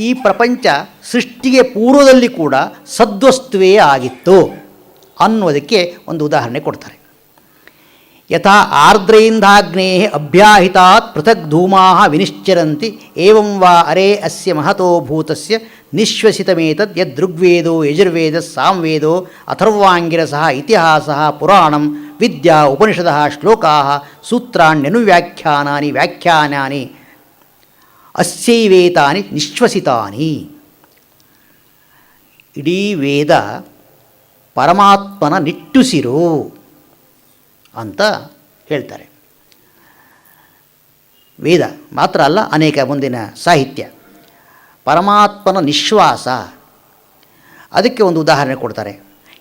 ಈ ಪ್ರಪಂಚ ಸೃಷ್ಟಿಗೆ ಪೂರ್ವದಲ್ಲಿ ಕೂಡ ಸದ್ವಸ್ತುವೇ ಆಗಿತ್ತು ಅನ್ನೋದಕ್ಕೆ ಒಂದು ಉದಾಹರಣೆ ಕೊಡ್ತಾರೆ. ಯಥಾ ಆರ್ದ್ರೈಂದಾಗ್ನೇ ಅಭ್ಯಾಹಿತಾತ್ ಪೃಥಕ್ ಧೂಮಾ ವಿನಿಶ್ಚರಂತಿ ಏವಂ ವಾ ಅರೇ ಅಸ್ಯ ಮಹತೋ ಭೂತಸ್ಯ ನಿಶ್ವಸಿತಮೇತದ್ ಯದೃಗ್ವೇದೋ ಯಜುರ್ವೇದ ಸಾಮವೇದೋ ಅಥರ್ವಾಂಗಿರಸಃ ಇತಿಹಾಸಃ ಪುರಾಣಂ ವಿದ್ಯಾ ಉಪನಿಷದಃ ಶ್ಲೋಕಾಃ ಸೂತ್ರಾಣ್ಯನುವ್ಯಾಖ್ಯಾನಾನಿ ವ್ಯಾಖ್ಯಾನಾನಿ ಅಸ್ಯೈವೇತಾನಿ ನಿಶ್ವಸಿತಾನಿ. ಇಡೀ ವೇದ ಪರಮಾತ್ಮನ ನಿಟ್ಟುಸಿರು ಅಂತ ಹೇಳ್ತಾರೆ. ವೇದ ಮಾತ್ರ ಅಲ್ಲ, ಅನೇಕ ಮುಂದಿನ ಸಾಹಿತ್ಯ ಪರಮಾತ್ಮನ ನಿಶ್ವಾಸ. ಅದಕ್ಕೆ ಒಂದು ಉದಾಹರಣೆ ಕೊಡ್ತಾರೆ.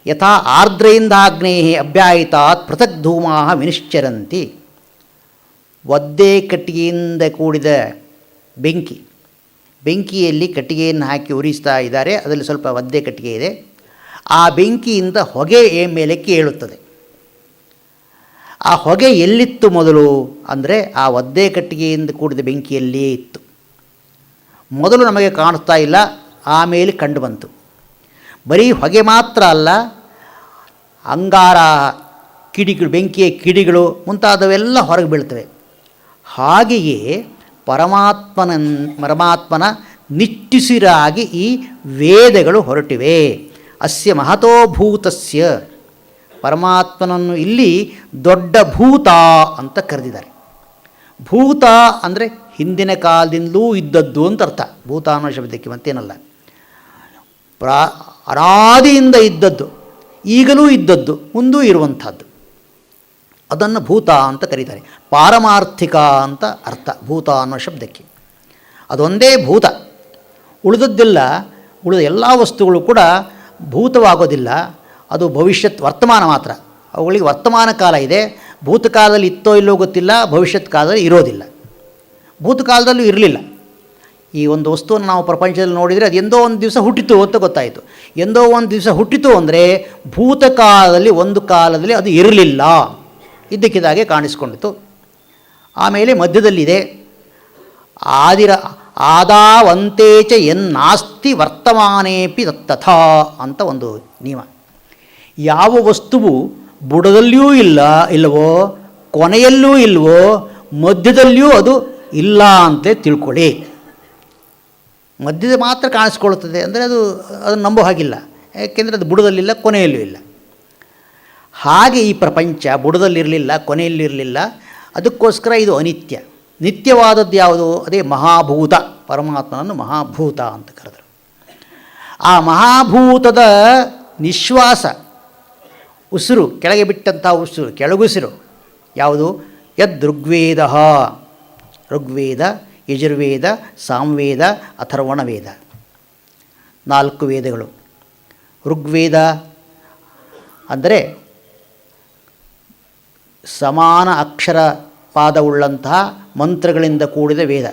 ಯಥಾ ಆರ್ದ್ರೈಂದಾಗ್ನೇ ಅಭ್ಯಾಯಿತಾತ್ ಪೃಥಕ್ ಧೂಮಾ ವಿನಿಶ್ಚರಂತಿ. ಒದ್ದೆ ಕಟ್ಟಿಗೆಯಿಂದ ಕೂಡಿದ ಬೆಂಕಿಯಲ್ಲಿ ಕಟ್ಟಿಗೆಯನ್ನು ಹಾಕಿ ಉರಿಸ್ತಾ ಇದ್ದಾರೆ. ಅದರಲ್ಲಿ ಸ್ವಲ್ಪ ಒದ್ದೆ ಕಟ್ಟಿಗೆ ಇದೆ. ಆ ಬೆಂಕಿಯಿಂದ ಹೊಗೆ ಮೇಲಕ್ಕೆ ಏಳುತ್ತದೆ. ಆ ಹೊಗೆ ಎಲ್ಲಿತ್ತು ಮೊದಲು ಅಂದರೆ ಆ ಒದ್ದೆ ಕಟ್ಟಿಗೆಯಿಂದ ಕೂಡಿದ ಬೆಂಕಿಯಲ್ಲಿಯೇ ಇತ್ತು. ಮೊದಲು ನಮಗೆ ಕಾಣಿಸ್ತಾ ಇಲ್ಲ, ಆಮೇಲೆ ಕಂಡು ಬಂತು. ಬರೀ ಹೊಗೆ ಮಾತ್ರ ಅಲ್ಲ, ಅಂಗಾರ ಕಿಡಿಗಳು, ಬೆಂಕಿಯ ಕಿಡಿಗಳು ಮುಂತಾದವೆಲ್ಲ ಹೊರಗೆ ಬೀಳ್ತವೆ. ಹಾಗೆಯೇ ಪರಮಾತ್ಮನ ನಿಟ್ಟುಸಿರಾಗಿ ಈ ವೇದಗಳು ಹೊರಟಿವೆ. ಅಸ್ಯ ಮಹತೋ ಭೂತಸ್ಯ, ಪರಮಾತ್ಮನನ್ನು ಇಲ್ಲಿ ದೊಡ್ಡ ಭೂತ ಅಂತ ಕರೆದಿದ್ದಾರೆ. ಭೂತ ಅಂದರೆ ಹಿಂದಿನ ಕಾಲದಿಂದಲೂ ಇದ್ದದ್ದು ಅಂತ ಅರ್ಥ. ಭೂತ ಅನ್ನೋ ಶಬ್ದಕ್ಕೆ ಮತ್ತೇನಲ್ಲ, ಅನಾದಿಯಿಂದ ಇದ್ದದ್ದು, ಈಗಲೂ ಇದ್ದದ್ದು, ಮುಂದೂ ಇರುವಂಥದ್ದು, ಅದನ್ನು ಭೂತ ಅಂತ ಕರೀತಾರೆ. ಪಾರಮಾರ್ಥಿಕ ಅಂತ ಅರ್ಥ ಭೂತ ಅನ್ನೋ ಶಬ್ದಕ್ಕೆ. ಅದೊಂದೇ ಭೂತ, ಉಳಿದದ್ದೆಲ್ಲ, ಉಳಿದ ಎಲ್ಲ ವಸ್ತುಗಳು ಕೂಡ ಭೂತವಾಗೋದಿಲ್ಲ. ಅದು ಭವಿಷ್ಯತ್ ವರ್ತಮಾನ ಮಾತ್ರ. ಅವುಗಳಿಗೆ ವರ್ತಮಾನ ಕಾಲ ಇದೆ. ಭೂತಕಾಲದಲ್ಲಿ ಇತ್ತೋ ಇಲ್ಲೋ ಗೊತ್ತಿಲ್ಲ, ಭವಿಷ್ಯತ್ ಕಾಲದಲ್ಲಿ ಇರೋದಿಲ್ಲ. ಭೂತಕಾಲದಲ್ಲೂ ಇರಲಿಲ್ಲ. ಈ ಒಂದು ವಸ್ತುವನ್ನು ನಾವು ಪ್ರಪಂಚದಲ್ಲಿ ನೋಡಿದರೆ ಅದು ಎಂದೋ ಒಂದು ದಿವಸ ಹುಟ್ಟಿತು ಅಂತ ಗೊತ್ತಾಯಿತು. ಎಂದೋ ಒಂದು ದಿವಸ ಹುಟ್ಟಿತು ಅಂದರೆ ಭೂತಕಾಲದಲ್ಲಿ ಒಂದು ಕಾಲದಲ್ಲಿ ಅದು ಇರಲಿಲ್ಲ, ಇದ್ದಕ್ಕಿದ್ದಾಗೆ ಕಾಣಿಸ್ಕೊಂಡಿತು. ಆಮೇಲೆ ಮಧ್ಯದಲ್ಲಿದೆ. ಆದಾವಂತೇಚ ಎನ್ನಾಸ್ತಿ ವರ್ತಮಾನೇಪಿ ತಥಾ ಅಂತ ಒಂದು ನಿಯಮ. ಯಾವ ವಸ್ತುವು ಬುಡದಲ್ಲಿಯೂ ಇಲ್ಲವೋ, ಕೊನೆಯಲ್ಲೂ ಇಲ್ಲವೋ, ಮಧ್ಯದಲ್ಲಿಯೂ ಅದು ಇಲ್ಲ ಅಂತಲೇ ತಿಳ್ಕೊಳ್ಳಿ. ಮಧ್ಯದ ಮಾತ್ರ ಕಾಣಿಸ್ಕೊಳ್ತದೆ ಅಂದರೆ ಅದನ್ನು ನಂಬೋ ಹಾಗಿಲ್ಲ. ಯಾಕೆಂದರೆ ಅದು ಬುಡದಲ್ಲಿಲ್ಲ, ಕೊನೆಯಲ್ಲೂ ಇಲ್ಲ. ಹಾಗೆ ಈ ಪ್ರಪಂಚ ಬುಡದಲ್ಲಿರಲಿಲ್ಲ, ಕೊನೆಯಲ್ಲಿರಲಿಲ್ಲ. ಅದಕ್ಕೋಸ್ಕರ ಇದು ಅನಿತ್ಯ. ನಿತ್ಯವಾದದ್ದು ಯಾವುದು? ಅದೇ ಮಹಾಭೂತ. ಪರಮಾತ್ಮನನ್ನು ಮಹಾಭೂತ ಅಂತ ಕರೆದರು. ಆ ಮಹಾಭೂತದ ನಿಶ್ವಾಸ, ಉಸಿರು, ಕೆಳಗೆ ಬಿಟ್ಟಂಥ ಉಸಿರು, ಕೆಳಗುಸಿರು ಯಾವುದು? ಯದ್ ಋಗ್ವೇದ, ಋಗ್ವೇದ, ಯಜುರ್ವೇದ, ಸಾಮವೇದ, ಅಥರ್ವಣ ವೇದ, 4 ವೇದಗಳು. ಋಗ್ವೇದ ಅಂದರೆ ಸಮಾನ ಅಕ್ಷರ ಪಾದವುಳ್ಳಂತಹ ಮಂತ್ರಗಳಿಂದ ಕೂಡಿದ ವೇದ.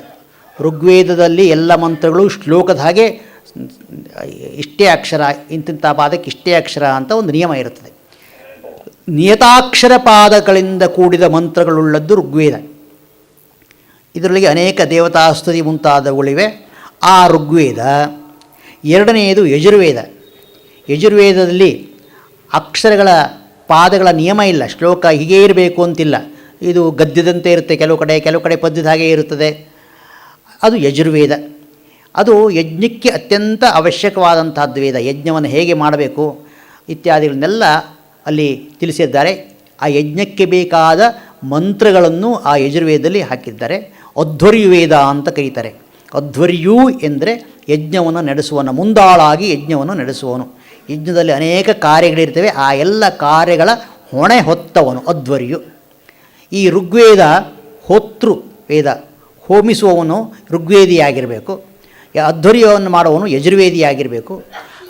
ಋಗ್ವೇದದಲ್ಲಿ ಎಲ್ಲ ಮಂತ್ರಗಳು ಶ್ಲೋಕದ ಹಾಗೆ ಇಷ್ಟೇ ಅಕ್ಷರ, ಇಂತಿಂಥ ಪಾದಕ್ಕೆ ಇಷ್ಟೇ ಅಕ್ಷರ ಅಂತ ಒಂದು ನಿಯಮ ಇರುತ್ತದೆ. ನಿಯತಾಕ್ಷರ ಪಾದಗಳಿಂದ ಕೂಡಿದ ಮಂತ್ರಗಳುಳ್ಳದ್ದು ಋಗ್ವೇದ. ಇದರೊಳಗೆ ಅನೇಕ ದೇವತಾಸ್ತುತಿ ಮುಂತಾದವುಗಳಿವೆ. ಆ ಋಗ್ವೇದ. ಎರಡನೆಯದು ಯಜುರ್ವೇದ. ಯಜುರ್ವೇದದಲ್ಲಿ ಅಕ್ಷರಗಳ ಪಾದಗಳ ನಿಯಮ ಇಲ್ಲ, ಶ್ಲೋಕ ಹೀಗೇ ಇರಬೇಕು ಅಂತಿಲ್ಲ. ಇದು ಗದ್ಯದಂತೆ ಇರುತ್ತೆ ಕೆಲವು ಕಡೆ ಪದ್ಯದ ಹಾಗೆ ಇರುತ್ತದೆ. ಅದು ಯಜುರ್ವೇದ. ಅದು ಯಜ್ಞಕ್ಕೆ ಅತ್ಯಂತ ಅವಶ್ಯಕವಾದಂಥದ್ದು ವೇದ. ಯಜ್ಞವನ್ನು ಹೇಗೆ ಮಾಡಬೇಕು ಇತ್ಯಾದಿಗಳನ್ನೆಲ್ಲ ಅಲ್ಲಿ ತಿಳಿಸಿದ್ದಾರೆ. ಆ ಯಜ್ಞಕ್ಕೆ ಬೇಕಾದ ಮಂತ್ರಗಳನ್ನು ಆ ಯಜುರ್ವೇದದಲ್ಲಿ ಹಾಕಿದ್ದಾರೆ. ಅಧ್ವರ್ಯುವೇದ ಅಂತ ಕರೀತಾರೆ. ಅಧ್ವರ್ಯು ಎಂದರೆ ಯಜ್ಞವನ್ನು ನಡೆಸುವನು, ಮುಂದಾಳಾಗಿ ಯಜ್ಞವನ್ನು ನಡೆಸುವನು. ಯಜ್ಞದಲ್ಲಿ ಅನೇಕ ಕಾರ್ಯಗಳಿರ್ತವೆ, ಆ ಎಲ್ಲ ಕಾರ್ಯಗಳ ಹೊಣೆ ಹೊತ್ತವನು ಅಧ್ವರ್ಯು. ಈ ಋಗ್ವೇದ ಹೋತೃ ವೇದ, ಹೋಮಿಸುವವನು ಋಗ್ವೇದಿಯಾಗಿರಬೇಕು. ಅಧ್ವರ್ಯವನ್ನು ಮಾಡುವವನು ಯಜುರ್ವೇದಿಯಾಗಿರಬೇಕು.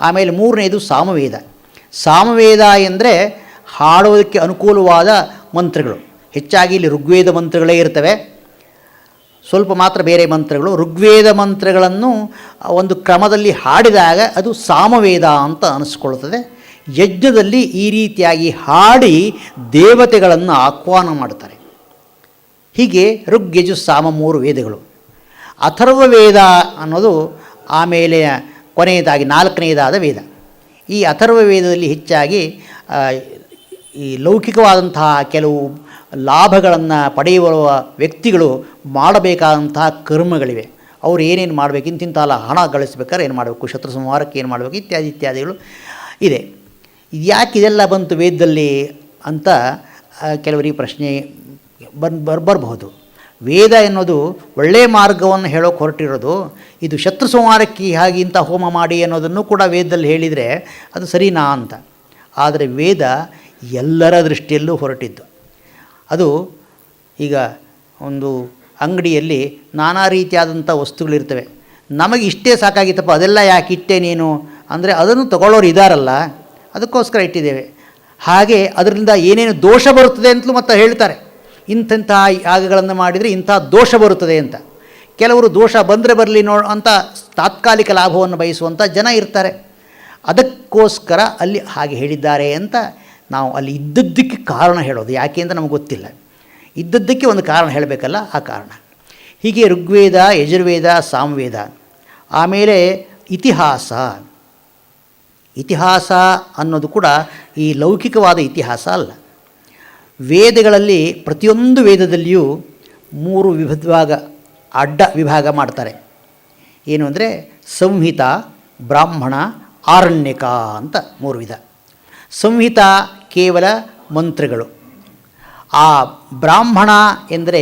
ಆಮೇಲೆ ಮೂರನೇದು ಸಾಮವೇದ. ಸಾಮವೇದ ಎಂದರೆ ಹಾಡುವುದಕ್ಕೆ ಅನುಕೂಲವಾದ ಮಂತ್ರಗಳು. ಹೆಚ್ಚಾಗಿ ಇಲ್ಲಿ ಋಗ್ವೇದ ಮಂತ್ರಗಳೇ ಇರ್ತವೆ, ಸ್ವಲ್ಪ ಮಾತ್ರ ಬೇರೆ ಮಂತ್ರಗಳು. ಋಗ್ವೇದ ಮಂತ್ರಗಳನ್ನು ಒಂದು ಕ್ರಮದಲ್ಲಿ ಹಾಡಿದಾಗ ಅದು ಸಾಮವೇದ ಅಂತ ಅನಿಸ್ಕೊಳ್ತದೆ. ಯಜ್ಞದಲ್ಲಿ ಈ ರೀತಿಯಾಗಿ ಹಾಡಿ ದೇವತೆಗಳನ್ನು ಆಹ್ವಾನ ಮಾಡ್ತಾರೆ. ಹೀಗೆ ಋಗ್ಯಜು ಸಾಮ 3 ವೇದಗಳು. ಅಥರ್ವ ವೇದ ಅನ್ನೋದು ಆಮೇಲೆ ಕೊನೆಯದಾಗಿ 4ನೇದಾದ ವೇದ. ಈ ಅಥರ್ವ ವೇದದಲ್ಲಿ ಹೆಚ್ಚಾಗಿ ಈ ಲೌಕಿಕವಾದಂತಹ ಕೆಲವು ಲಾಭಗಳನ್ನು ಪಡೆಯುವ ವ್ಯಕ್ತಿಗಳು ಮಾಡಬೇಕಾದಂತಹ ಕರ್ಮಗಳಿವೆ. ಅವರು ಏನೇನು ಮಾಡಬೇಕು, ಇಂತಿಂತಲ್ಲ ಹಣ ಗಳಿಸ್ಬೇಕಾದ್ರೆ ಏನು ಮಾಡಬೇಕು, ಶತ್ರು ಸಂಹಾರಕ್ಕೆ ಏನು ಮಾಡಬೇಕು, ಇತ್ಯಾದಿಗಳು ಇದೆ. ಇದು ಯಾಕೆ ಇದೆಲ್ಲ ಬಂತು ವೇದದಲ್ಲಿ ಅಂತ ಕೆಲವರಿಗೆ ಪ್ರಶ್ನೆ ಬರಬಹುದು. ವೇದ ಎನ್ನುವುದು ಒಳ್ಳೆಯ ಮಾರ್ಗವನ್ನು ಹೇಳೋಕೆ ಹೊರಟಿರೋದು. ಇದು ಶತ್ರು ಸಂಹಾರಕ್ಕೆ ಹಾಗೆ ಇಂಥ ಹೋಮ ಮಾಡಿ ಅನ್ನೋದನ್ನು ಕೂಡ ವೇದದಲ್ಲಿ ಹೇಳಿದರೆ ಅದು ಸರಿನಾ ಅಂತ. ಆದರೆ ವೇದ ಎಲ್ಲರ ದೃಷ್ಟಿಯಲ್ಲೂ ಹೊರಟಿದ್ದು. ಅದು ಈಗ ಒಂದು ಅಂಗಡಿಯಲ್ಲಿ ನಾನಾ ರೀತಿಯಾದಂಥ ವಸ್ತುಗಳಿರ್ತವೆ. ನಮಗೆ ಇಷ್ಟೇ ಸಾಕಾಗಿತ್ತಪ್ಪ, ಅದೆಲ್ಲ ಯಾಕೆ ಇಟ್ಟೆ ನೀನು ಅಂದರೆ ಅದನ್ನು ತಗೊಳ್ಳೋರು ಇದ್ದಾರಲ್ಲ, ಅದಕ್ಕೋಸ್ಕರ ಇಟ್ಟಿದ್ದೇವೆ. ಹಾಗೆ ಅದರಿಂದ ಏನೇನು ದೋಷ ಬರುತ್ತದೆ ಅಂತಲೂ ಮತ್ತೆ ಹೇಳ್ತಾರೆ. ಇಂಥ ಯಾಗಗಳನ್ನು ಮಾಡಿದರೆ ಇಂಥ ದೋಷ ಬರುತ್ತದೆ ಅಂತ. ಕೆಲವರು ದೋಷ ಬಂದರೆ ಬರಲಿ ಅಂತ ತಾತ್ಕಾಲಿಕ ಲಾಭವನ್ನು ಬಯಸುವಂಥ ಜನ ಇರ್ತಾರೆ. ಅದಕ್ಕೋಸ್ಕರ ಅಲ್ಲಿ ಹಾಗೆ ಹೇಳಿದ್ದಾರೆ ಅಂತ ನಾವು ಅಲ್ಲಿ ಇದ್ದದ್ದಕ್ಕೆ ಕಾರಣ ಹೇಳೋದು. ಯಾಕೆ ಅಂತ ನಮಗೆ ಗೊತ್ತಿಲ್ಲ, ಇದ್ದದ್ದಕ್ಕೆ ಒಂದು ಕಾರಣ ಹೇಳಬೇಕಲ್ಲ, ಆ ಕಾರಣ. ಹೀಗೆ ಋಗ್ವೇದ, ಯಜುರ್ವೇದ, ಸಾಮವೇದ. ಆಮೇಲೆ ಇತಿಹಾಸ. ಇತಿಹಾಸ ಅನ್ನೋದು ಕೂಡ ಈ ಲೌಕಿಕವಾದ ಇತಿಹಾಸ ಅಲ್ಲ. ವೇದಗಳಲ್ಲಿ ಪ್ರತಿಯೊಂದು ವೇದದಲ್ಲಿಯೂ 3 ವಿಭಾಗ, ಅಡ್ಡ ವಿಭಾಗ ಮಾಡ್ತಾರೆ. ಏನು ಅಂದರೆ ಸಂಹಿತ, ಬ್ರಾಹ್ಮಣ, ಆರಣ್ಯಕ ಅಂತ 3 ವಿಧ. ಸಂಹಿತ ಕೇವಲ ಮಂತ್ರಗಳು. ಆ ಬ್ರಾಹ್ಮಣ ಎಂದರೆ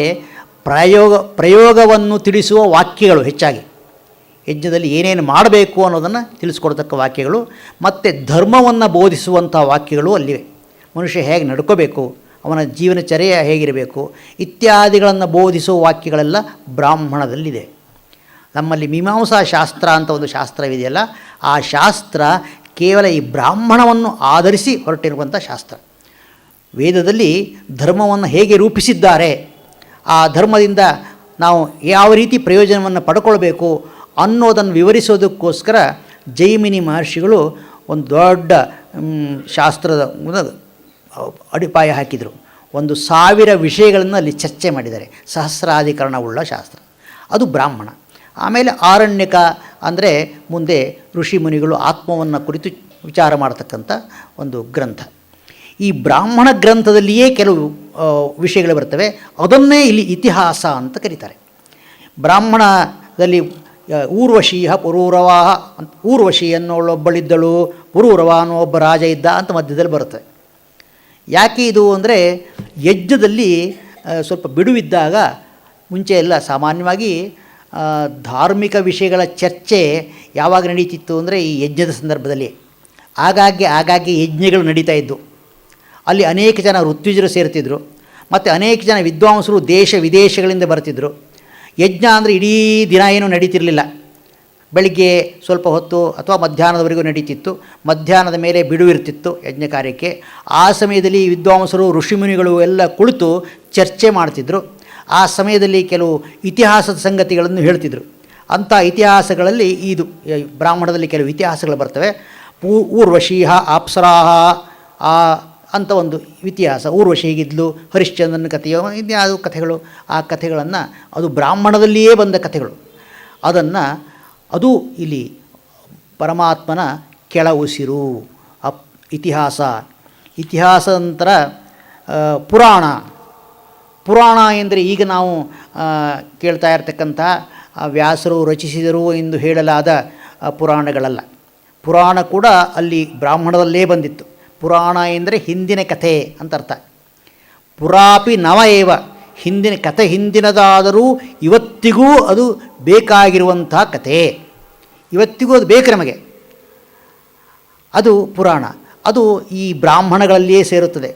ಪ್ರಯೋಗವನ್ನು ತಿಳಿಸುವ ವಾಕ್ಯಗಳು. ಹೆಚ್ಚಾಗಿ ಯಜ್ಞದಲ್ಲಿ ಏನೇನು ಮಾಡಬೇಕು ಅನ್ನೋದನ್ನು ತಿಳಿಸ್ಕೊಡ್ತಕ್ಕ ವಾಕ್ಯಗಳು. ಮತ್ತು ಧರ್ಮವನ್ನು ಬೋಧಿಸುವಂಥ ವಾಕ್ಯಗಳು ಅಲ್ಲಿವೆ. ಮನುಷ್ಯ ಹೇಗೆ ನಡ್ಕೋಬೇಕು, ಅವನ ಜೀವನಚರ್ಯ ಹೇಗಿರಬೇಕು ಇತ್ಯಾದಿಗಳನ್ನು ಬೋಧಿಸುವ ವಾಕ್ಯಗಳೆಲ್ಲ ಬ್ರಾಹ್ಮಣದಲ್ಲಿದೆ. ನಮ್ಮಲ್ಲಿ ಮೀಮಾಂಸಾ ಶಾಸ್ತ್ರ ಅಂತ ಒಂದು ಶಾಸ್ತ್ರವಿದೆಯಲ್ಲ, ಆ ಶಾಸ್ತ್ರ ಕೇವಲ ಈ ಬ್ರಾಹ್ಮಣವನ್ನು ಆಧರಿಸಿ ಹೊರಟಿರುವಂಥ ಶಾಸ್ತ್ರ. ವೇದದಲ್ಲಿ ಧರ್ಮವನ್ನು ಹೇಗೆ ರೂಪಿಸಿದ್ದಾರೆ, ಆ ಧರ್ಮದಿಂದ ನಾವು ಯಾವ ರೀತಿ ಪ್ರಯೋಜನವನ್ನು ಪಡ್ಕೊಳ್ಬೇಕು ಅನ್ನೋದನ್ನು ವಿವರಿಸೋದಕ್ಕೋಸ್ಕರ ಜೈಮಿನಿ ಮಹರ್ಷಿಗಳು ಒಂದು ದೊಡ್ಡ ಶಾಸ್ತ್ರದ ಅಡಿಪಾಯ ಹಾಕಿದರು. 1000 ವಿಷಯಗಳನ್ನು ಅಲ್ಲಿ ಚರ್ಚೆ ಮಾಡಿದ್ದಾರೆ. ಸಹಸ್ರಾಧಿಕರಣವುಳ್ಳ ಶಾಸ್ತ್ರ ಅದು ಬ್ರಾಹ್ಮಣ. ಆಮೇಲೆ ಆರಣ್ಯಕ ಅಂದರೆ ಮುಂದೆ ಋಷಿ ಮುನಿಗಳು ಆತ್ಮವನ್ನು ಕುರಿತು ವಿಚಾರ ಮಾಡತಕ್ಕಂಥ ಒಂದು ಗ್ರಂಥ. ಈ ಬ್ರಾಹ್ಮಣ ಗ್ರಂಥದಲ್ಲಿಯೇ ಕೆಲವು ವಿಷಯಗಳು ಬರ್ತವೆ, ಅದನ್ನೇ ಇಲ್ಲಿ ಇತಿಹಾಸ ಅಂತ ಕರೀತಾರೆ. ಬ್ರಾಹ್ಮಣದಲ್ಲಿ ಊರ್ವಶೀಹ ಪುರೂರವಾಹ, ಊರ್ವಶಿ ಅನ್ನೋಳೊಬ್ಬಳಿದ್ದಳು, ಪುರೂರವ ಅನ್ನೋ ಒಬ್ಬ ರಾಜ ಇದ್ದ ಅಂತ ಮಧ್ಯದಲ್ಲಿ ಬರುತ್ತೆ. ಯಾಕೆ ಇದು ಅಂದರೆ, ಯಜ್ಞದಲ್ಲಿ ಸ್ವಲ್ಪ ಬಿಡುವಿದ್ದಾಗ ಮುಂಚೆ ಎಲ್ಲ ಸಾಮಾನ್ಯವಾಗಿ ಧಾರ್ಮಿಕ ವಿಷಯಗಳ ಚರ್ಚೆ ಯಾವಾಗ ನಡೀತಿತ್ತು ಅಂದರೆ ಈ ಯಜ್ಞದ ಸಂದರ್ಭದಲ್ಲಿ. ಆಗಾಗ್ಗೆ ಯಜ್ಞಗಳು ನಡೀತಾ ಇದ್ದವು. ಅಲ್ಲಿ ಅನೇಕ ಜನ ಋತ್ವಿಜರು ಸೇರ್ತಿದ್ರು, ಮತ್ತು ಅನೇಕ ಜನ ವಿದ್ವಾಂಸರು ದೇಶ ವಿದೇಶಗಳಿಂದ ಬರ್ತಿದ್ದರು. ಯಜ್ಞ ಅಂದರೆ ಇಡೀ ದಿನ ಏನೂ ನಡೀತಿರಲಿಲ್ಲ. ಬೆಳಿಗ್ಗೆ ಸ್ವಲ್ಪ ಹೊತ್ತು ಅಥವಾ ಮಧ್ಯಾಹ್ನದವರೆಗೂ ನಡೀತಿತ್ತು. ಮಧ್ಯಾಹ್ನದ ಮೇಲೆ ಬಿಡುವಿರ್ತಿತ್ತು ಯಜ್ಞ ಕಾರ್ಯಕ್ಕೆ. ಆ ಸಮಯದಲ್ಲಿ ವಿದ್ವಾಂಸರು ಋಷಿಮುನಿಗಳು ಎಲ್ಲ ಕುಳಿತು ಚರ್ಚೆ ಮಾಡ್ತಿದ್ರು. ಆ ಸಮಯದಲ್ಲಿ ಕೆಲವು ಇತಿಹಾಸದ ಸಂಗತಿಗಳನ್ನು ಹೇಳ್ತಿದ್ರು. ಅಂಥ ಇತಿಹಾಸಗಳಲ್ಲಿ ಇದು ಬ್ರಾಹ್ಮಣದಲ್ಲಿ ಕೆಲವು ಇತಿಹಾಸಗಳು ಬರ್ತವೆ. ಊರ್ವಶೀಹ ಅಪ್ಸರಾಹ ಅಂತ ಒಂದು ಇತಿಹಾಸ. ಊರ್ವಶಿ ಹೀಗಿದ್ಲು, ಹರಿಶ್ಚಂದ್ರನ ಕಥೆಯೋ ಇನ್ಯಾವುದು ಕಥೆಗಳು, ಆ ಕಥೆಗಳನ್ನು ಅದು ಬ್ರಾಹ್ಮಣದಲ್ಲಿಯೇ ಬಂದ ಕಥೆಗಳು. ಅದು ಇಲ್ಲಿ ಪರಮಾತ್ಮನ ಕೆಳ ಉಸಿರು ಇತಿಹಾಸ. ಇತಿಹಾಸ ನಂತರ ಪುರಾಣ ಎಂದರೆ ಈಗ ನಾವು ಕೇಳ್ತಾ ಇರತಕ್ಕಂಥ ವ್ಯಾಸರು ರಚಿಸಿದರು ಎಂದು ಹೇಳಲಾದ ಪುರಾಣಗಳಲ್ಲ. ಪುರಾಣ ಕೂಡ ಅಲ್ಲಿ ಬ್ರಾಹ್ಮಣದಲ್ಲೇ ಬಂದಿತ್ತು. ಪುರಾಣ ಎಂದರೆ ಹಿಂದಿನ ಕಥೆ ಅಂತ ಅರ್ಥ. ಪುರಾಪಿ ನವ ಏವ, ಹಿಂದಿನದಾದರೂ ಇವತ್ತಿಗೂ ಅದು ಬೇಕಾಗಿರುವಂಥ ಕಥೆ. ಇವತ್ತಿಗೂ ಅದು ಬೇಕು ನಮಗೆ. ಅದು ಪುರಾಣ. ಅದು ಈ ಬ್ರಾಹ್ಮಣಗಳಲ್ಲಿಯೇ ಸೇರುತ್ತದೆ.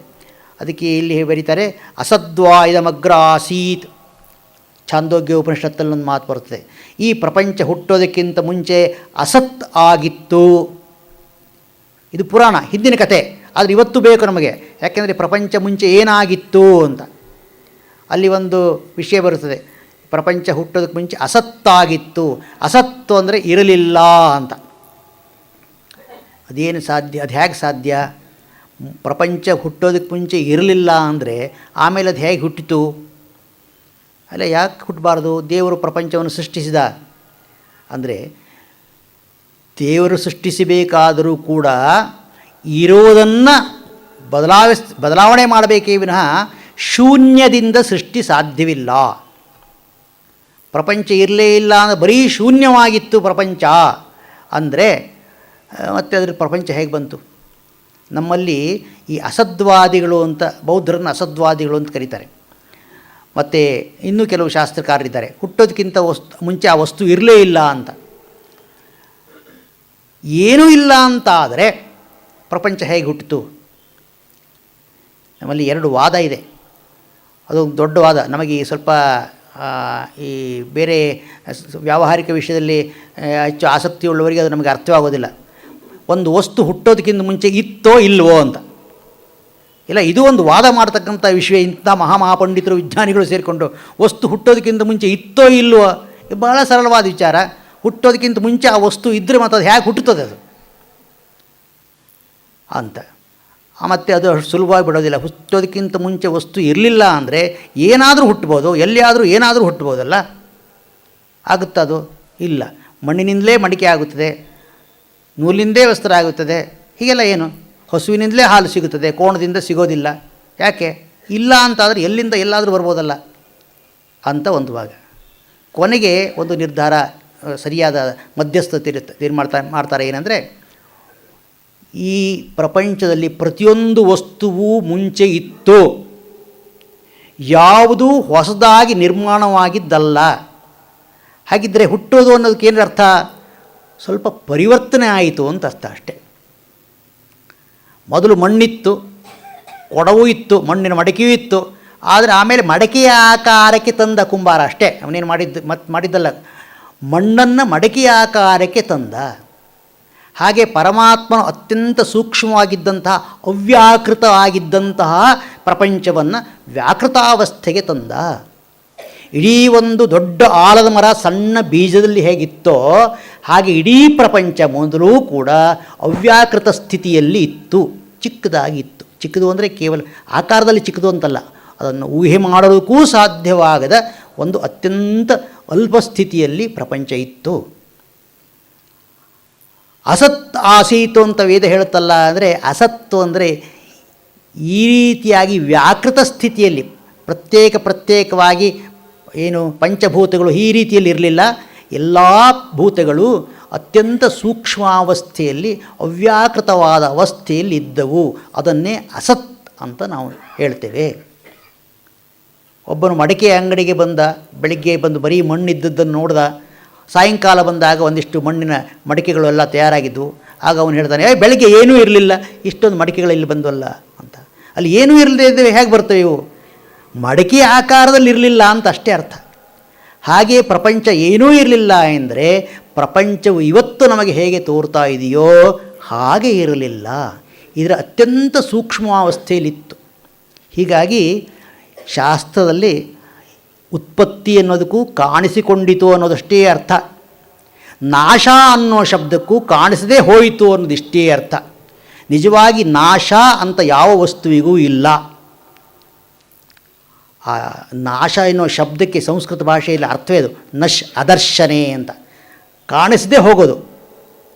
ಅದಕ್ಕೆ ಇಲ್ಲಿ ಬರೀತಾರೆ, ಅಸದ್ವಾಯುಧಮಗ್ರ ಆಸೀತ್. ಛಾಂದೋಗ್ಯ ಉಪನಿಷತ್ತಲ್ಲಿ ಒಂದು ಮಾತು ಬರ್ತದೆ, ಈ ಪ್ರಪಂಚ ಹುಟ್ಟೋದಕ್ಕಿಂತ ಮುಂಚೆ ಅಸತ್ ಆಗಿತ್ತು. ಇದು ಪುರಾಣ, ಹಿಂದಿನ ಕತೆ. ಆದರೆ ಇವತ್ತು ಬೇಕು ನಮಗೆ, ಯಾಕೆಂದರೆ ಪ್ರಪಂಚ ಮುಂಚೆ ಏನಾಗಿತ್ತು ಅಂತ. ಅಲ್ಲಿ ಒಂದು ವಿಷಯ ಬರುತ್ತದೆ, ಪ್ರಪಂಚ ಹುಟ್ಟೋದಕ್ಕೆ ಮುಂಚೆ ಅಸತ್ತಾಗಿತ್ತು. ಅಸತ್ತು ಅಂದರೆ ಇರಲಿಲ್ಲ ಅಂತ. ಅದೇನು ಸಾಧ್ಯ? ಅದು ಹೇಗೆ ಸಾಧ್ಯ? ಪ್ರಪಂಚ ಹುಟ್ಟೋದಕ್ಕೆ ಮುಂಚೆ ಇರಲಿಲ್ಲ ಅಂದರೆ ಆಮೇಲೆ ಅದು ಹೇಗೆ ಹುಟ್ಟಿತು? ಅಲ್ಲ, ಯಾಕೆ ಹುಟ್ಟಬಾರ್ದು? ದೇವರು ಪ್ರಪಂಚವನ್ನು ಸೃಷ್ಟಿಸಿದ ಅಂದರೆ, ದೇವರು ಸೃಷ್ಟಿಸಬೇಕಾದರೂ ಕೂಡ ಇರೋದನ್ನು ಬದಲಾವಣೆ ಮಾಡಬೇಕೇ ವಿನಃ ಶೂನ್ಯದಿಂದ ಸೃಷ್ಟಿ ಸಾಧ್ಯವಿಲ್ಲ. ಪ್ರಪಂಚ ಇರಲೇ ಇಲ್ಲ ಅಂದರೆ ಬರೀ ಶೂನ್ಯವಾಗಿತ್ತು ಪ್ರಪಂಚ ಅಂದರೆ ಮತ್ತೆ ಅದರ ಪ್ರಪಂಚ ಹೇಗೆ ಬಂತು? ನಮ್ಮಲ್ಲಿ ಈ ಅಸದ್ವಾದಿಗಳು ಅಂತ, ಬೌದ್ಧರನ್ನು ಅಸದ್ವಾದಿಗಳು ಅಂತ ಕರೀತಾರೆ. ಮತ್ತು ಇನ್ನೂ ಕೆಲವು ಶಾಸ್ತ್ರಕಾರರಿದ್ದಾರೆ, ಹುಟ್ಟೋದಕ್ಕಿಂತ ಮುಂಚೆ ಆ ವಸ್ತು ಇರಲೇ ಇಲ್ಲ ಅಂತ. ಏನೂ ಇಲ್ಲ ಅಂತ ಆದರೆ ಪ್ರಪಂಚ ಹೇಗೆ ಹುಟ್ಟಿತು? ನಮ್ಮಲ್ಲಿ ಎರಡು ವಾದ ಇದೆ. ಅದೊಂದು ದೊಡ್ಡ ವಾದ. ನಮಗೆ ಸ್ವಲ್ಪ ಈ ಬೇರೆ ವ್ಯಾವಹಾರಿಕ ವಿಷಯದಲ್ಲಿ ಹೆಚ್ಚು ಆಸಕ್ತಿಯುಳ್ಳವರಿಗೆ ಅದು ನಮಗೆ ಅರ್ಥವಾಗೋದಿಲ್ಲ. ಒಂದು ವಸ್ತು ಹುಟ್ಟೋದಕ್ಕಿಂತ ಮುಂಚೆ ಇತ್ತೋ ಇಲ್ವೋ ಅಂತ. ಇಲ್ಲ, ಇದು ಒಂದು ವಾದ ಮಾಡ್ತಕ್ಕಂಥ ವಿಷಯ. ಇಂಥ ಮಹಾಪಂಡಿತರು ವಿಜ್ಞಾನಿಗಳು ಸೇರಿಕೊಂಡು ವಸ್ತು ಹುಟ್ಟೋದಕ್ಕಿಂತ ಮುಂಚೆ ಇತ್ತೋ ಇಲ್ವೋ, ಬಹಳ ಸರಳವಾದ ವಿಚಾರ. ಹುಟ್ಟೋದಕ್ಕಿಂತ ಮುಂಚೆ ಆ ವಸ್ತು ಇದ್ದರೆ ಮತ್ತು ಅದು ಹೇಗೆ ಹುಟ್ಟುತ್ತದೆ ಅದು ಅಂತ. ಮತ್ತು ಅದು ಅಷ್ಟು ಸುಲಭವಾಗಿ ಬಿಡೋದಿಲ್ಲ. ಹುಟ್ಟೋದಕ್ಕಿಂತ ಮುಂಚೆ ವಸ್ತು ಇರಲಿಲ್ಲ ಅಂದರೆ ಏನಾದರೂ ಹುಟ್ಬೋದು, ಎಲ್ಲಿಯಾದರೂ ಏನಾದರೂ ಹುಟ್ಬೋದಲ್ಲ. ಆಗುತ್ತದು? ಇಲ್ಲ. ಮಣ್ಣಿನಿಂದಲೇ ಮಡಿಕೆ ಆಗುತ್ತದೆ, ನೂಲಿಂದೇ ವಸ್ತ್ರ ಆಗುತ್ತದೆ. ಹೀಗೆಲ್ಲ ಏನು? ಹಸುವಿನಿಂದಲೇ ಹಾಲು ಸಿಗುತ್ತದೆ, ಕೋಣದಿಂದ ಸಿಗೋದಿಲ್ಲ. ಯಾಕೆ? ಇಲ್ಲ ಅಂತಾದರೆ ಎಲ್ಲಿಂದ ಎಲ್ಲಾದರೂ ಬರ್ಬೋದಲ್ಲ ಅಂತ ಒಂದು ಭಾಗ. ಕೊನೆಗೆ ಒಂದು ನಿರ್ಧಾರ, ಸರಿಯಾದ ಮಧ್ಯಸ್ಥತೆ ಮಾಡ್ತಾರೆ. ಏನಂದರೆ, ಈ ಪ್ರಪಂಚದಲ್ಲಿ ಪ್ರತಿಯೊಂದು ವಸ್ತುವು ಮುಂಚೆ ಇತ್ತು, ಯಾವುದೂ ಹೊಸದಾಗಿ ನಿರ್ಮಾಣವಾಗಿದ್ದಲ್ಲ. ಹಾಗಿದ್ದರೆ ಹುಟ್ಟೋದು ಅನ್ನೋದಕ್ಕೆ ಏನು ಅರ್ಥ? ಸ್ವಲ್ಪ ಪರಿವರ್ತನೆ ಆಯಿತು ಅಂತ ಅರ್ಥ ಅಷ್ಟೆ. ಮೊದಲು ಮಣ್ಣಿತ್ತು, ಕೊಡವೂ ಇತ್ತು, ಮಣ್ಣಿನ ಮಡಕೆಯೂ ಇತ್ತು. ಆದರೆ ಆಮೇಲೆ ಮಡಕೆಯ ಆಕಾರಕ್ಕೆ ತಂದ ಕುಂಬಾರ ಅಷ್ಟೇ. ಅವನೇನು ಮಾಡಿದ್ದಲ್ಲ, ಮಣ್ಣನ್ನು ಮಡಕೆಯ ಆಕಾರಕ್ಕೆ ತಂದ. ಹಾಗೆ ಪರಮಾತ್ಮನು ಅತ್ಯಂತ ಸೂಕ್ಷ್ಮವಾಗಿದ್ದಂತಹ, ಅವ್ಯಾಕೃತ ಆಗಿದ್ದಂತಹ ಪ್ರಪಂಚವನ್ನು ವ್ಯಾಕೃತಾವಸ್ಥೆಗೆ ತಂದ. ಇಡೀ ಒಂದು ದೊಡ್ಡ ಆಲದ ಮರ ಸಣ್ಣ ಬೀಜದಲ್ಲಿ ಹೇಗಿತ್ತೋ ಹಾಗೆ ಇಡೀ ಪ್ರಪಂಚ ಮೊದಲೂ ಕೂಡ ಅವ್ಯಾಕೃತ ಸ್ಥಿತಿಯಲ್ಲಿ ಇತ್ತು, ಚಿಕ್ಕದಾಗಿತ್ತು. ಚಿಕ್ಕದು ಅಂದರೆ ಕೇವಲ ಆಕಾರದಲ್ಲಿ ಚಿಕ್ಕದು ಅಂತಲ್ಲ, ಅದನ್ನು ಊಹೆ ಮಾಡೋದಕ್ಕೂ ಸಾಧ್ಯವಾಗದ ಒಂದು ಅತ್ಯಂತ ಅಲ್ಪ ಸ್ಥಿತಿಯಲ್ಲಿ ಪ್ರಪಂಚ ಇತ್ತು. ಅಸತ್ ಆಸೀತು ಅಂತ ವೇದ ಹೇಳುತ್ತಲ್ಲ. ಅಂದರೆ ಅಸತ್ತು ಅಂದರೆ ಈ ರೀತಿಯಾಗಿ ವ್ಯಾಕೃತ ಸ್ಥಿತಿಯಲ್ಲಿ ಪ್ರತ್ಯೇಕವಾಗಿ ಏನು ಪಂಚಭೂತಗಳು ಈ ರೀತಿಯಲ್ಲಿ ಇರಲಿಲ್ಲ. ಎಲ್ಲ ಭೂತಗಳು ಅತ್ಯಂತ ಸೂಕ್ಷ್ಮಾವಸ್ಥೆಯಲ್ಲಿ ಅವ್ಯಾಕೃತವಾದ ಅವಸ್ಥೆಯಲ್ಲಿ ಇದ್ದವು. ಅದನ್ನೇ ಅಸತ್ ಅಂತ ನಾವು ಹೇಳ್ತೇವೆ. ಒಬ್ಬನು ಮಡಿಕೆ ಅಂಗಡಿಗೆ ಬಂದ, ಬೆಳಿಗ್ಗೆ ಬಂದು ಬರೀ ಮಣ್ಣಿದ್ದದ್ದನ್ನು ನೋಡ್ದ. ಸಾಯಂಕಾಲ ಬಂದಾಗ ಒಂದಿಷ್ಟು ಮಣ್ಣಿನ ಮಡಿಕೆಗಳು ಎಲ್ಲ ತಯಾರಾಗಿದ್ದವು. ಆಗ ಅವನು ಹೇಳ್ತಾನೆ, ಬೆಳಗ್ಗೆ ಏನೂ ಇರಲಿಲ್ಲ, ಇಷ್ಟೊಂದು ಮಡಿಕೆಗಳು ಇಲ್ಲಿ ಬಂದವಲ್ಲ ಅಂತ. ಅಲ್ಲಿ ಏನೂ ಇರದೇ ಇದ್ದೇವೆ, ಹೇಗೆ ಬರ್ತವೆ ಇವು? ಮಡಿಕೆ ಆಕಾರದಲ್ಲಿ ಇರಲಿಲ್ಲ ಅಂತ ಅಷ್ಟೇ ಅರ್ಥ. ಹಾಗೆ ಪ್ರಪಂಚ ಏನೂ ಇರಲಿಲ್ಲ ಎಂದರೆ ಪ್ರಪಂಚವು ಇವತ್ತು ನಮಗೆ ಹೇಗೆ ತೋರ್ತಾ ಇದೆಯೋ ಹಾಗೆ ಇರಲಿಲ್ಲ, ಇದರ ಅತ್ಯಂತ ಸೂಕ್ಷ್ಮಾವಸ್ಥೆಯಲ್ಲಿತ್ತು. ಹೀಗಾಗಿ ಶಾಸ್ತ್ರದಲ್ಲಿ ಉತ್ಪತ್ತಿ ಅನ್ನೋದಕ್ಕೂ ಕಾಣಿಸಿಕೊಂಡಿತು ಅನ್ನೋದಷ್ಟೇ ಅರ್ಥ, ನಾಶ ಅನ್ನೋ ಶಬ್ದಕ್ಕೂ ಕಾಣಿಸದೇ ಹೋಯಿತು ಅನ್ನೋದಿಷ್ಟೇ ಅರ್ಥ. ನಿಜವಾಗಿ ನಾಶ ಅಂತ ಯಾವ ವಸ್ತುವಿಗೂ ಇಲ್ಲ. ಆ ನಾಶ ಎನ್ನುವ ಶಬ್ದಕ್ಕೆ ಸಂಸ್ಕೃತ ಭಾಷೆಯಲ್ಲಿ ಅರ್ಥವೇ ಅದು, ನಶ್ ಅದರ್ಶನೆ ಅಂತ, ಕಾಣಿಸದೇ ಹೋಗೋದು.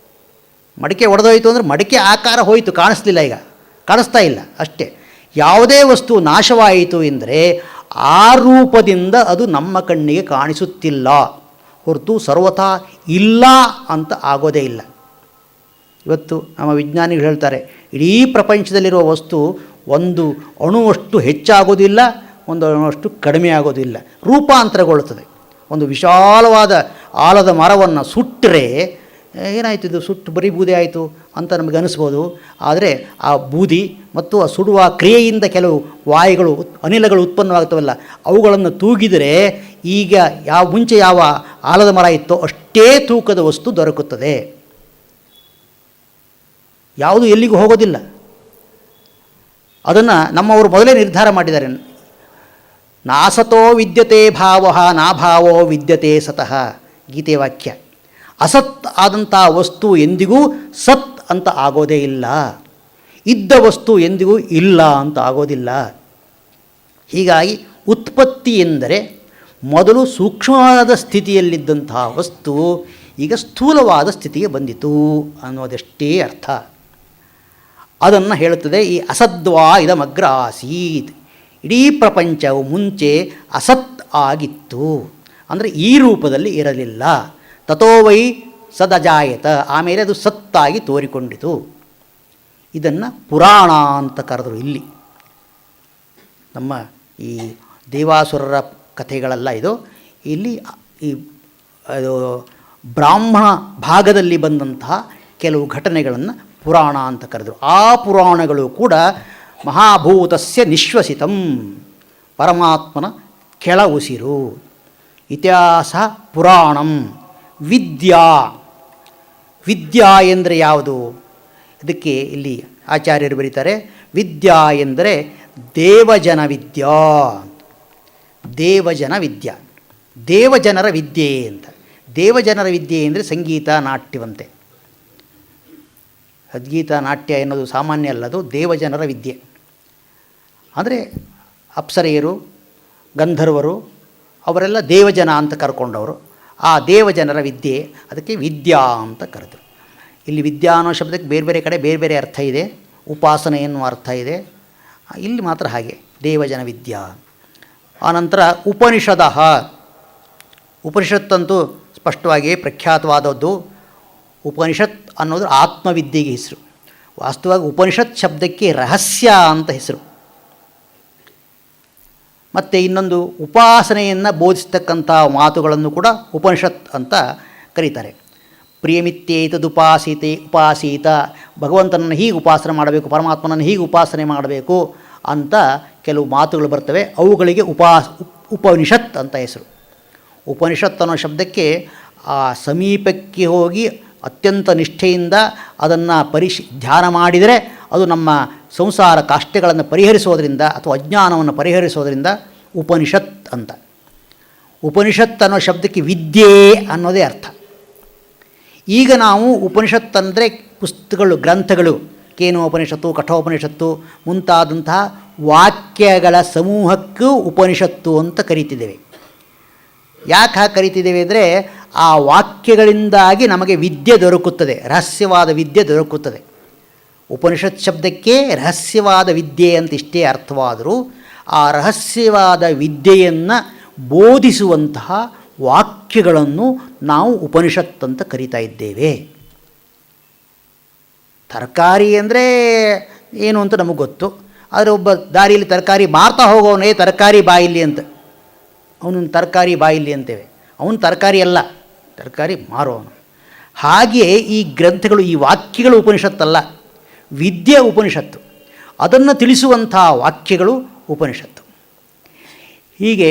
ಮಡಿಕೆ ಒಡೆದೋಯ್ತು ಅಂದರೆ ಮಡಿಕೆ ಆಕಾರ ಹೋಯಿತು, ಕಾಣಿಸ್ಲಿಲ್ಲ, ಈಗ ಕಾಣಿಸ್ತಾ ಇಲ್ಲ ಅಷ್ಟೇ. ಯಾವುದೇ ವಸ್ತು ನಾಶವಾಯಿತು ಎಂದರೆ ಆ ರೂಪದಿಂದ ಅದು ನಮ್ಮ ಕಣ್ಣಿಗೆ ಕಾಣಿಸುತ್ತಿಲ್ಲ ಹೊರತು ಸರ್ವಥಾ ಇಲ್ಲ ಅಂತ ಆಗೋದೇ ಇಲ್ಲ. ಇವತ್ತು ನಮ್ಮ ವಿಜ್ಞಾನಿಗಳು ಹೇಳ್ತಾರೆ, ಇಡೀ ಪ್ರಪಂಚದಲ್ಲಿರುವ ವಸ್ತು ಒಂದು ಅಣುವಷ್ಟು ಹೆಚ್ಚಾಗೋದಿಲ್ಲ, ಒಂದು ಅಣುವಷ್ಟು ಕಡಿಮೆ ಆಗೋದಿಲ್ಲ, ರೂಪಾಂತರಗೊಳ್ಳುತ್ತದೆ. ಒಂದು ವಿಶಾಲವಾದ ಆಲದ ಮರವನ್ನು ಸುಟ್ಟರೆ ಏನಾಯಿತು, ಇದು ಸುಟ್ಟು ಬರೀ ಬೂದಿ ಆಯಿತು ಅಂತ ನಮಗೆ ಅನಿಸ್ಬೋದು. ಆದರೆ ಆ ಬೂದಿ ಮತ್ತು ಆ ಸುಡುವ ಕ್ರಿಯೆಯಿಂದ ಕೆಲವು ವಾಯುಗಳು, ಅನಿಲಗಳು ಉತ್ಪನ್ನವಾಗ್ತವಲ್ಲ, ಅವುಗಳನ್ನು ತೂಗಿದರೆ ಈಗ ಮುಂಚೆ ಯಾವ ಆಲದ ಮರ ಇತ್ತೋ ಅಷ್ಟೇ ತೂಕದ ವಸ್ತು ದೊರಕುತ್ತದೆ. ಯಾವುದು ಎಲ್ಲಿಗೂ ಹೋಗೋದಿಲ್ಲ. ಅದನ್ನು ನಮ್ಮವರು ಮೊದಲೇ ನಿರ್ಧಾರ ಮಾಡಿದ್ದಾರೆ. ನಾಸತೋ ವಿದ್ಯತೆ ಭಾವ ನಾಭಾವೋ ವಿದ್ಯತೆ ಸತಃ, ಗೀತೆ ವಾಕ್ಯ. ಅಸತ್ ಆದಂಥ ವಸ್ತು ಎಂದಿಗೂ ಸತ್ ಅಂತ ಆಗೋದೇ ಇಲ್ಲ, ಇದ್ದ ವಸ್ತು ಎಂದಿಗೂ ಇಲ್ಲ ಅಂತ ಆಗೋದಿಲ್ಲ. ಹೀಗಾಗಿ ಉತ್ಪತ್ತಿ ಎಂದರೆ ಮೊದಲು ಸೂಕ್ಷ್ಮವಾದ ಸ್ಥಿತಿಯಲ್ಲಿದ್ದಂತಹ ವಸ್ತು ಈಗ ಸ್ಥೂಲವಾದ ಸ್ಥಿತಿಗೆ ಬಂದಿತು ಅನ್ನೋದಷ್ಟೇ ಅರ್ಥ. ಅದನ್ನು ಹೇಳುತ್ತದೆ ಈ ಅಸದ್ವಾ ಇದಮಗ್ರ ಆಸೀತ್. ಇಡೀ ಪ್ರಪಂಚವು ಮುಂಚೆ ಅಸತ್ ಆಗಿತ್ತು, ಅಂದರೆ ಈ ರೂಪದಲ್ಲಿ ಇರಲಿಲ್ಲ. ತಥೋವೈ ಸದಜಾಯತ, ಆಮೇಲೆ ಅದು ಸತ್ತಾಗಿ ತೋರಿಕೊಂಡಿತು. ಇದನ್ನು ಪುರಾಣ ಅಂತ ಕರೆದರು. ಇಲ್ಲಿ ನಮ್ಮ ಈ ದೇವಾಸುರರ ಕಥೆಗಳೆಲ್ಲ ಇದು. ಇಲ್ಲಿ ಈ ಅದು ಬ್ರಾಹ್ಮಣ ಭಾಗದಲ್ಲಿ ಬಂದಂತಹ ಕೆಲವು ಘಟನೆಗಳನ್ನು ಪುರಾಣ ಅಂತ ಕರೆದರು. ಆ ಪುರಾಣಗಳು ಕೂಡ ಮಹಾಭೂತಸ್ಯ ನಿಶ್ವಸಿತಂ, ಪರಮಾತ್ಮನ ಕೆಳ ಉಸಿರು. ಇತಿಹಾಸ ಪುರಾಣಂ. ವಿದ್ಯಾ, ವಿದ್ಯಾ ಎಂದರೆ ಯಾವುದು? ಇದಕ್ಕೆ ಇಲ್ಲಿ ಆಚಾರ್ಯರು ಬರೀತಾರೆ, ವಿದ್ಯಾ ಎಂದರೆ ದೇವಜನ ವಿದ್ಯಾ. ದೇವಜನ ವಿದ್ಯಾ, ದೇವಜನರ ವಿದ್ಯೆ ಅಂತ. ದೇವಜನರ ವಿದ್ಯೆ ಅಂದರೆ ಸಂಗೀತ ನಾಟ್ಯವಂತೆ. ಅದ್ಗೀತ ನಾಟ್ಯ ಎನ್ನುವುದು ಸಾಮಾನ್ಯ ಅಲ್ಲ, ಅದು ದೇವಜನರ ವಿದ್ಯೆ. ಅಂದರೆ ಅಪ್ಸರೆಯರು, ಗಂಧರ್ವರು ಅವರೆಲ್ಲ ದೇವಜನ ಅಂತ ಕರ್ಕೊಂಡವರು. ಆ ದೇವಜನರ ವಿದ್ಯೆ, ಅದಕ್ಕೆ ವಿದ್ಯಾ ಅಂತ ಕರೆದರು. ಇಲ್ಲಿ ವಿದ್ಯಾ ಅನ್ನೋ ಶಬ್ದಕ್ಕೆ ಬೇರೆ ಬೇರೆ ಕಡೆ ಬೇರೆ ಬೇರೆ ಅರ್ಥ ಇದೆ. ಉಪಾಸನೆ ಎನ್ನುವ ಅರ್ಥ ಇದೆ, ಇಲ್ಲಿ ಮಾತ್ರ ಹಾಗೆ ದೇವಜನ ವಿದ್ಯಾ. ಆನಂತರ ಉಪನಿಷದಃ. ಉಪನಿಷತ್ತಂತೂ ಸ್ಪಷ್ಟವಾಗಿ ಪ್ರಖ್ಯಾತವಾದದ್ದು. ಉಪನಿಷತ್ ಅನ್ನೋದು ಆತ್ಮವಿದ್ಯೆಗೆ ಹೆಸರು. ವಾಸ್ತವವಾಗಿ ಉಪನಿಷತ್ ಶಬ್ದಕ್ಕೆ ರಹಸ್ಯ ಅಂತ ಹೆಸರು. ಮತ್ತು ಇನ್ನೊಂದು ಉಪಾಸನೆಯನ್ನು ಬೋಧಿಸ್ತಕ್ಕಂಥ ಮಾತುಗಳನ್ನು ಕೂಡ ಉಪನಿಷತ್ ಅಂತ ಕರೀತಾರೆ. ಪ್ರಿಯಮಿತ್ಯೇತದುಪಾಸೀತೆ ಉಪಾಸೀತ, ಭಗವಂತನನ್ನು ಹೀಗೆ ಉಪಾಸನೆ ಮಾಡಬೇಕು, ಪರಮಾತ್ಮನನ್ನು ಹೀಗೆ ಉಪಾಸನೆ ಮಾಡಬೇಕು ಅಂತ ಕೆಲವು ಮಾತುಗಳು ಬರ್ತವೆ. ಅವುಗಳಿಗೆ ಉಪನಿಷತ್ ಅಂತ ಹೆಸರು. ಉಪನಿಷತ್ ಅನ್ನೋ ಶಬ್ದಕ್ಕೆ ಆ ಸಮೀಪಕ್ಕೆ ಹೋಗಿ ಅತ್ಯಂತ ನಿಷ್ಠೆಯಿಂದ ಅದನ್ನು ಧ್ಯಾನ ಮಾಡಿದರೆ ಅದು ನಮ್ಮ ಸಂಸಾರ ಕಾಷ್ಟಗಳನ್ನು ಪರಿಹರಿಸೋದರಿಂದ ಅಥವಾ ಅಜ್ಞಾನವನ್ನು ಪರಿಹರಿಸೋದರಿಂದ ಉಪನಿಷತ್ ಅಂತ. ಉಪನಿಷತ್ ಅನ್ನೋ ಶಬ್ದಕ್ಕೆ ವಿದ್ಯೆ ಅನ್ನೋದೇ ಅರ್ಥ. ಈಗ ನಾವು ಉಪನಿಷತ್ ಅಂದರೆ ಪುಸ್ತಕಗಳು, ಗ್ರಂಥಗಳು, ಕೇನೋಪನಿಷತ್ತು, ಕಠೋಪನಿಷತ್ತು ಮುಂತಾದಂತಹ ವಾಕ್ಯಗಳ ಸಮೂಹಕ್ಕೂ ಉಪನಿಷತ್ತು ಅಂತ ಕರೀತಿದ್ದೇವೆ. ಯಾಕೆ ಹಾಗೆ ಕರೀತಿದ್ದೇವೆ ಅಂದರೆ ಆ ವಾಕ್ಯಗಳಿಂದಾಗಿ ನಮಗೆ ವಿದ್ಯೆ ದೊರಕುತ್ತದೆ, ರಹಸ್ಯವಾದ ವಿದ್ಯೆ ದೊರಕುತ್ತದೆ. ಉಪನಿಷತ್ ಶಬ್ದಕ್ಕೆ ರಹಸ್ಯವಾದ ವಿದ್ಯೆ ಅಂತ ಇಷ್ಟೇ ಅರ್ಥವಾದರೂ ಆ ರಹಸ್ಯವಾದ ವಿದ್ಯೆಯನ್ನು ಬೋಧಿಸುವಂತಹ ವಾಕ್ಯಗಳನ್ನು ನಾವು ಉಪನಿಷತ್ ಅಂತ ಕರೀತಾ ಇದ್ದೇವೆ. ತರಕಾರಿ ಅಂದರೆ ಏನು ಅಂತ ನಮಗೆ ಗೊತ್ತು, ಆದರೆ ಒಬ್ಬ ದಾರಿಯಲ್ಲಿ ತರಕಾರಿ ಮಾರ್ತಾ ಹೋಗೋವನೇ ತರಕಾರಿ ಬಾಯಿಲಿ ಅಂತ, ಅವನನ್ನು ತರಕಾರಿ ಬಾಯಿಲಿ ಅಂತೇವೆ. ಅವನು ತರಕಾರಿ ಅಲ್ಲ, ತರಕಾರಿ ಮಾರೋವನು. ಹಾಗೆಯೇ ಈ ಗ್ರಂಥಗಳು, ಈ ವಾಕ್ಯಗಳು ಉಪನಿಷತ್ತಲ್ಲ, ವಿದ್ಯೆ ಉಪನಿಷತ್ತು. ಅದನ್ನು ತಿಳಿಸುವಂಥ ವಾಕ್ಯಗಳು ಉಪನಿಷತ್ತು. ಹೀಗೆ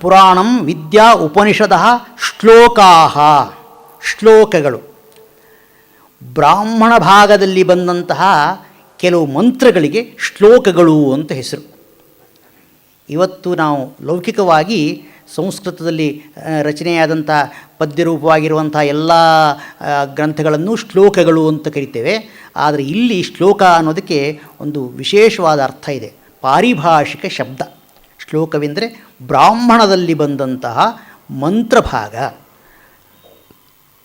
ಪುರಾಣಂ ವಿದ್ಯಾ ಉಪನಿಷದಃ ಶ್ಲೋಕಗಳು. ಬ್ರಾಹ್ಮಣ ಭಾಗದಲ್ಲಿ ಬಂದಂತಹ ಕೆಲವು ಮಂತ್ರಗಳಿಗೆ ಶ್ಲೋಕಗಳು ಅಂತ ಹೆಸರು. ಇವತ್ತು ನಾವು ಲೌಕಿಕವಾಗಿ ಸಂಸ್ಕೃತದಲ್ಲಿ ರಚನೆಯಾದಂಥ ಪದ್ಯರೂಪವಾಗಿರುವಂಥ ಎಲ್ಲ ಗ್ರಂಥಗಳನ್ನು ಶ್ಲೋಕಗಳು ಅಂತ ಕರಿತೇವೆ. ಆದರೆ ಇಲ್ಲಿ ಶ್ಲೋಕ ಅನ್ನೋದಕ್ಕೆ ಒಂದು ವಿಶೇಷವಾದ ಅರ್ಥ ಇದೆ, ಪಾರಿಭಾಷಿಕ ಶಬ್ದ. ಶ್ಲೋಕವೆಂದರೆ ಬ್ರಾಹ್ಮಣದಲ್ಲಿ ಬಂದಂತಹ ಮಂತ್ರಭಾಗ.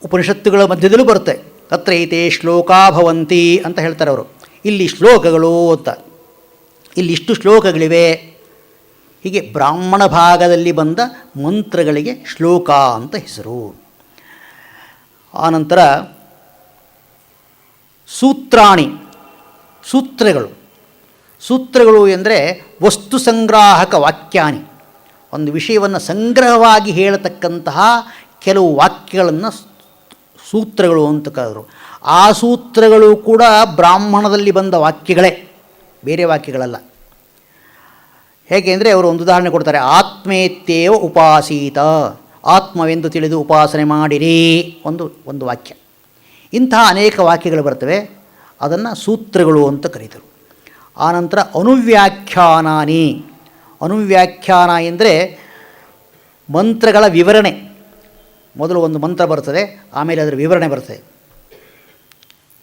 ಉಪನಿಷತ್ತುಗಳ ಮಧ್ಯದಲ್ಲೂ ಬರುತ್ತೆ, ತತ್ರೈತೆ ಶ್ಲೋಕಾ ಭವಂತಿ ಅಂತ ಹೇಳ್ತಾರೆ ಅವರು. ಇಲ್ಲಿ ಶ್ಲೋಕಗಳು ಅಂತ, ಇಲ್ಲಿ ಇಷ್ಟು ಶ್ಲೋಕಗಳಿವೆ. ಹೀಗೆ ಬ್ರಾಹ್ಮಣ ಭಾಗದಲ್ಲಿ ಬಂದ ಮಂತ್ರಗಳಿಗೆ ಶ್ಲೋಕ ಅಂತ ಹೆಸರು. ಆನಂತರ ಸೂತ್ರಾಣಿ, ಸೂತ್ರಗಳು ಎಂದರೆ ವಸ್ತು ಸಂಗ್ರಾಹಕ ವಾಕ್ಯಾನಿ, ಒಂದು ವಿಷಯವನ್ನು ಸಂಗ್ರಹವಾಗಿ ಹೇಳತಕ್ಕಂತಹ ಕೆಲವು ವಾಕ್ಯಗಳನ್ನು ಸೂತ್ರಗಳು ಅಂತ ಕರೆದರು. ಆ ಸೂತ್ರಗಳು ಕೂಡ ಬ್ರಾಹ್ಮಣದಲ್ಲಿ ಬಂದ ವಾಕ್ಯಗಳೇ, ಬೇರೆ ವಾಕ್ಯಗಳಲ್ಲ. ಹೇಗೆ ಅಂದರೆ ಅವರು ಒಂದು ಉದಾಹರಣೆ ಕೊಡ್ತಾರೆ, ಆತ್ಮೇತ್ಯೇವ ಉಪಾಸೀತ, ಆತ್ಮವೆಂದು ತಿಳಿದು ಉಪಾಸನೆ ಮಾಡಿರಿ, ಒಂದು ವಾಕ್ಯ. ಇಂತಹ ಅನೇಕ ವಾಕ್ಯಗಳು ಬರ್ತವೆ, ಅದನ್ನು ಸೂತ್ರಗಳು ಅಂತ ಕರೀತಾರೆ. ಆನಂತರ ಅನುವ್ಯಾಖ್ಯಾನಾನಿ. ಅನುವ್ಯಾಖ್ಯಾನ ಎಂದರೆ ಮಂತ್ರಗಳ ವಿವರಣೆ. ಮೊದಲು ಒಂದು ಮಂತ್ರ ಬರ್ತದೆ, ಆಮೇಲೆ ಅದರ ವಿವರಣೆ ಬರ್ತದೆ.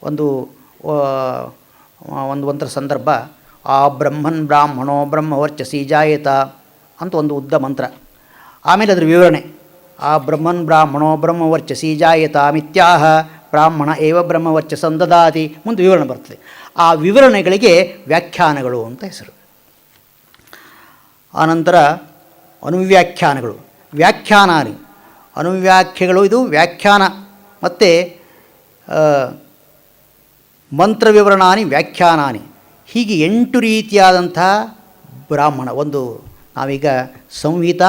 ಒಂದು ಮಂತ್ರ ಸಂದರ್ಭ, ಆ ಬ್ರಹ್ಮನ್ ಬ್ರಾಹ್ಮಣೋ ಬ್ರಹ್ಮವರ್ಚಸಿ ಜಾಯೇತ ಅಂತ ಒಂದು ಉದ್ದ ಮಂತ್ರ. ಆಮೇಲೆ ಅದರ ವಿವರಣೆ, ಆ ಬ್ರಹ್ಮನ್ ಬ್ರಾಹ್ಮಣೋ ಬ್ರಹ್ಮವರ್ಚಸಿ ಜಾಯೇತ ಮಿತ್ಯಾಹ ಬ್ರಾಹ್ಮಣ ಏವ ಬ್ರಹ್ಮವರ್ಚಸಂ ದದಾತಿ, ಮುಂದೆ ವಿವರಣೆ ಬರ್ತದೆ. ಆ ವಿವರಣೆಗಳಿಗೆ ವ್ಯಾಖ್ಯಾನಗಳು ಅಂತ ಹೆಸರು. ಆನಂತರ ಅನುವ್ಯಾಖ್ಯಾನಗಳು. ವ್ಯಾಖ್ಯಾನಾನಿ, ಅನುವ್ಯಾಖ್ಯಗಳು ಇದು ವ್ಯಾಖ್ಯಾನ, ಮತ್ತು ಮಂತ್ರ ವಿವರಣಾನಿ ವ್ಯಾಖ್ಯಾನಾನಿ. ಹೀಗೆ 8 ರೀತಿಯಾದಂಥ ಬ್ರಾಹ್ಮಣ. ಒಂದು ನಾವೀಗ ಸಂಹಿತ,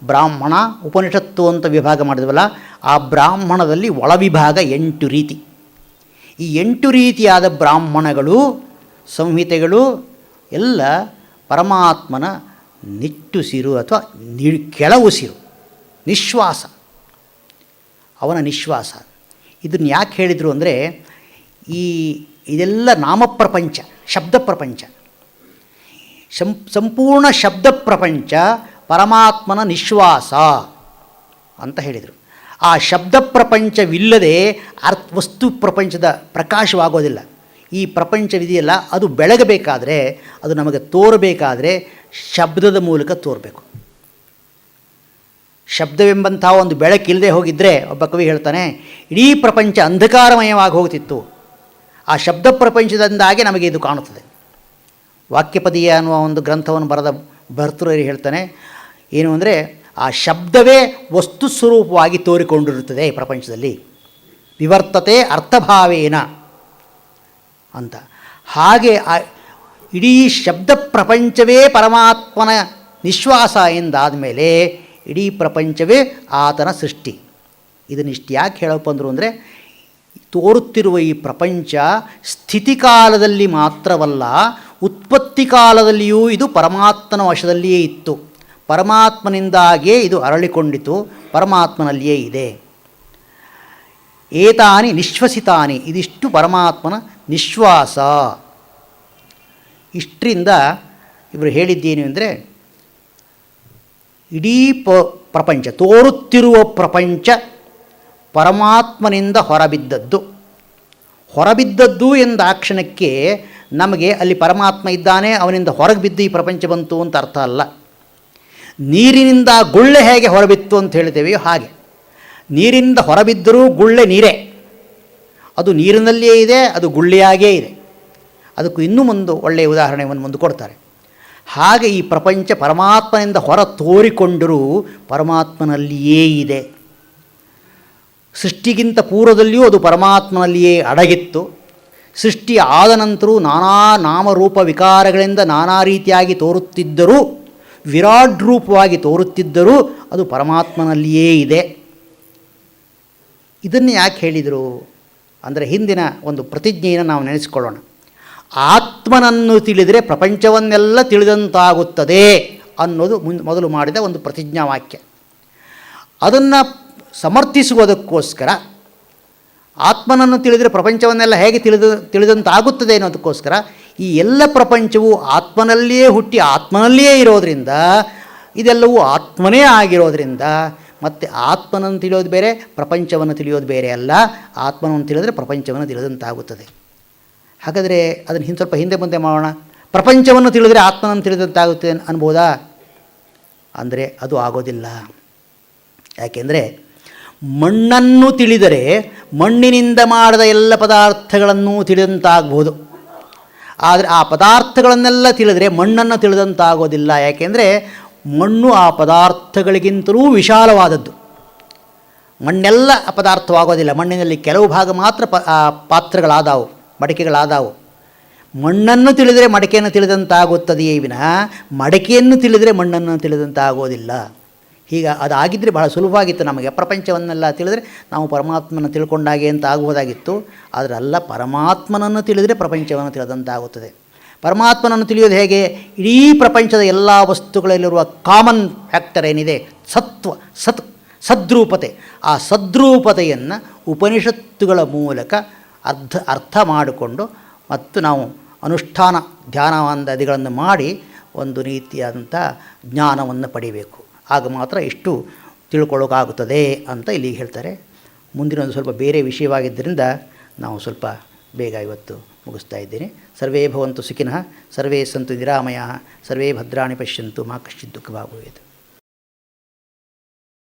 ಬ್ರಾಹ್ಮಣ, ಉಪನಿಷತ್ತು ಅಂತ ವಿಭಾಗ ಮಾಡಿದ್ವಲ್ಲ, ಆ ಬ್ರಾಹ್ಮಣದಲ್ಲಿ ಒಳವಿಭಾಗ 8 ರೀತಿ. ಈ 8 ರೀತಿಯಾದ ಬ್ರಾಹ್ಮಣಗಳು, ಸಂಹಿತೆಗಳು ಎಲ್ಲ ಪರಮಾತ್ಮನ ನಿಟ್ಟುಸಿರು ಅಥವಾ ಕೆಳವುಸಿರು, ನಿಶ್ವಾಸ, ಅವನ ನಿಶ್ವಾಸ. ಇದನ್ನು ಯಾಕೆ ಹೇಳಿದರು ಅಂದರೆ, ಇದೆಲ್ಲ ನಾಮಪ್ರಪಂಚ, ಶಬ್ದ ಪ್ರಪಂಚ, ಸಂಪೂರ್ಣ ಶಬ್ದ ಪ್ರಪಂಚ ಪರಮಾತ್ಮನ ನಿಶ್ವಾಸ ಅಂತ ಹೇಳಿದರು. ಆ ಶಬ್ದ ಪ್ರಪಂಚವಿಲ್ಲದೆ ವಸ್ತು ಪ್ರಪಂಚದ ಪ್ರಕಾಶವಾಗೋದಿಲ್ಲ. ಈ ಪ್ರಪಂಚವಿದೆಯಲ್ಲ, ಅದು ಬೆಳಗಬೇಕಾದ್ರೆ, ಅದು ನಮಗೆ ತೋರಬೇಕಾದ್ರೆ ಶಬ್ದದ ಮೂಲಕ ತೋರಬೇಕು. ಶಬ್ದವೆಂಬಂಥ ಒಂದು ಬೆಳಕಿಲ್ಲದೆ ಹೋಗಿದ್ದರೆ, ಒಬ್ಬ ಕವಿ ಹೇಳ್ತಾನೆ, ಇಡೀ ಪ್ರಪಂಚ ಅಂಧಕಾರಮಯವಾಗಿ ಹೋಗ್ತಿತ್ತು. ಆ ಶಬ್ದ ಪ್ರಪಂಚದಿಂದಾಗಿ ನಮಗೆ ಇದು ಕಾಣುತ್ತದೆ. ವಾಕ್ಯಪದೀಯ ಅನ್ನುವ ಒಂದು ಗ್ರಂಥವನ್ನು ಬರೆದ ಭರ್ತೃಹರಿ ಹೇಳ್ತಾನೆ, ಏನು ಅಂದರೆ, ಆ ಶಬ್ದವೇ ವಸ್ತು ಸ್ವರೂಪವಾಗಿ ತೋರಿಕೊಂಡಿರುತ್ತದೆ ಈ ಪ್ರಪಂಚದಲ್ಲಿ, ವಿವರ್ತತೆ ಅರ್ಥಭಾವೇನ ಅಂತ. ಹಾಗೆ ಇಡೀ ಶಬ್ದ ಪ್ರಪಂಚವೇ ಪರಮಾತ್ಮನ ನಿಶ್ವಾಸ ಎಂದಾದ ಮೇಲೆ ಇಡೀ ಪ್ರಪಂಚವೇ ಆತನ ಸೃಷ್ಟಿ. ಇದನ್ನಿಷ್ಟು ಯಾಕೆ ಹೇಳಪ್ಪ ಅಂದರು ಅಂದರೆ, ತೋರುತ್ತಿರುವ ಈ ಪ್ರಪಂಚ ಸ್ಥಿತಿಕಾಲದಲ್ಲಿ ಮಾತ್ರವಲ್ಲ, ಉತ್ಪತ್ತಿ ಕಾಲದಲ್ಲಿಯೂ ಇದು ಪರಮಾತ್ಮನ ವಶದಲ್ಲಿಯೇ ಇತ್ತು. ಪರಮಾತ್ಮನಿಂದಾಗಿಯೇ ಇದು ಅರಳಿಕೊಂಡಿತು, ಪರಮಾತ್ಮನಲ್ಲಿಯೇ ಇದೆ. ಏತಾನಿ ನಿಶ್ವಸಿತಾನಿ, ಇದಿಷ್ಟು ಪರಮಾತ್ಮನ ನಿಶ್ವಾಸ. ಇಷ್ಟರಿಂದ ಇವರು ಹೇಳಿದ್ದೇನು ಅಂದರೆ, ಇಡೀ ಪ್ರಪಂಚ, ತೋರುತ್ತಿರುವ ಪ್ರಪಂಚ ಪರಮಾತ್ಮನಿಂದ ಹೊರಬಿದ್ದದ್ದು ಎಂದಾಕ್ಷಣಕ್ಕೆ ನಮಗೆ ಅಲ್ಲಿ ಪರಮಾತ್ಮ ಇದ್ದಾನೆ, ಅವನಿಂದ ಹೊರಗೆ ಬಿದ್ದು ಈ ಪ್ರಪಂಚ ಬಂತು ಅಂತ ಅರ್ಥ ಅಲ್ಲ. ನೀರಿನಿಂದ ಗುಳ್ಳೆ ಹೇಗೆ ಹೊರಬಿತ್ತು ಅಂತ ಹೇಳ್ತೇವೆಯೋ ಹಾಗೆ, ನೀರಿನಿಂದ ಹೊರಬಿದ್ದರೂ ಗುಳ್ಳೆ ನೀರೇ. ಅದು ನೀರಿನಲ್ಲಿಯೇ ಇದೆ, ಅದು ಗುಳ್ಳೆಯಾಗೇ ಇದೆ. ಅದಕ್ಕೂ ಇನ್ನೂ ಒಂದು ಒಳ್ಳೆಯ ಉದಾಹರಣೆಯನ್ನು ಮುಂದೆ ಕೊಡ್ತಾರೆ. ಹಾಗೆ ಈ ಪ್ರಪಂಚ ಪರಮಾತ್ಮನಿಂದ ಹೊರ ತೋರಿಕೊಂಡರೂ ಪರಮಾತ್ಮನಲ್ಲಿಯೇ ಇದೆ. ಸೃಷ್ಟಿಗಿಂತ ಪೂರ್ವದಲ್ಲಿಯೂ ಅದು ಪರಮಾತ್ಮನಲ್ಲಿಯೇ ಅಡಗಿತ್ತು. ಸೃಷ್ಟಿ ಆದ ನಂತರೂ ನಾನಾ ನಾಮರೂಪ ವಿಕಾರಗಳಿಂದ ನಾನಾ ರೀತಿಯಾಗಿ ತೋರುತ್ತಿದ್ದರೂ, ವಿರಾಟ್ ರೂಪವಾಗಿ ತೋರುತ್ತಿದ್ದರೂ ಅದು ಪರಮಾತ್ಮನಲ್ಲಿಯೇ ಇದೆ. ಇದನ್ನು ಯಾಕೆ ಹೇಳಿದರು ಅಂದರೆ ಹಿಂದಿನ ಒಂದು ಪ್ರತಿಜ್ಞೆಯನ್ನು ನಾವು ನೆನೆಸಿಕೊಳ್ಳೋಣ. ಆತ್ಮನನ್ನು ತಿಳಿದರೆ ಪ್ರಪಂಚವನ್ನೆಲ್ಲ ತಿಳಿದಂತಾಗುತ್ತದೆ ಅನ್ನೋದು ಮೊದಲು ಮಾಡಿದ ಒಂದು ಪ್ರತಿಜ್ಞಾ ವಾಕ್ಯ. ಅದನ್ನು ಸಮರ್ಥಿಸುವುದಕ್ಕೋಸ್ಕರ, ಆತ್ಮನನ್ನು ತಿಳಿದರೆ ಪ್ರಪಂಚವನ್ನೆಲ್ಲ ಹೇಗೆ ತಿಳಿದಂತಾಗುತ್ತದೆ ಅನ್ನೋದಕ್ಕೋಸ್ಕರ ಈ ಎಲ್ಲ ಪ್ರಪಂಚವು ಆತ್ಮನಲ್ಲಿಯೇ ಹುಟ್ಟಿ ಆತ್ಮನಲ್ಲಿಯೇ ಇರೋದರಿಂದ, ಇದೆಲ್ಲವೂ ಆತ್ಮನೇ ಆಗಿರೋದರಿಂದ, ಮತ್ತು ಆತ್ಮನನ್ನು ತಿಳಿಯೋದು ಬೇರೆ, ಪ್ರಪಂಚವನ್ನು ತಿಳಿಯೋದು ಬೇರೆ ಅಲ್ಲ. ಆತ್ಮನನ್ನು ತಿಳಿದರೆ ಪ್ರಪಂಚವನ್ನು ತಿಳಿದಂತಾಗುತ್ತದೆ. ಹಾಗಾದರೆ ಅದನ್ನು ಸ್ವಲ್ಪ ಹಿಂದೆ ಮುಂದೆ ಮಾಡೋಣ. ಪ್ರಪಂಚವನ್ನು ತಿಳಿದರೆ ಆತ್ಮನನ್ನು ತಿಳಿದಂತಾಗುತ್ತೆ ಅನ್ಬೋದಾ ಅಂದರೆ ಅದು ಆಗೋದಿಲ್ಲ. ಯಾಕೆಂದರೆ ಮಣ್ಣನ್ನು ತಿಳಿದರೆ ಮಣ್ಣಿನಿಂದ ಮಾಡಿದ ಎಲ್ಲ ಪದಾರ್ಥಗಳನ್ನು ತಿಳಿದಂತಾಗ್ಬೋದು. ಆದರೆ ಆ ಪದಾರ್ಥಗಳನ್ನೆಲ್ಲ ತಿಳಿದರೆ ಮಣ್ಣನ್ನು ತಿಳಿದಂತಾಗೋದಿಲ್ಲ. ಯಾಕೆಂದರೆ ಮಣ್ಣು ಆ ಪದಾರ್ಥಗಳಿಗಿಂತಲೂ ವಿಶಾಲವಾದದ್ದು. ಮಣ್ಣೆಲ್ಲ ಪದಾರ್ಥವಾಗೋದಿಲ್ಲ. ಮಣ್ಣಿನಲ್ಲಿ ಕೆಲವು ಭಾಗ ಮಾತ್ರ ಪಾತ್ರಗಳಾದವು, ಮಡಿಕೆಗಳಾದವು. ಮಣ್ಣನ್ನು ತಿಳಿದರೆ ಮಡಿಕೆಯನ್ನು ತಿಳಿದಂತಾಗುತ್ತದೆಯೇ ವಿನಃ ಮಡಿಕೆಯನ್ನು ತಿಳಿದರೆ ಮಣ್ಣನ್ನು ತಿಳಿದಂತಾಗೋದಿಲ್ಲ. ಹೀಗೆ ಅದಾಗಿದ್ದರೆ ಬಹಳ ಸುಲಭವಾಗಿತ್ತು ನಮಗೆ. ಪ್ರಪಂಚವನ್ನೆಲ್ಲ ತಿಳಿದರೆ ನಾವು ಪರಮಾತ್ಮನ ತಿಳ್ಕೊಂಡಾಗೆ ಅಂತ ಆಗುವುದಾಗಿತ್ತು. ಆದರೆ ಅಲ್ಲ, ಪರಮಾತ್ಮನನ್ನು ತಿಳಿದರೆ ಪ್ರಪಂಚವನ್ನು ತಿಳಿದಂತಾಗುತ್ತದೆ. ಪರಮಾತ್ಮನನ್ನು ತಿಳಿಯೋದು ಹೇಗೆ? ಇಡೀ ಪ್ರಪಂಚದ ಎಲ್ಲ ವಸ್ತುಗಳಲ್ಲಿರುವ ಕಾಮನ್ ಫ್ಯಾಕ್ಟರ್ ಏನಿದೆ, ಸದ್ರೂಪತೆ, ಆ ಸದ್ರೂಪತೆಯನ್ನು ಉಪನಿಷತ್ತುಗಳ ಮೂಲಕ ಅರ್ಥ ಮಾಡಿಕೊಂಡು ಮತ್ತು ನಾವು ಅನುಷ್ಠಾನ ಧ್ಯಾನವಾದಿಗಳನ್ನು ಮಾಡಿ ಒಂದು ರೀತಿಯಾದಂಥ ಜ್ಞಾನವನ್ನು ಪಡಿಬೇಕು. ಆಗ ಮಾತ್ರ ಇಷ್ಟು ತಿಳ್ಕೊಳ್ಳೋಕ್ಕಾಗುತ್ತದೆ ಅಂತ ಇಲ್ಲಿ ಹೇಳ್ತಾರೆ. ಮುಂದಿನೊಂದು ಸ್ವಲ್ಪ ಬೇರೆ ವಿಷಯವಾಗಿದ್ದರಿಂದ ನಾವು ಸ್ವಲ್ಪ ಬೇಗ ಇವತ್ತು ಮುಗಿಸ್ತಾ ಇದ್ದೇನೆ. ಸರ್ವೇ ಭವಂತು ಸುಖಿನಃ, ಸರ್ವೇ ಸಂತು ನಿರಾಮಯಾಃ, ಸರ್ವೇ ಭದ್ರಾಣಿ ಪಶ್ಯಂತು, ಮಾ ಕಶ್ಚಿತ್ ದುಃಖ ಭಾಗ್ ಭವೇತ್.